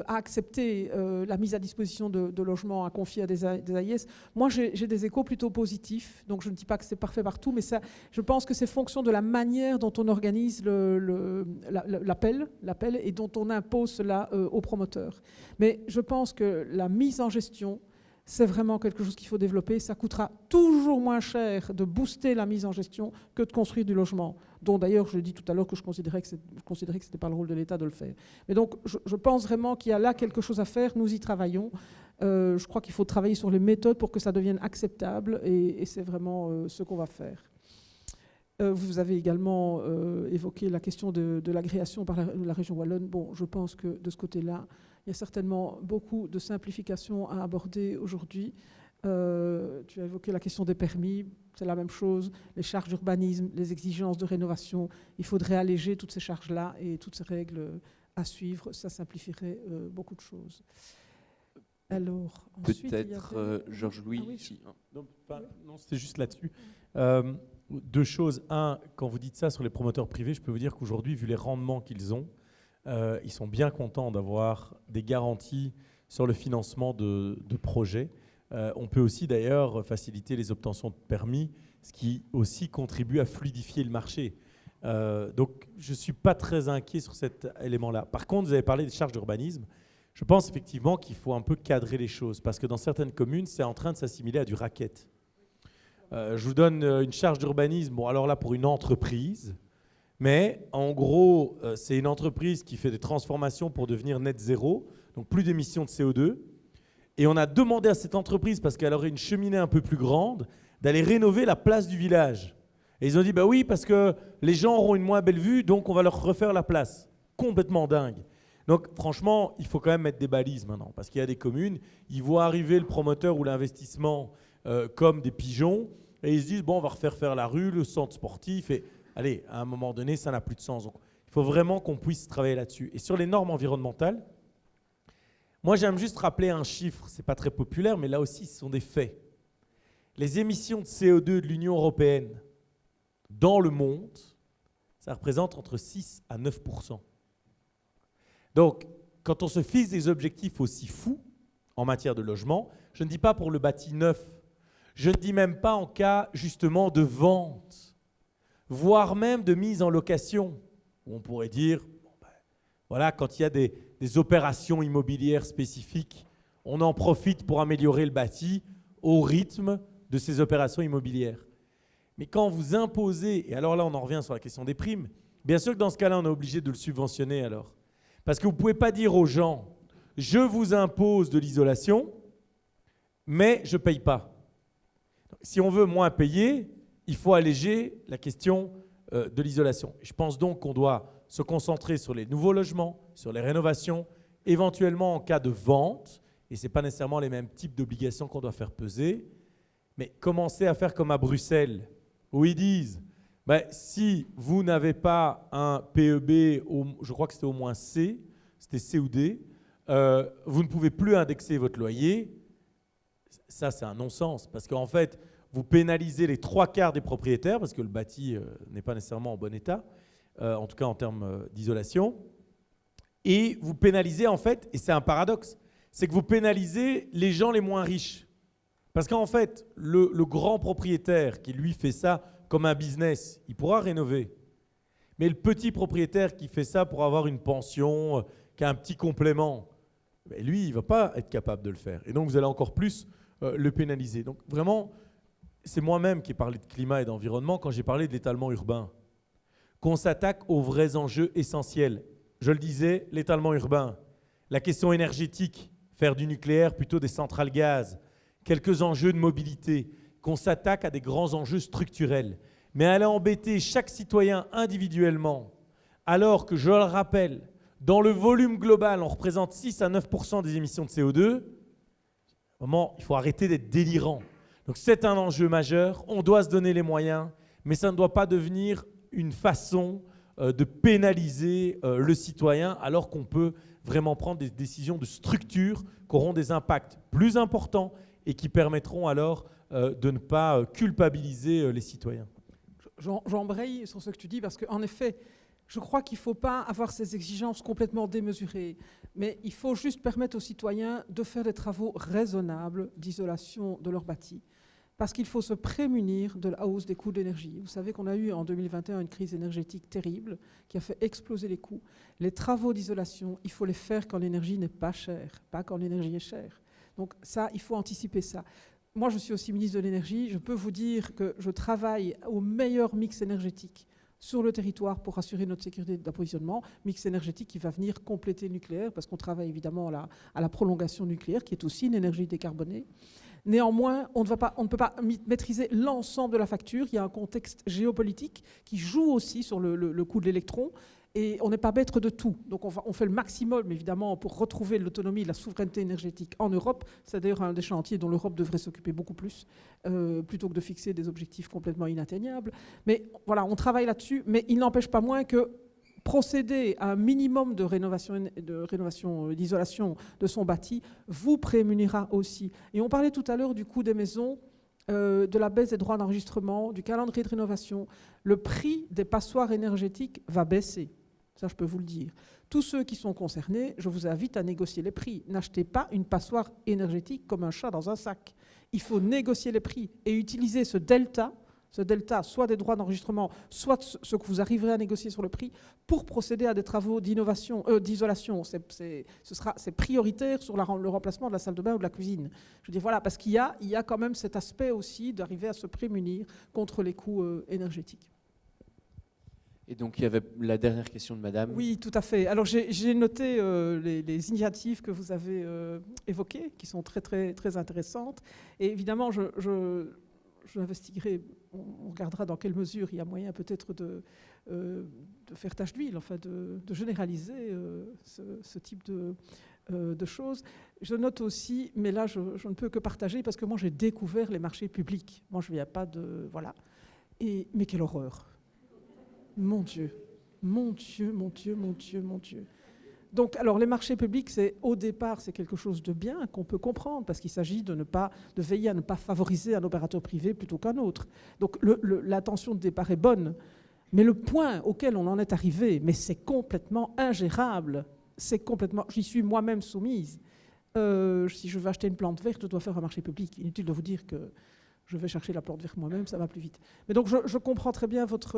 accepter la mise à disposition de logements à confier à des AIS. Moi, j'ai des échos plutôt positifs, donc je ne dis pas que c'est parfait partout, mais ça, je pense que c'est fonction de la manière dont on organise l'appel et dont on impose cela aux promoteurs. Mais je pense que la mise en gestion, c'est vraiment quelque chose qu'il faut développer. Ça coûtera toujours moins cher de booster la mise en gestion que de construire du logement, dont d'ailleurs je dis tout à l'heure que je considérais que ce n'était pas le rôle de l'État de le faire. Mais donc je pense vraiment qu'il y a là quelque chose à faire, nous y travaillons. Je crois qu'il faut travailler sur les méthodes pour que ça devienne acceptable et c'est vraiment ce qu'on va faire. Vous avez également évoqué la question de l'agréation par la région wallonne. Bon, je pense que de ce côté-là, il y a certainement beaucoup de simplifications à aborder aujourd'hui. Tu as évoqué la question des permis, c'est la même chose. Les charges d'urbanisme, les exigences de rénovation, il faudrait alléger toutes ces charges-là et toutes ces règles à suivre. Ça simplifierait beaucoup de choses. Alors, ensuite, peut-être Georges Louis. Ah oui. Si. Non, c'était juste là-dessus. Deux choses. Un, quand vous dites ça sur les promoteurs privés, je peux vous dire qu'aujourd'hui, vu les rendements qu'ils ont, ils sont bien contents d'avoir des garanties sur le financement de projets. On peut aussi d'ailleurs faciliter les obtentions de permis, ce qui aussi contribue à fluidifier le marché. Donc je ne suis pas très inquiet sur cet élément-là. Par contre, vous avez parlé des charges d'urbanisme. Je pense effectivement qu'il faut un peu cadrer les choses, parce que dans certaines communes, c'est en train de s'assimiler à du racket. Je vous donne une charge d'urbanisme, bon alors là pour une entreprise, mais en gros, c'est une entreprise qui fait des transformations pour devenir net zéro, donc plus d'émissions de CO2. Et on a demandé à cette entreprise, parce qu'elle aurait une cheminée un peu plus grande, d'aller rénover la place du village. Et ils ont dit, bah oui, parce que les gens auront une moins belle vue, donc on va leur refaire la place. Complètement dingue. Donc franchement, il faut quand même mettre des balises maintenant, parce qu'il y a des communes, ils voient arriver le promoteur ou l'investissement comme des pigeons, et ils se disent, bon, on va refaire faire la rue, le centre sportif, et allez, à un moment donné, ça n'a plus de sens. Donc, il faut vraiment qu'on puisse travailler là-dessus. Et sur les normes environnementales, moi, j'aime juste rappeler un chiffre. Ce n'est pas très populaire, mais là aussi, ce sont des faits. Les émissions de CO2 de l'Union européenne dans le monde, ça représente entre 6 à 9%. Donc, quand on se fixe des objectifs aussi fous en matière de logement, je ne dis pas pour le bâti neuf, je ne dis même pas en cas justement de vente, voire même de mise en location, où on pourrait dire, bon ben, voilà, quand il y a des opérations immobilières spécifiques, on en profite pour améliorer le bâti au rythme de ces opérations immobilières. Mais quand vous imposez, et alors là on en revient sur la question des primes, bien sûr que dans ce cas-là on est obligé de le subventionner alors. Parce que vous ne pouvez pas dire aux gens, je vous impose de l'isolation, mais je ne paye pas. Si on veut moins payer, il faut alléger la question de l'isolation. Je pense donc qu'on doit se concentrer sur les nouveaux logements, sur les rénovations, éventuellement en cas de vente, et ce n'est pas nécessairement les mêmes types d'obligations qu'on doit faire peser, mais commencer à faire comme à Bruxelles, où ils disent, ben, si vous n'avez pas un PEB, je crois que c'était au moins C, c'était C ou D, vous ne pouvez plus indexer votre loyer. Ça, c'est un non-sens, parce qu'en fait, vous pénalisez les 3/4 des propriétaires, parce que le bâti n'est pas nécessairement en bon état, en tout cas en termes d'isolation, et vous pénalisez en fait, et c'est un paradoxe, c'est que vous pénalisez les gens les moins riches. Parce qu'en fait, le grand propriétaire qui lui fait ça comme un business, il pourra rénover. Mais le petit propriétaire qui fait ça pour avoir une pension, qui a un petit complément, ben lui, il ne va pas être capable de le faire. Et donc, vous allez encore plus le pénaliser. Donc, vraiment, c'est moi-même qui ai parlé de climat et d'environnement quand j'ai parlé de l'étalement urbain. Qu'on s'attaque aux vrais enjeux essentiels. je le disais, l'étalement urbain, la question énergétique, faire du nucléaire plutôt des centrales gaz, quelques enjeux de mobilité, qu'on s'attaque à des grands enjeux structurels. Mais aller embêter chaque citoyen individuellement, alors que, je le rappelle, dans le volume global, on représente 6 à 9% des émissions de CO2, vraiment, il faut arrêter d'être délirant. Donc c'est un enjeu majeur, on doit se donner les moyens, mais ça ne doit pas devenir une façon de pénaliser le citoyen, alors qu'on peut vraiment prendre des décisions de structure qui auront des impacts plus importants et qui permettront alors de ne pas culpabiliser les citoyens. J'embraye sur ce que tu dis parce qu'en effet, je crois qu'il ne faut pas avoir ces exigences complètement démesurées, mais il faut juste permettre aux citoyens de faire des travaux raisonnables d'isolation de leur bâti, parce qu'il faut se prémunir de la hausse des coûts de l'énergie. Vous savez qu'on a eu en 2021 une crise énergétique terrible qui a fait exploser les coûts. Les travaux d'isolation, il faut les faire quand l'énergie n'est pas chère, pas quand l'énergie est chère. Donc ça, il faut anticiper ça. Moi, je suis aussi ministre de l'énergie. Je peux vous dire que je travaille au meilleur mix énergétique sur le territoire pour assurer notre sécurité d'approvisionnement, mix énergétique qui va venir compléter le nucléaire, parce qu'on travaille évidemment à la prolongation nucléaire, qui est aussi une énergie décarbonée. Néanmoins, on ne peut pas maîtriser l'ensemble de la facture. Il y a un contexte géopolitique qui joue aussi sur le coût de l'électron. Et on n'est pas maître de tout. Donc on fait le maximum, évidemment, pour retrouver l'autonomie et la souveraineté énergétique en Europe. C'est d'ailleurs un des chantiers dont l'Europe devrait s'occuper beaucoup plus, plutôt que de fixer des objectifs complètement inatteignables. Mais voilà, on travaille là-dessus, mais il n'empêche pas moins que procéder à un minimum de rénovation, d'isolation de son bâti vous prémunira aussi. Et on parlait tout à l'heure du coût des maisons, de la baisse des droits d'enregistrement, du calendrier de rénovation. Le prix des passoires énergétiques va baisser. Ça, je peux vous le dire. Tous ceux qui sont concernés, je vous invite à négocier les prix. N'achetez pas une passoire énergétique comme un chat dans un sac. Il faut négocier les prix et utiliser ce delta, soit des droits d'enregistrement, soit ce que vous arriverez à négocier sur le prix, pour procéder à des travaux d'isolation. C'est prioritaire sur le remplacement de la salle de bain ou de la cuisine. Je veux dire, voilà, parce qu'il y a quand même cet aspect aussi d'arriver à se prémunir contre les coûts énergétiques. Et donc, il y avait la dernière question de madame. Oui, tout à fait. Alors, j'ai noté les initiatives que vous avez évoquées, qui sont très, très, très intéressantes. Et évidemment, je investiguerai, on regardera dans quelle mesure il y a moyen peut-être de faire tache d'huile, enfin de généraliser ce type de choses. Je note aussi, mais là, je ne peux que partager, parce que moi, j'ai découvert les marchés publics. Moi, je ne viens pas de... Voilà. Mais quelle horreur! Mon Dieu, mon Dieu, mon Dieu, mon Dieu, mon Dieu. Donc, alors, les marchés publics, au départ, c'est quelque chose de bien qu'on peut comprendre, parce qu'il s'agit de veiller à ne pas favoriser un opérateur privé plutôt qu'un autre. Donc, l'intention de départ est bonne, mais le point auquel on en est arrivé, mais c'est complètement ingérable. J'y suis moi-même soumise. Si je veux acheter une plante verte, je dois faire un marché public. Inutile de vous dire que je vais chercher la plante verte moi-même, ça va plus vite. Mais donc, je comprends très bien votre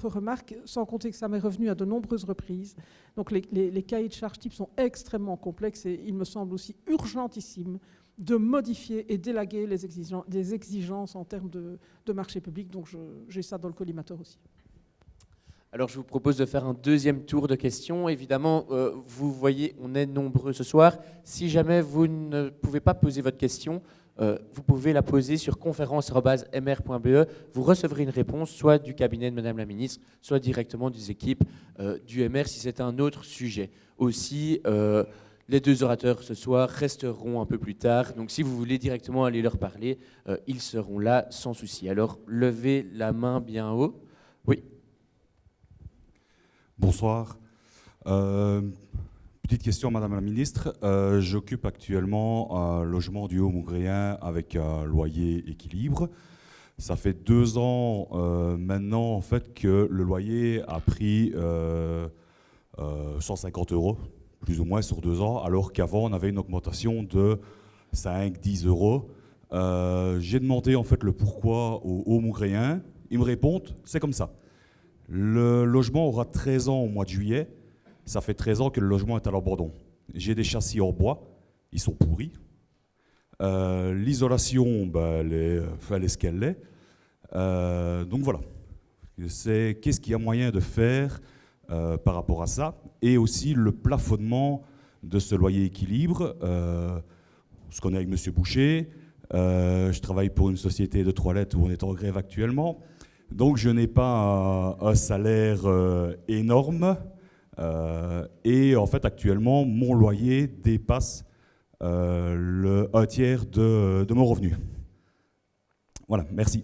remarque, sans compter que ça m'est revenu à de nombreuses reprises. Donc, les cahiers de charges type sont extrêmement complexes et il me semble aussi urgentissime de modifier et d'élaguer des exigences en termes de marché public. Donc, j'ai ça dans le collimateur aussi. Alors, je vous propose de faire un deuxième tour de questions. Évidemment, vous voyez, on est nombreux ce soir. Si jamais vous ne pouvez pas poser votre question, vous pouvez la poser sur conférence@mr.be. Vous recevrez une réponse soit du cabinet de Madame la Ministre, soit directement des équipes du MR si c'est un autre sujet. Aussi, les deux orateurs ce soir resteront un peu plus tard. Donc si vous voulez directement aller leur parler, ils seront là sans souci. Alors, levez la main bien haut. Oui. Bonsoir. Petite question, Madame la Ministre. J'occupe actuellement un logement du Haut-Mougréen avec un loyer équilibre. Ça fait 2 ans maintenant en fait, que le loyer a pris 150 €, plus ou moins sur 2 ans, alors qu'avant on avait une augmentation de 5-10 €. J'ai demandé en fait le pourquoi au Haut-Mougréen. Ils me répondent, c'est comme ça. Le logement aura 13 ans au mois de juillet. Ça fait 13 ans que le logement est à l'abandon. J'ai des châssis en bois, ils sont pourris. L'isolation, elle est ce qu'elle est. Donc voilà. Qu'est-ce qu'il y a moyen de faire par rapport à ça, et aussi le plafonnement de ce loyer équilibre. Ce qu'on est avec M. Boucher, je travaille pour une société de toilettes où on est en grève actuellement, donc je n'ai pas un salaire énorme, et en fait actuellement mon loyer dépasse un tiers de mon revenu. Voilà, merci.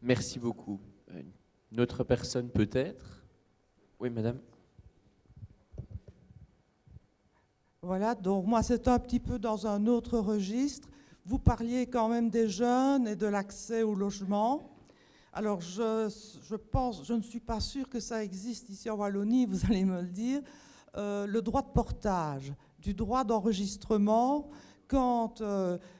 Merci beaucoup. Une autre personne peut-être? Oui, madame. Voilà, donc moi c'est un petit peu dans un autre registre. Vous parliez quand même des jeunes et de l'accès au logement. Alors je pense, je ne suis pas sûre que ça existe ici en Wallonie, vous allez me le dire, le droit de portage, du droit d'enregistrement quand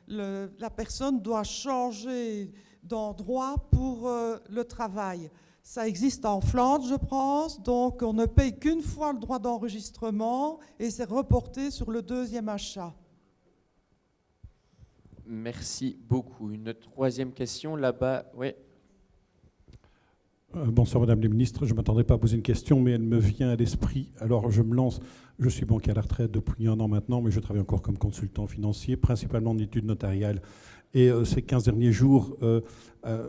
la personne doit changer d'endroit pour le travail. Ça existe en Flandre, je pense, donc on ne paye qu'une fois le droit d'enregistrement et c'est reporté sur le deuxième achat. Merci beaucoup. Une troisième question là-bas. Oui. Bonsoir Madame la Ministre, je ne m'attendais pas à poser une question, mais elle me vient à l'esprit. Alors je me lance, je suis banquier à la retraite depuis 1 an maintenant, mais je travaille encore comme consultant financier, principalement en études notariales. Et ces 15 derniers jours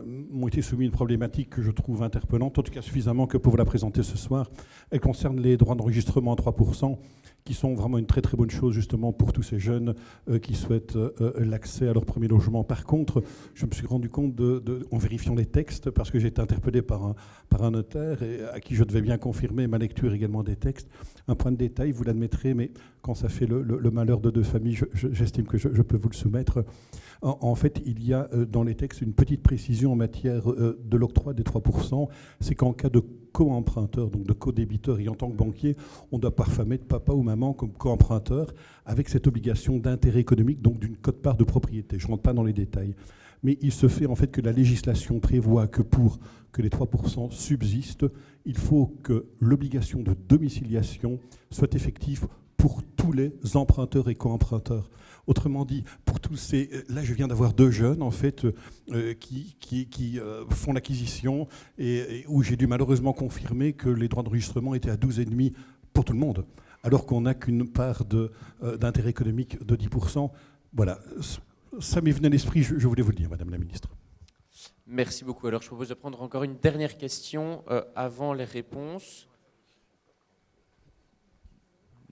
m'ont été soumis une problématique que je trouve interpellante, en tout cas suffisamment que pour vous la présenter ce soir. Elle concerne les droits d'enregistrement à 3%, qui sont vraiment une très très bonne chose justement pour tous ces jeunes qui souhaitent l'accès à leur premier logement. Par contre, je me suis rendu compte en vérifiant les textes, parce que j'ai été interpellé par un notaire et à qui je devais bien confirmer ma lecture également des textes. Un point de détail, vous l'admettrez, mais quand ça fait le malheur de 2 familles, j'estime que je peux vous le soumettre. En fait, il y a dans les textes une petite précision en matière de l'octroi des 3%. C'est qu'en cas de co-emprunteur, donc de co-débiteur, et en tant que banquier, on doit parfois mettre papa ou maman comme co-emprunteur avec cette obligation d'intérêt économique, donc d'une quote-part de propriété. Je ne rentre pas dans les détails. Mais il se fait en fait que la législation prévoit que pour que les 3% subsistent, il faut que l'obligation de domiciliation soit effective pour tous les emprunteurs et co-emprunteurs. Autrement dit, pour tous ces... Là, je viens d'avoir 2 jeunes, en fait, qui font l'acquisition et où j'ai dû malheureusement confirmer que les droits d'enregistrement étaient à 12,5 pour tout le monde, alors qu'on n'a qu'une part d'intérêt économique de 10%. Voilà, ça m'est venu à l'esprit, je voulais vous le dire, Madame la Ministre. Merci beaucoup. Alors, je propose de prendre encore une dernière question avant les réponses.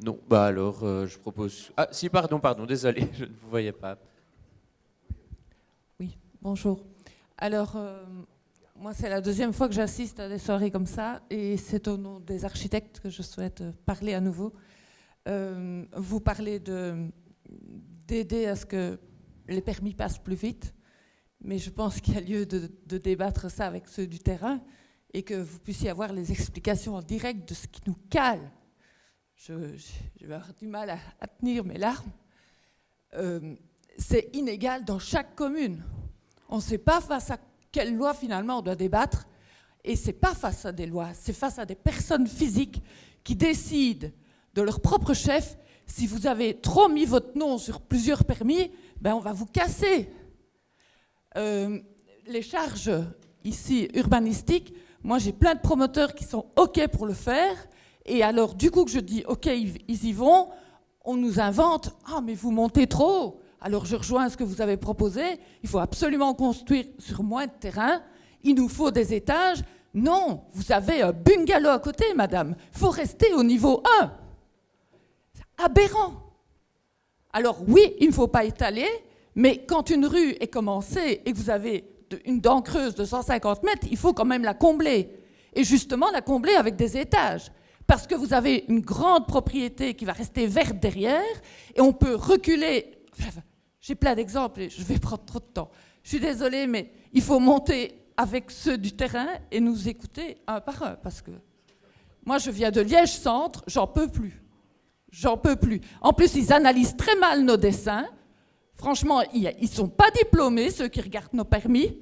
Non, bah alors je propose... Ah si, pardon, désolé, je ne vous voyais pas. Oui, bonjour. Alors, moi c'est la 2e fois que j'assiste à des soirées comme ça et c'est au nom des architectes que je souhaite parler à nouveau. Vous parlez d'aider à ce que les permis passent plus vite, mais je pense qu'il y a lieu de débattre ça avec ceux du terrain et que vous puissiez avoir les explications en direct de ce qui nous cale. Je vais avoir du mal à tenir mes larmes. C'est inégal dans chaque commune. On ne sait pas face à quelle loi finalement on doit débattre. Et ce n'est pas face à des lois, c'est face à des personnes physiques qui décident de leur propre chef. Si vous avez trop mis votre nom sur plusieurs permis, ben on va vous casser. Les charges ici urbanistiques, moi j'ai plein de promoteurs qui sont OK pour le faire. Et alors, du coup, que je dis, OK, ils y vont, on nous invente, ah, mais vous montez trop. Alors, je rejoins ce que vous avez proposé. Il faut absolument construire sur moins de terrain. Il nous faut des étages. Non, vous avez un bungalow à côté, madame. Il faut rester au niveau 1. C'est aberrant. Alors, oui, il ne faut pas étaler, mais quand une rue est commencée et que vous avez une dent creuse de 150 mètres, il faut quand même la combler. Et justement, la combler avec des étages. Parce que vous avez une grande propriété qui va rester verte derrière et on peut reculer. J'ai plein d'exemples et je vais prendre trop de temps. Je suis désolée, mais il faut monter avec ceux du terrain et nous écouter un par un. Parce que moi, je viens de Liège-Centre, j'en peux plus. J'en peux plus. En plus, ils analysent très mal nos dessins. Franchement, ils ne sont pas diplômés, ceux qui regardent nos permis.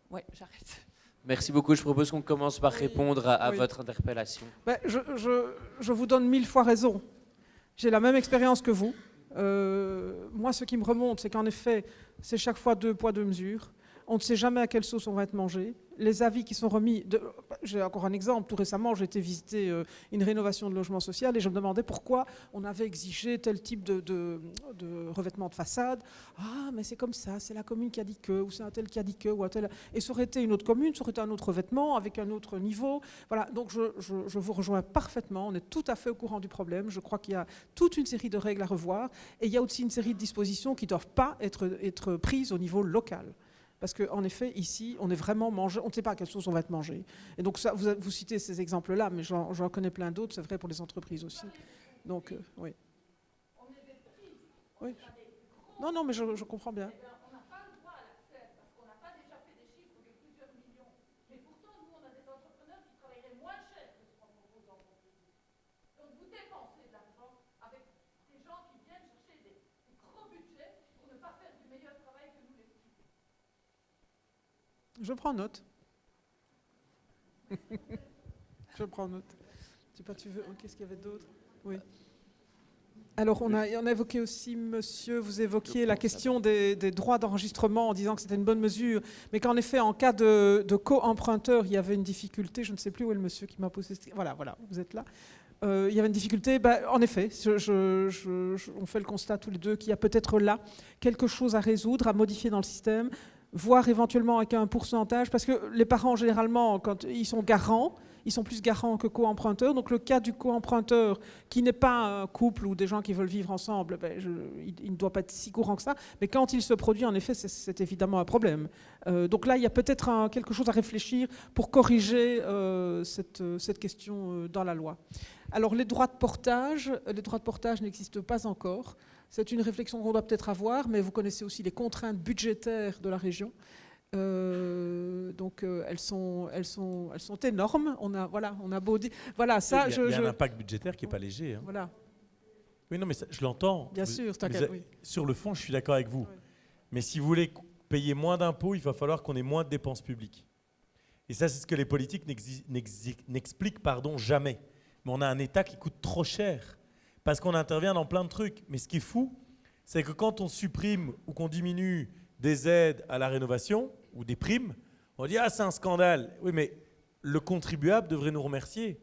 Ouais, j'arrête. Merci beaucoup. Je propose qu'on commence par répondre à votre interpellation. Ben, je vous donne 1000 fois raison. J'ai la même expérience que vous. Moi, ce qui me remonte, c'est qu'en effet, c'est chaque fois 2 poids, 2 mesures. On ne sait jamais à quelle sauce on va être mangé. Les avis qui sont remis... J'ai encore un exemple. Tout récemment, j'ai été visiter une rénovation de logement social et je me demandais pourquoi on avait exigé tel type de revêtement de façade. Ah, mais c'est comme ça, c'est la commune qui a dit que, ou c'est un tel qui a dit que, ou un tel... Et ça aurait été une autre commune, ça aurait été un autre revêtement, avec un autre niveau. Voilà, donc je vous rejoins parfaitement. On est tout à fait au courant du problème. Je crois qu'il y a toute une série de règles à revoir. Et il y a aussi une série de dispositions qui ne doivent pas être prises au niveau local. Parce qu'en effet, ici, on est vraiment mangé, on ne sait pas à quelle sauce on va être mangé. Et donc, ça, vous citez ces exemples-là, mais j'en connais plein d'autres, c'est vrai pour les entreprises aussi. Donc, oui. Oui. Non, non, mais je comprends bien. On n'a pas le droit à l'accès, parce qu'on n'a pas déjà fait des chiffres de plusieurs millions. Mais pourtant, nous, on a des entrepreneurs qui travailleraient moins cher que ce qu'on propose en entreprise. Donc, vous dépensez de l'argent avec des gens qui viennent chercher des gros budgets pour ne pas faire du meilleur travail que nous les privés. Je prends note. Je prends note. Je sais pas, tu veux. Qu'est-ce qu'il y avait d'autre? Oui. Alors, on a évoqué aussi, monsieur, vous évoquiez la question des droits d'enregistrement en disant que c'était une bonne mesure, mais qu'en effet, en cas de co-emprunteur, il y avait une difficulté. Je ne sais plus où est le monsieur qui m'a posé cette... Voilà, vous êtes là. Il y avait une difficulté. En effet, on fait le constat tous les deux qu'il y a peut-être là quelque chose à résoudre, à modifier dans le système, voire éventuellement avec un pourcentage, parce que les parents, généralement, quand ils sont garants, ils sont plus garants que co-emprunteurs. Donc le cas du co-emprunteur, qui n'est pas un couple ou des gens qui veulent vivre ensemble, il ne doit pas être si courant que ça. Mais quand il se produit, en effet, c'est évidemment un problème. Donc là, il y a peut-être quelque chose à réfléchir pour corriger cette question dans la loi. Alors les droits de portage n'existent pas encore. C'est une réflexion qu'on doit peut-être avoir, mais vous connaissez aussi les contraintes budgétaires de la région. Donc elles sont énormes. On a beau dire, voilà ça. Il y a un impact budgétaire qui n'est pas léger. Hein. Voilà. Oui, non, mais ça, je l'entends. Bien sûr, oui. Sur le fond, je suis d'accord avec vous. Oui. Mais si vous voulez payer moins d'impôts, il va falloir qu'on ait moins de dépenses publiques. Et ça, c'est ce que les politiques n'expliquent jamais. Mais on a un État qui coûte trop cher parce qu'on intervient dans plein de trucs. Mais ce qui est fou, c'est que quand on supprime ou qu'on diminue des aides à la rénovation ou des primes, on dit « Ah, c'est un scandale ». Oui, mais le contribuable devrait nous remercier.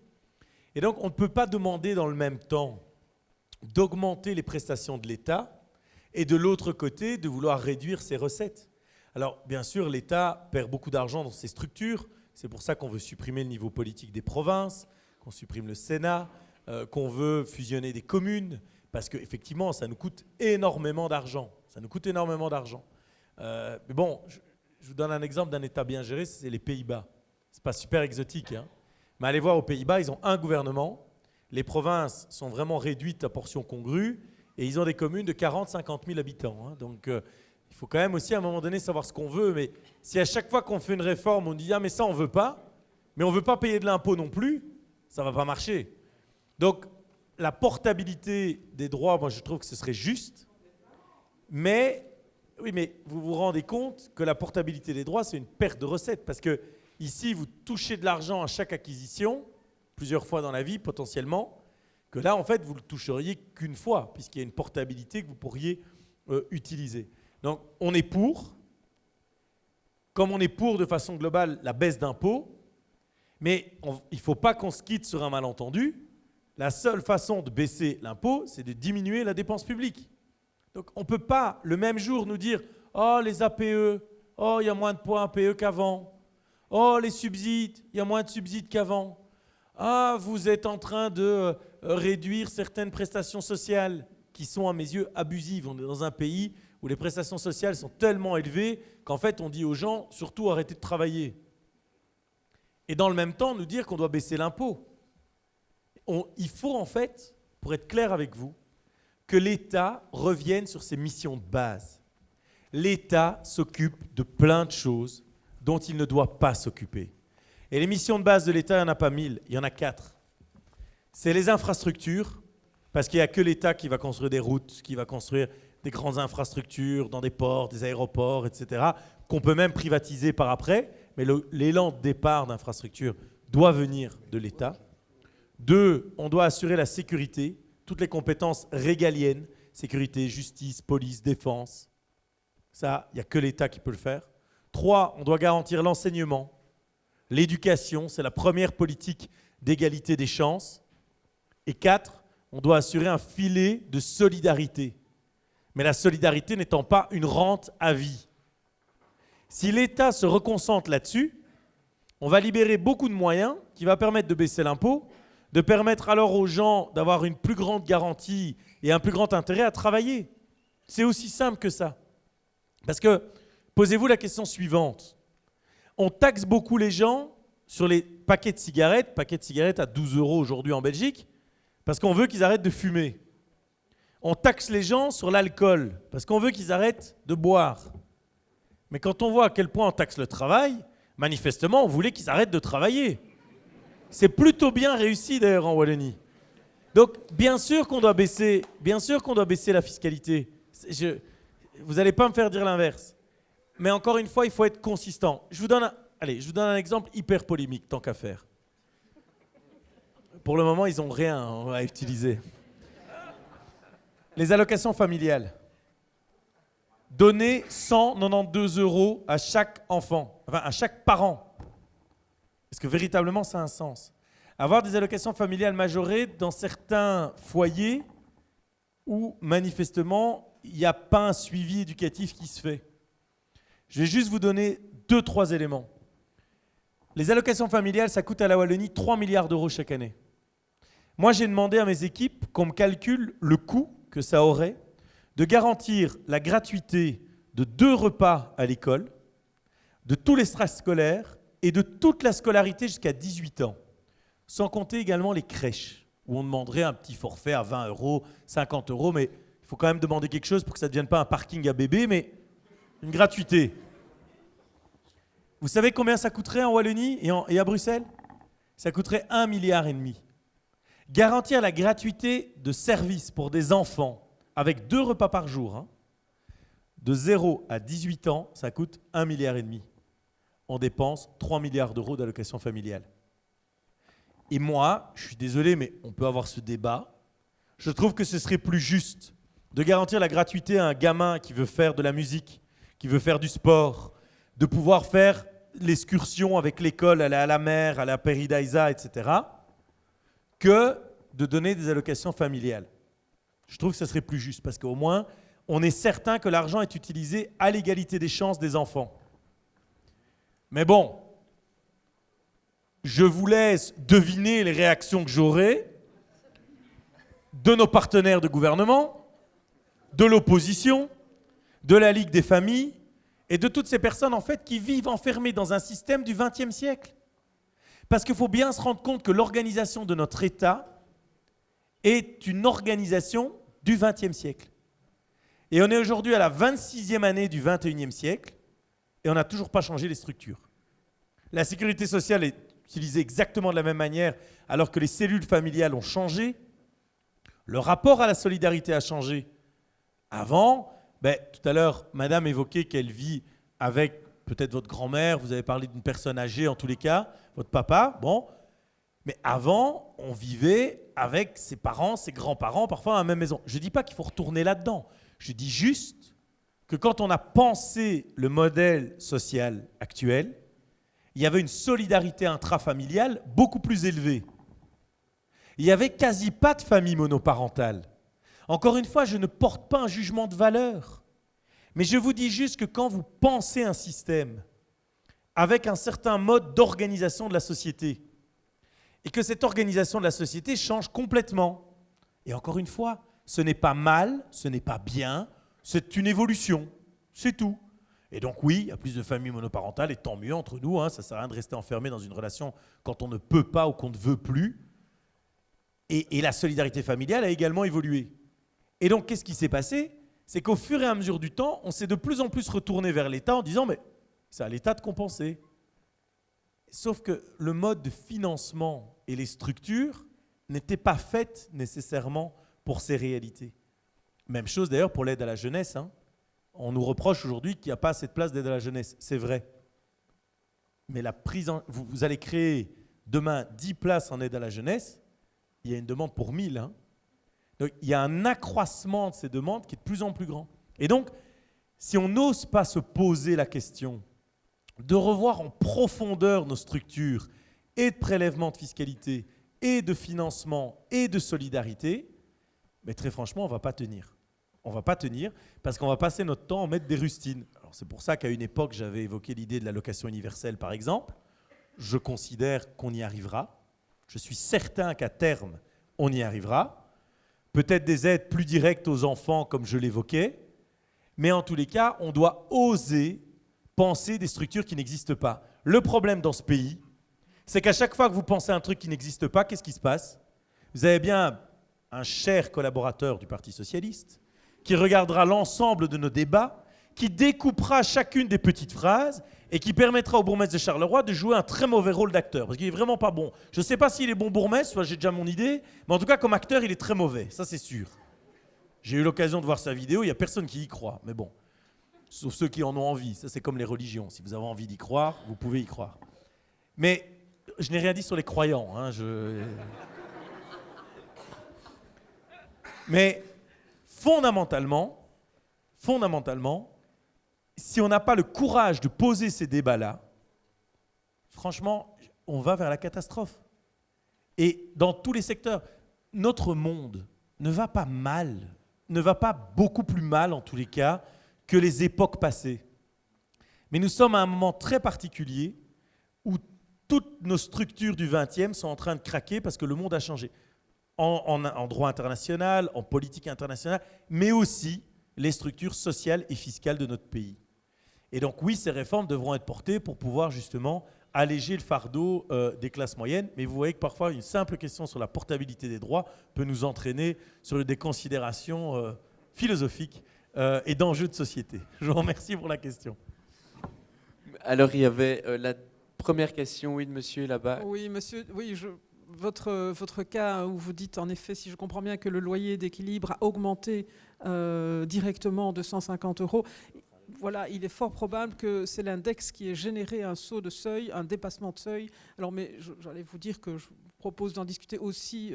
Et donc, on ne peut pas demander dans le même temps d'augmenter les prestations de l'État et de l'autre côté, de vouloir réduire ses recettes. Alors, bien sûr, l'État perd beaucoup d'argent dans ses structures. C'est pour ça qu'on veut supprimer le niveau politique des provinces, qu'on supprime le Sénat, qu'on veut fusionner des communes, parce qu'effectivement, ça nous coûte énormément d'argent. Ça nous coûte énormément d'argent. Mais bon, je vous donne un exemple d'un État bien géré, c'est les Pays-Bas. C'est pas super exotique, hein. Mais allez voir aux Pays-Bas, ils ont un gouvernement, les provinces sont vraiment réduites à portions congrues, et ils ont des communes de 40-50 000 habitants. Hein. Donc, il faut quand même aussi à un moment donné savoir ce qu'on veut. Mais si à chaque fois qu'on fait une réforme, on dit « Ah, mais ça, on ne veut pas », mais on ne veut pas payer de l'impôt non plus, ça ne va pas marcher. Donc, la portabilité des droits, moi, je trouve que ce serait juste, mais... Oui, mais vous vous rendez compte que la portabilité des droits, c'est une perte de recettes. Parce que ici, vous touchez de l'argent à chaque acquisition, plusieurs fois dans la vie, potentiellement, que là, en fait, vous ne le toucheriez qu'une fois, puisqu'il y a une portabilité que vous pourriez utiliser. Donc, on est pour, comme on est pour de façon globale la baisse d'impôts, mais il ne faut pas qu'on se quitte sur un malentendu. La seule façon de baisser l'impôt, c'est de diminuer la dépense publique. Donc on ne peut pas, le même jour, nous dire « Oh, les APE, oh, il y a moins de points APE qu'avant. Oh, les subsides, il y a moins de subsides qu'avant. Ah, vous êtes en train de réduire certaines prestations sociales qui sont, à mes yeux, abusives. On est dans un pays où les prestations sociales sont tellement élevées qu'en fait, on dit aux gens, surtout, arrêtez de travailler. Et dans le même temps, nous dire qu'on doit baisser l'impôt. Il faut, en fait, pour être clair avec vous, que l'État revienne sur ses missions de base. L'État s'occupe de plein de choses dont il ne doit pas s'occuper. Et les missions de base de l'État, il n'y en a pas 1000, il y en a 4. C'est les infrastructures, parce qu'il n'y a que l'État qui va construire des routes, qui va construire des grandes infrastructures dans des ports, des aéroports, etc., qu'on peut même privatiser par après, mais l'élan de départ d'infrastructures doit venir de l'État. 2, on doit assurer la sécurité, toutes les compétences régaliennes, sécurité, justice, police, défense. Ça, il n'y a que l'État qui peut le faire. 3, on doit garantir l'enseignement. L'éducation, c'est la première politique d'égalité des chances. Et 4, on doit assurer un filet de solidarité. Mais la solidarité n'étant pas une rente à vie. Si l'État se reconcentre là-dessus, on va libérer beaucoup de moyens qui va permettre de baisser l'impôt, de permettre alors aux gens d'avoir une plus grande garantie et un plus grand intérêt à travailler. C'est aussi simple que ça. Parce que, posez-vous la question suivante. On taxe beaucoup les gens sur les paquets de cigarettes à 12 € aujourd'hui en Belgique, parce qu'on veut qu'ils arrêtent de fumer. On taxe les gens sur l'alcool, parce qu'on veut qu'ils arrêtent de boire. Mais quand on voit à quel point on taxe le travail, manifestement, on voulait qu'ils arrêtent de travailler. C'est plutôt bien réussi d'ailleurs en Wallonie. Donc, bien sûr qu'on doit baisser la fiscalité. Vous n'allez pas me faire dire l'inverse. Mais encore une fois, il faut être consistant. Je vous donne un exemple hyper polémique, tant qu'à faire. Pour le moment, ils n'ont rien à utiliser. Les allocations familiales. Donner 192 € à chaque enfant, enfin à chaque parent. Est-ce que véritablement ça a un sens? Avoir des allocations familiales majorées dans certains foyers où manifestement il n'y a pas un suivi éducatif qui se fait. Je vais juste vous donner 2-3 éléments. Les allocations familiales, ça coûte à la Wallonie 3 milliards d'euros chaque année. Moi, j'ai demandé à mes équipes qu'on me calcule le coût que ça aurait de garantir la gratuité de 2 repas à l'école, de tous les strates scolaires et de toute la scolarité jusqu'à 18 ans. Sans compter également les crèches, où on demanderait un petit forfait à 20 €, 50 €, mais il faut quand même demander quelque chose pour que ça ne devienne pas un parking à bébés, mais une gratuité. Vous savez combien ça coûterait en Wallonie et à Bruxelles? Ça coûterait 1,5 milliard. Garantir la gratuité de services pour des enfants avec 2 repas par jour, de 0 à 18 ans, ça coûte 1,5 milliard. On dépense 3 milliards d'euros d'allocation familiale. Et moi, je suis désolé, mais on peut avoir ce débat. Je trouve que ce serait plus juste de garantir la gratuité à un gamin qui veut faire de la musique, qui veut faire du sport, de pouvoir faire l'excursion avec l'école, aller à la mer, aller à Peridaisa, etc., que de donner des allocations familiales. Je trouve que ce serait plus juste, parce qu'au moins, on est certain que l'argent est utilisé à l'égalité des chances des enfants. Mais bon, je vous laisse deviner les réactions que j'aurai de nos partenaires de gouvernement, de l'opposition, de la Ligue des familles et de toutes ces personnes en fait qui vivent enfermées dans un système du XXe siècle. Parce qu'il faut bien se rendre compte que l'organisation de notre État est une organisation du XXe siècle. Et on est aujourd'hui à la 26e année du XXIe siècle et on n'a toujours pas changé les structures. La sécurité sociale est utilisée exactement de la même manière alors que les cellules familiales ont changé. Le rapport à la solidarité a changé. Avant, tout à l'heure, madame évoquait qu'elle vit avec peut-être votre grand-mère, vous avez parlé d'une personne âgée en tous les cas, votre papa, bon. Mais avant, on vivait avec ses parents, ses grands-parents, parfois dans la même maison. Je ne dis pas qu'il faut retourner là-dedans. Je dis juste que quand on a pensé le modèle social actuel, il y avait une solidarité intrafamiliale beaucoup plus élevée. Il n'y avait quasi pas de famille monoparentale. Encore une fois, je ne porte pas un jugement de valeur. Mais je vous dis juste que quand vous pensez un système avec un certain mode d'organisation de la société, et que cette organisation de la société change complètement, et encore une fois, ce n'est pas mal, ce n'est pas bien, c'est une évolution, c'est tout. Et donc oui, il y a plus de familles monoparentales, et tant mieux entre nous, ça ne sert à rien de rester enfermé dans une relation quand on ne peut pas ou qu'on ne veut plus. Et la solidarité familiale a également évolué. Et donc qu'est-ce qui s'est passé? C'est qu'au fur et à mesure du temps, on s'est de plus en plus retourné vers l'État en disant « mais c'est à l'État de compenser ». Sauf que le mode de financement et les structures n'étaient pas faites nécessairement pour ces réalités. Même chose d'ailleurs pour l'aide à la jeunesse. On nous reproche aujourd'hui qu'il n'y a pas assez de place d'aide à la jeunesse. C'est vrai. Mais vous allez créer demain 10 places en aide à la jeunesse, il y a une demande pour 1000. Donc il y a un accroissement de ces demandes qui est de plus en plus grand. Et donc, si on n'ose pas se poser la question de revoir en profondeur nos structures et de prélèvement de fiscalité, et de financement, et de solidarité, mais très franchement, on ne va pas tenir. On ne va pas tenir parce qu'on va passer notre temps à mettre des rustines. Alors c'est pour ça qu'à une époque, j'avais évoqué l'idée de l'allocation universelle, par exemple. Je considère qu'on y arrivera. Je suis certain qu'à terme, on y arrivera. Peut-être des aides plus directes aux enfants, comme je l'évoquais. Mais en tous les cas, on doit oser penser des structures qui n'existent pas. Le problème dans ce pays, c'est qu'à chaque fois que vous pensez à un truc qui n'existe pas, qu'est-ce qui se passe? Vous avez bien un cher collaborateur du Parti socialiste qui regardera l'ensemble de nos débats, qui découpera chacune des petites phrases et qui permettra au bourgmestre de Charleroi de jouer un très mauvais rôle d'acteur, parce qu'il n'est vraiment pas bon. Je ne sais pas s'il est bon bourgmestre, soit j'ai déjà mon idée, mais en tout cas, comme acteur, il est très mauvais, ça c'est sûr. J'ai eu l'occasion de voir sa vidéo, il n'y a personne qui y croit, mais bon, sauf ceux qui en ont envie, ça c'est comme les religions, si vous avez envie d'y croire, vous pouvez y croire. Mais je n'ai rien dit sur les croyants, hein, Mais fondamentalement, si on n'a pas le courage de poser ces débats-là, franchement, on va vers la catastrophe. Et dans tous les secteurs, notre monde ne va pas mal, ne va pas beaucoup plus mal en tous les cas que les époques passées. Mais nous sommes à un moment très particulier où toutes nos structures du XXe sont en train de craquer parce que le monde a changé. En droit international, en politique internationale, mais aussi les structures sociales et fiscales de notre pays. Et donc oui, ces réformes devront être portées pour pouvoir justement alléger le fardeau des classes moyennes, mais vous voyez que parfois une simple question sur la portabilité des droits peut nous entraîner sur des considérations philosophiques et d'enjeux de société. Je vous remercie pour la question. Alors il y avait la première question, oui, de monsieur là-bas. Oui, monsieur, oui, votre cas où vous dites en effet, si je comprends bien, que le loyer d'équilibre a augmenté directement de 150 €, voilà, il est fort probable que c'est l'index qui ait généré un saut de seuil, un dépassement de seuil. Alors, mais j'allais vous dire que je vous propose d'en discuter aussi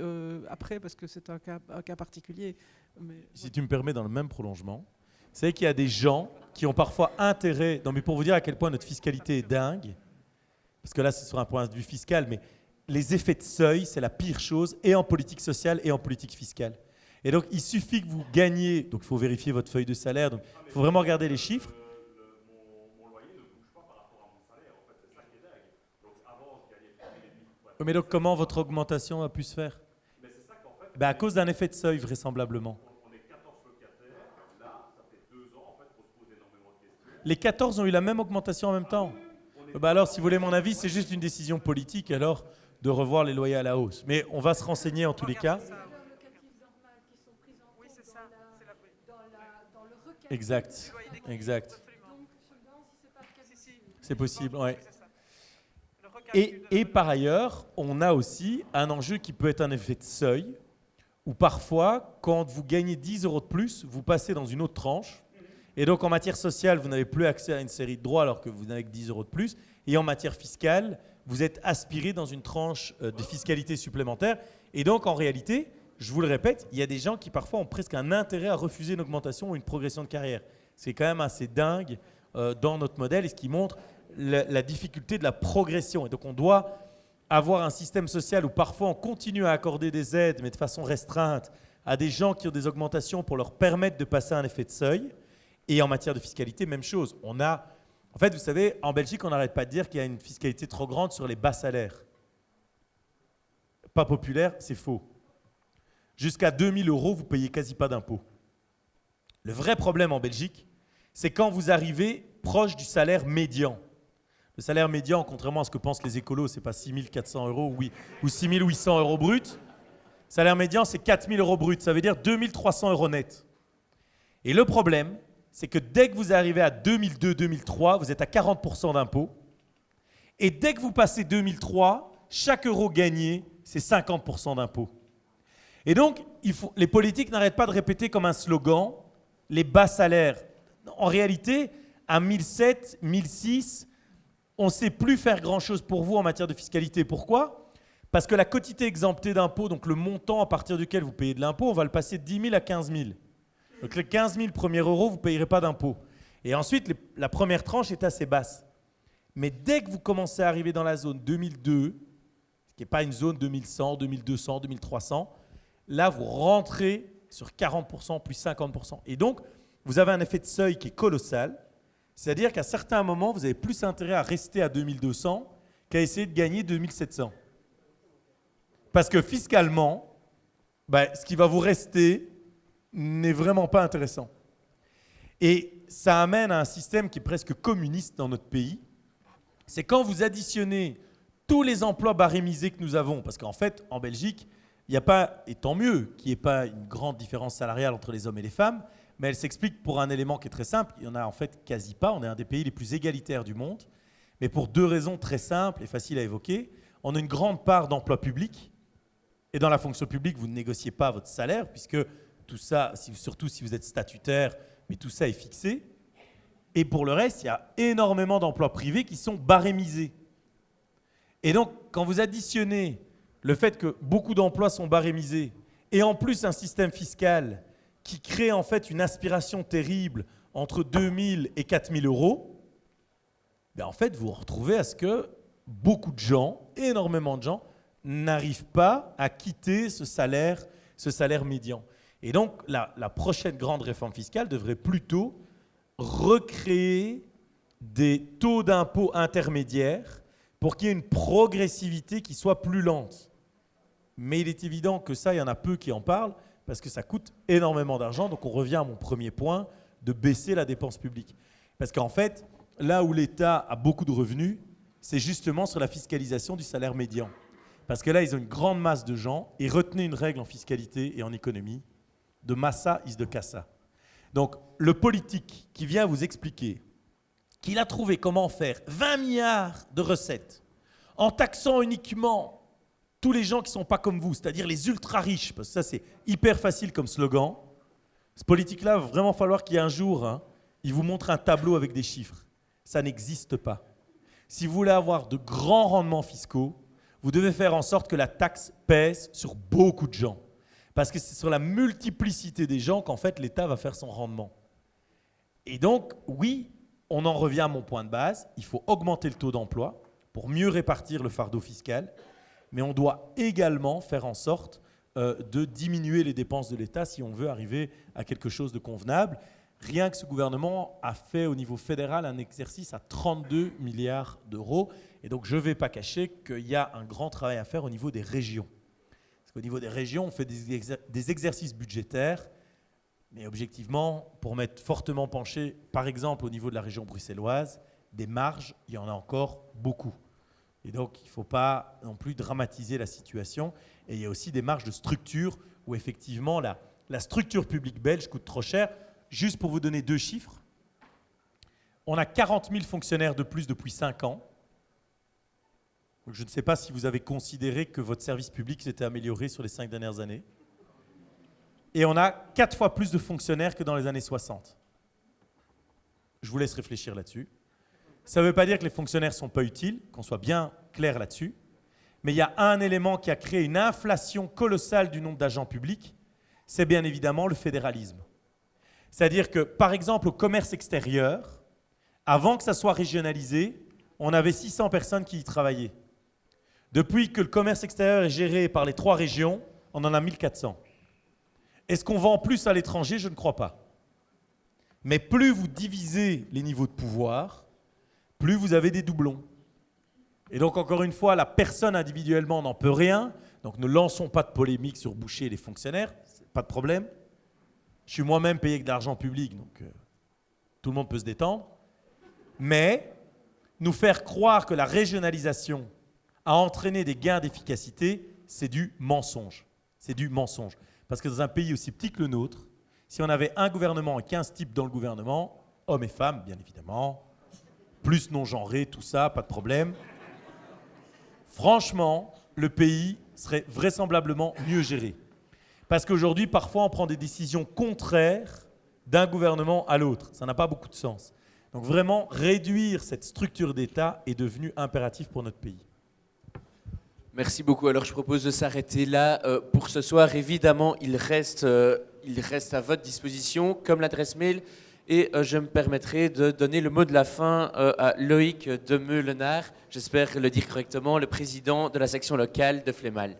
après, parce que c'est un cas particulier. Mais, si tu me permets, dans le même prolongement, vous savez qu'il y a des gens qui ont parfois intérêt, non mais pour vous dire à quel point notre fiscalité est dingue, parce que là c'est sur un point de vue fiscal, mais les effets de seuil, c'est la pire chose, et en politique sociale et en politique fiscale. Et donc, il suffit que vous gagniez, donc il faut vérifier votre feuille de salaire, donc il faut vraiment regarder les chiffres. Mon loyer ne bouge pas par rapport à mon salaire, en fait, c'est ça qui est dingue. Donc avant, je gagnais. Mais donc, comment votre augmentation a pu se faire? Mais c'est ça qu'en fait, à cause d'un effet de seuil, vraisemblablement. On est 14 locataires, là, ça fait 2 ans, en fait, qu'on se pose énormément de questions. Les 14 ont eu la même augmentation en même temps? Alors, si vous voulez mon avis, c'est juste une décision politique, alors, de revoir les loyers à la hausse. Mais on va se renseigner en tous les cas. Exact, exact. C'est possible, oui. Et par ailleurs, on a aussi un enjeu qui peut être un effet de seuil, où parfois, quand vous gagnez 10 € de plus, vous passez dans une autre tranche. Et donc en matière sociale, vous n'avez plus accès à une série de droits alors que vous n'avez que 10 € de plus. Et en matière fiscale, vous êtes aspiré dans une tranche de fiscalité supplémentaire. Et donc en réalité, je vous le répète, il y a des gens qui parfois ont presque un intérêt à refuser une augmentation ou une progression de carrière. C'est quand même assez dingue dans notre modèle et ce qui montre la difficulté de la progression. Et donc on doit avoir un système social où parfois on continue à accorder des aides, mais de façon restreinte, à des gens qui ont des augmentations pour leur permettre de passer un effet de seuil. Et en matière de fiscalité, même chose. En fait, vous savez, en Belgique, on n'arrête pas de dire qu'il y a une fiscalité trop grande sur les bas salaires. Pas populaire, c'est faux. Jusqu'à 2000 €, vous ne payez quasi pas d'impôts. Le vrai problème en Belgique, c'est quand vous arrivez proche du salaire médian. Le salaire médian, contrairement à ce que pensent les écolos, ce n'est pas 6 400 € ou 6 800 € brut. Le salaire médian, c'est 4 000 € brut. Ça veut dire 2 300 € net. Et le problème, c'est que dès que vous arrivez à 2002-2003, vous êtes à 40% d'impôts. Et dès que vous passez 2003, chaque euro gagné, c'est 50% d'impôts. Et donc, les politiques n'arrêtent pas de répéter comme un slogan, les bas salaires. En réalité, à 1007, 1006, on ne sait plus faire grand-chose pour vous en matière de fiscalité. Pourquoi? Parce que la quotité exemptée d'impôts, donc le montant à partir duquel vous payez de l'impôt, on va le passer de 10 000 à 15 000. Donc les 15 000 premiers euros, vous ne payerez pas d'impôts. Et ensuite, la première tranche est assez basse. Mais dès que vous commencez à arriver dans la zone 2002, qui n'est pas une zone 2100, 2200, 2300, là, vous rentrez sur 40%, puis 50%. Et donc, vous avez un effet de seuil qui est colossal. C'est-à-dire qu'à certains moments, vous avez plus intérêt à rester à 2200 qu'à essayer de gagner 2700. Parce que fiscalement, ce qui va vous rester n'est vraiment pas intéressant. Et ça amène à un système qui est presque communiste dans notre pays. C'est quand vous additionnez tous les emplois barémisés que nous avons, parce qu'en fait, en Belgique, il n'y a pas, et tant mieux, qu'il n'y ait pas une grande différence salariale entre les hommes et les femmes, mais elle s'explique pour un élément qui est très simple. Il n'y en a en fait quasi pas. On est un des pays les plus égalitaires du monde, mais pour deux raisons très simples et faciles à évoquer. On a une grande part d'emplois publics, et dans la fonction publique, vous ne négociez pas votre salaire, puisque tout ça, surtout si vous êtes statutaire, mais tout ça est fixé. Et pour le reste, il y a énormément d'emplois privés qui sont barémisés. Et donc, quand vous additionnez le fait que beaucoup d'emplois sont barémisés, et en plus un système fiscal qui crée en fait une aspiration terrible entre 2 000 et 4 000 euros, en fait, vous vous retrouvez à ce que beaucoup de gens, énormément de gens, n'arrivent pas à quitter ce salaire médian. Et donc, la prochaine grande réforme fiscale devrait plutôt recréer des taux d'impôt intermédiaires pour qu'il y ait une progressivité qui soit plus lente. Mais il est évident que ça, il y en a peu qui en parlent, parce que ça coûte énormément d'argent. Donc on revient à mon premier point, de baisser la dépense publique. Parce qu'en fait, là où l'État a beaucoup de revenus, c'est justement sur la fiscalisation du salaire médian. Parce que là, ils ont une grande masse de gens, et retenez une règle en fiscalité et en économie, de massa is de cassa. Donc le politique qui vient vous expliquer qu'il a trouvé comment faire 20 milliards de recettes en taxant uniquement tous les gens qui ne sont pas comme vous, c'est-à-dire les ultra-riches, parce que ça c'est hyper facile comme slogan. Ce politique-là, il va vraiment falloir qu'il y ait un jour, il vous montre un tableau avec des chiffres. Ça n'existe pas. Si vous voulez avoir de grands rendements fiscaux, vous devez faire en sorte que la taxe pèse sur beaucoup de gens. Parce que c'est sur la multiplicité des gens qu'en fait l'État va faire son rendement. Et donc, oui, on en revient à mon point de base, il faut augmenter le taux d'emploi pour mieux répartir le fardeau fiscal, mais on doit également faire en sorte de diminuer les dépenses de l'État si on veut arriver à quelque chose de convenable. Rien que ce gouvernement a fait au niveau fédéral un exercice à 32 milliards d'euros. Et donc je ne vais pas cacher qu'il y a un grand travail à faire au niveau des régions. Parce qu'au niveau des régions, on fait des exercices budgétaires, mais objectivement, pour m'être fortement penché, par exemple au niveau de la région bruxelloise, des marges, il y en a encore beaucoup. Et donc, il ne faut pas non plus dramatiser la situation. Et il y a aussi des marges de structure où, effectivement, la structure publique belge coûte trop cher. Juste pour vous donner 2 chiffres, on a 40 000 fonctionnaires de plus depuis 5 ans. Donc, je ne sais pas si vous avez considéré que votre service public s'était amélioré sur les 5 dernières années. Et on a 4 fois plus de fonctionnaires que dans les années 60. Je vous laisse réfléchir là-dessus. Ça ne veut pas dire que les fonctionnaires ne sont pas utiles, qu'on soit bien clair là-dessus, mais il y a un élément qui a créé une inflation colossale du nombre d'agents publics, c'est bien évidemment le fédéralisme. C'est-à-dire que, par exemple, au commerce extérieur, avant que ça soit régionalisé, on avait 600 personnes qui y travaillaient. Depuis que le commerce extérieur est géré par les 3 régions, on en a 1400. Est-ce qu'on vend plus à l'étranger? Je ne crois pas. Mais plus vous divisez les niveaux de pouvoir, plus vous avez des doublons. Et donc, encore une fois, la personne individuellement n'en peut rien. Donc, ne lançons pas de polémique sur Boucher et les fonctionnaires. Pas de problème. Je suis moi-même payé avec de l'argent public, donc tout le monde peut se détendre. Mais nous faire croire que la régionalisation a entraîné des gains d'efficacité, c'est du mensonge. C'est du mensonge. Parce que dans un pays aussi petit que le nôtre, si on avait un gouvernement et 15 types dans le gouvernement, hommes et femmes, bien évidemment, plus non-genrés, tout ça, pas de problème. Franchement, le pays serait vraisemblablement mieux géré. Parce qu'aujourd'hui, parfois, on prend des décisions contraires d'un gouvernement à l'autre. Ça n'a pas beaucoup de sens. Donc vraiment, réduire cette structure d'État est devenu impératif pour notre pays. Merci beaucoup. Alors, je propose de s'arrêter là pour ce soir. Évidemment, il reste à votre disposition, comme l'adresse mail Et je me permettrai de donner le mot de la fin à Loïc Demeux-Lenard, j'espère le dire correctement, le président de la section locale de Flémal.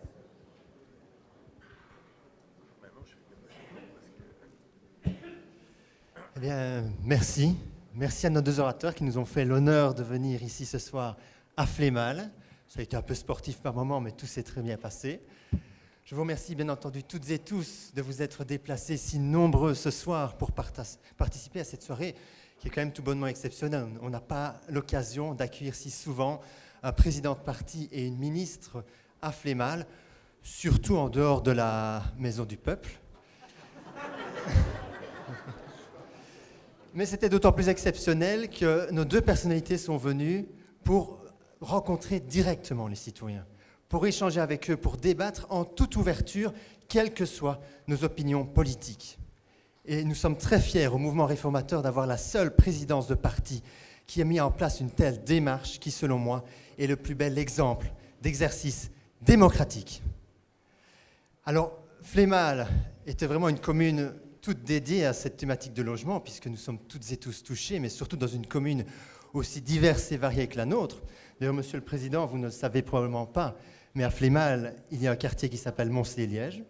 Eh bien, merci. Merci à nos deux orateurs qui nous ont fait l'honneur de venir ici ce soir à Flémal. Ça a été un peu sportif par moment, mais tout s'est très bien passé. Je vous remercie bien entendu toutes et tous de vous être déplacés si nombreux ce soir pour participer à cette soirée qui est quand même tout bonnement exceptionnelle. On n'a pas l'occasion d'accueillir si souvent un président de parti et une ministre à Flémal, surtout en dehors de la Maison du Peuple. Mais c'était d'autant plus exceptionnel que nos deux personnalités sont venues pour rencontrer directement les citoyens, pour échanger avec eux, pour débattre en toute ouverture, quelles que soient nos opinions politiques. Et nous sommes très fiers au mouvement réformateur d'avoir la seule présidence de parti qui a mis en place une telle démarche qui, selon moi, est le plus bel exemple d'exercice démocratique. Alors, Flémal était vraiment une commune toute dédiée à cette thématique de logement, puisque nous sommes toutes et tous touchés, mais surtout dans une commune aussi diverse et variée que la nôtre. D'ailleurs, Monsieur le Président, vous ne le savez probablement pas, mais à Flémal, il y a un quartier qui s'appelle Mons-les-Lièges.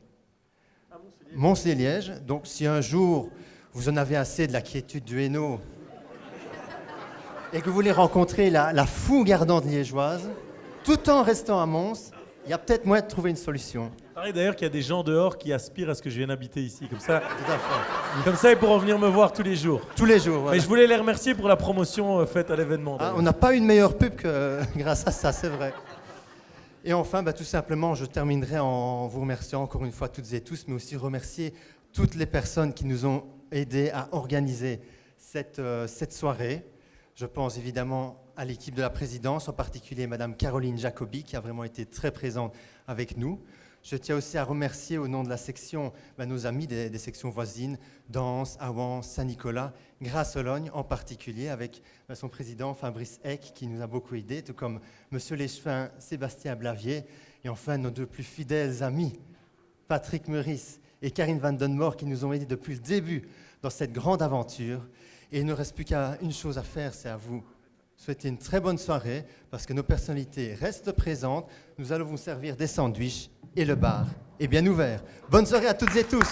Mons-les-Lièges. Donc, si un jour vous en avez assez de la quiétude du Hainaut et que vous voulez rencontrer la fougue ardente liégeoise, tout en restant à Mons, il y a peut-être moyen de trouver une solution. Pareil d'ailleurs qu'il y a des gens dehors qui aspirent à ce que je vienne habiter ici. Comme ça, comme ça, ils pourront venir me voir tous les jours. Tous les jours, voilà. Mais je voulais les remercier pour la promotion faite à l'événement. On n'a pas une meilleure pub que grâce à ça, c'est vrai. Et enfin, tout simplement, je terminerai en vous remerciant encore une fois toutes et tous, mais aussi remercier toutes les personnes qui nous ont aidés à organiser cette soirée. Je pense évidemment à l'équipe de la présidence, en particulier Madame Caroline Jacobi, qui a vraiment été très présente avec nous. Je tiens aussi à remercier au nom de la section nos amis des sections voisines, d'Ans, Awan, Saint-Nicolas, Grasse-Ologne en particulier, avec son président Fabrice Eck qui nous a beaucoup aidés, tout comme Monsieur l'échevin Sébastien Blavier, et enfin nos deux plus fidèles amis, Patrick Meurice et Karine Van Den Moor, qui nous ont aidés depuis le début dans cette grande aventure. Et il ne reste plus qu'une chose à faire, c'est à vous souhaiter une très bonne soirée, parce que nos personnalités restent présentes. Nous allons vous servir des sandwichs et le bar est bien ouvert. Bonne soirée à toutes et tous.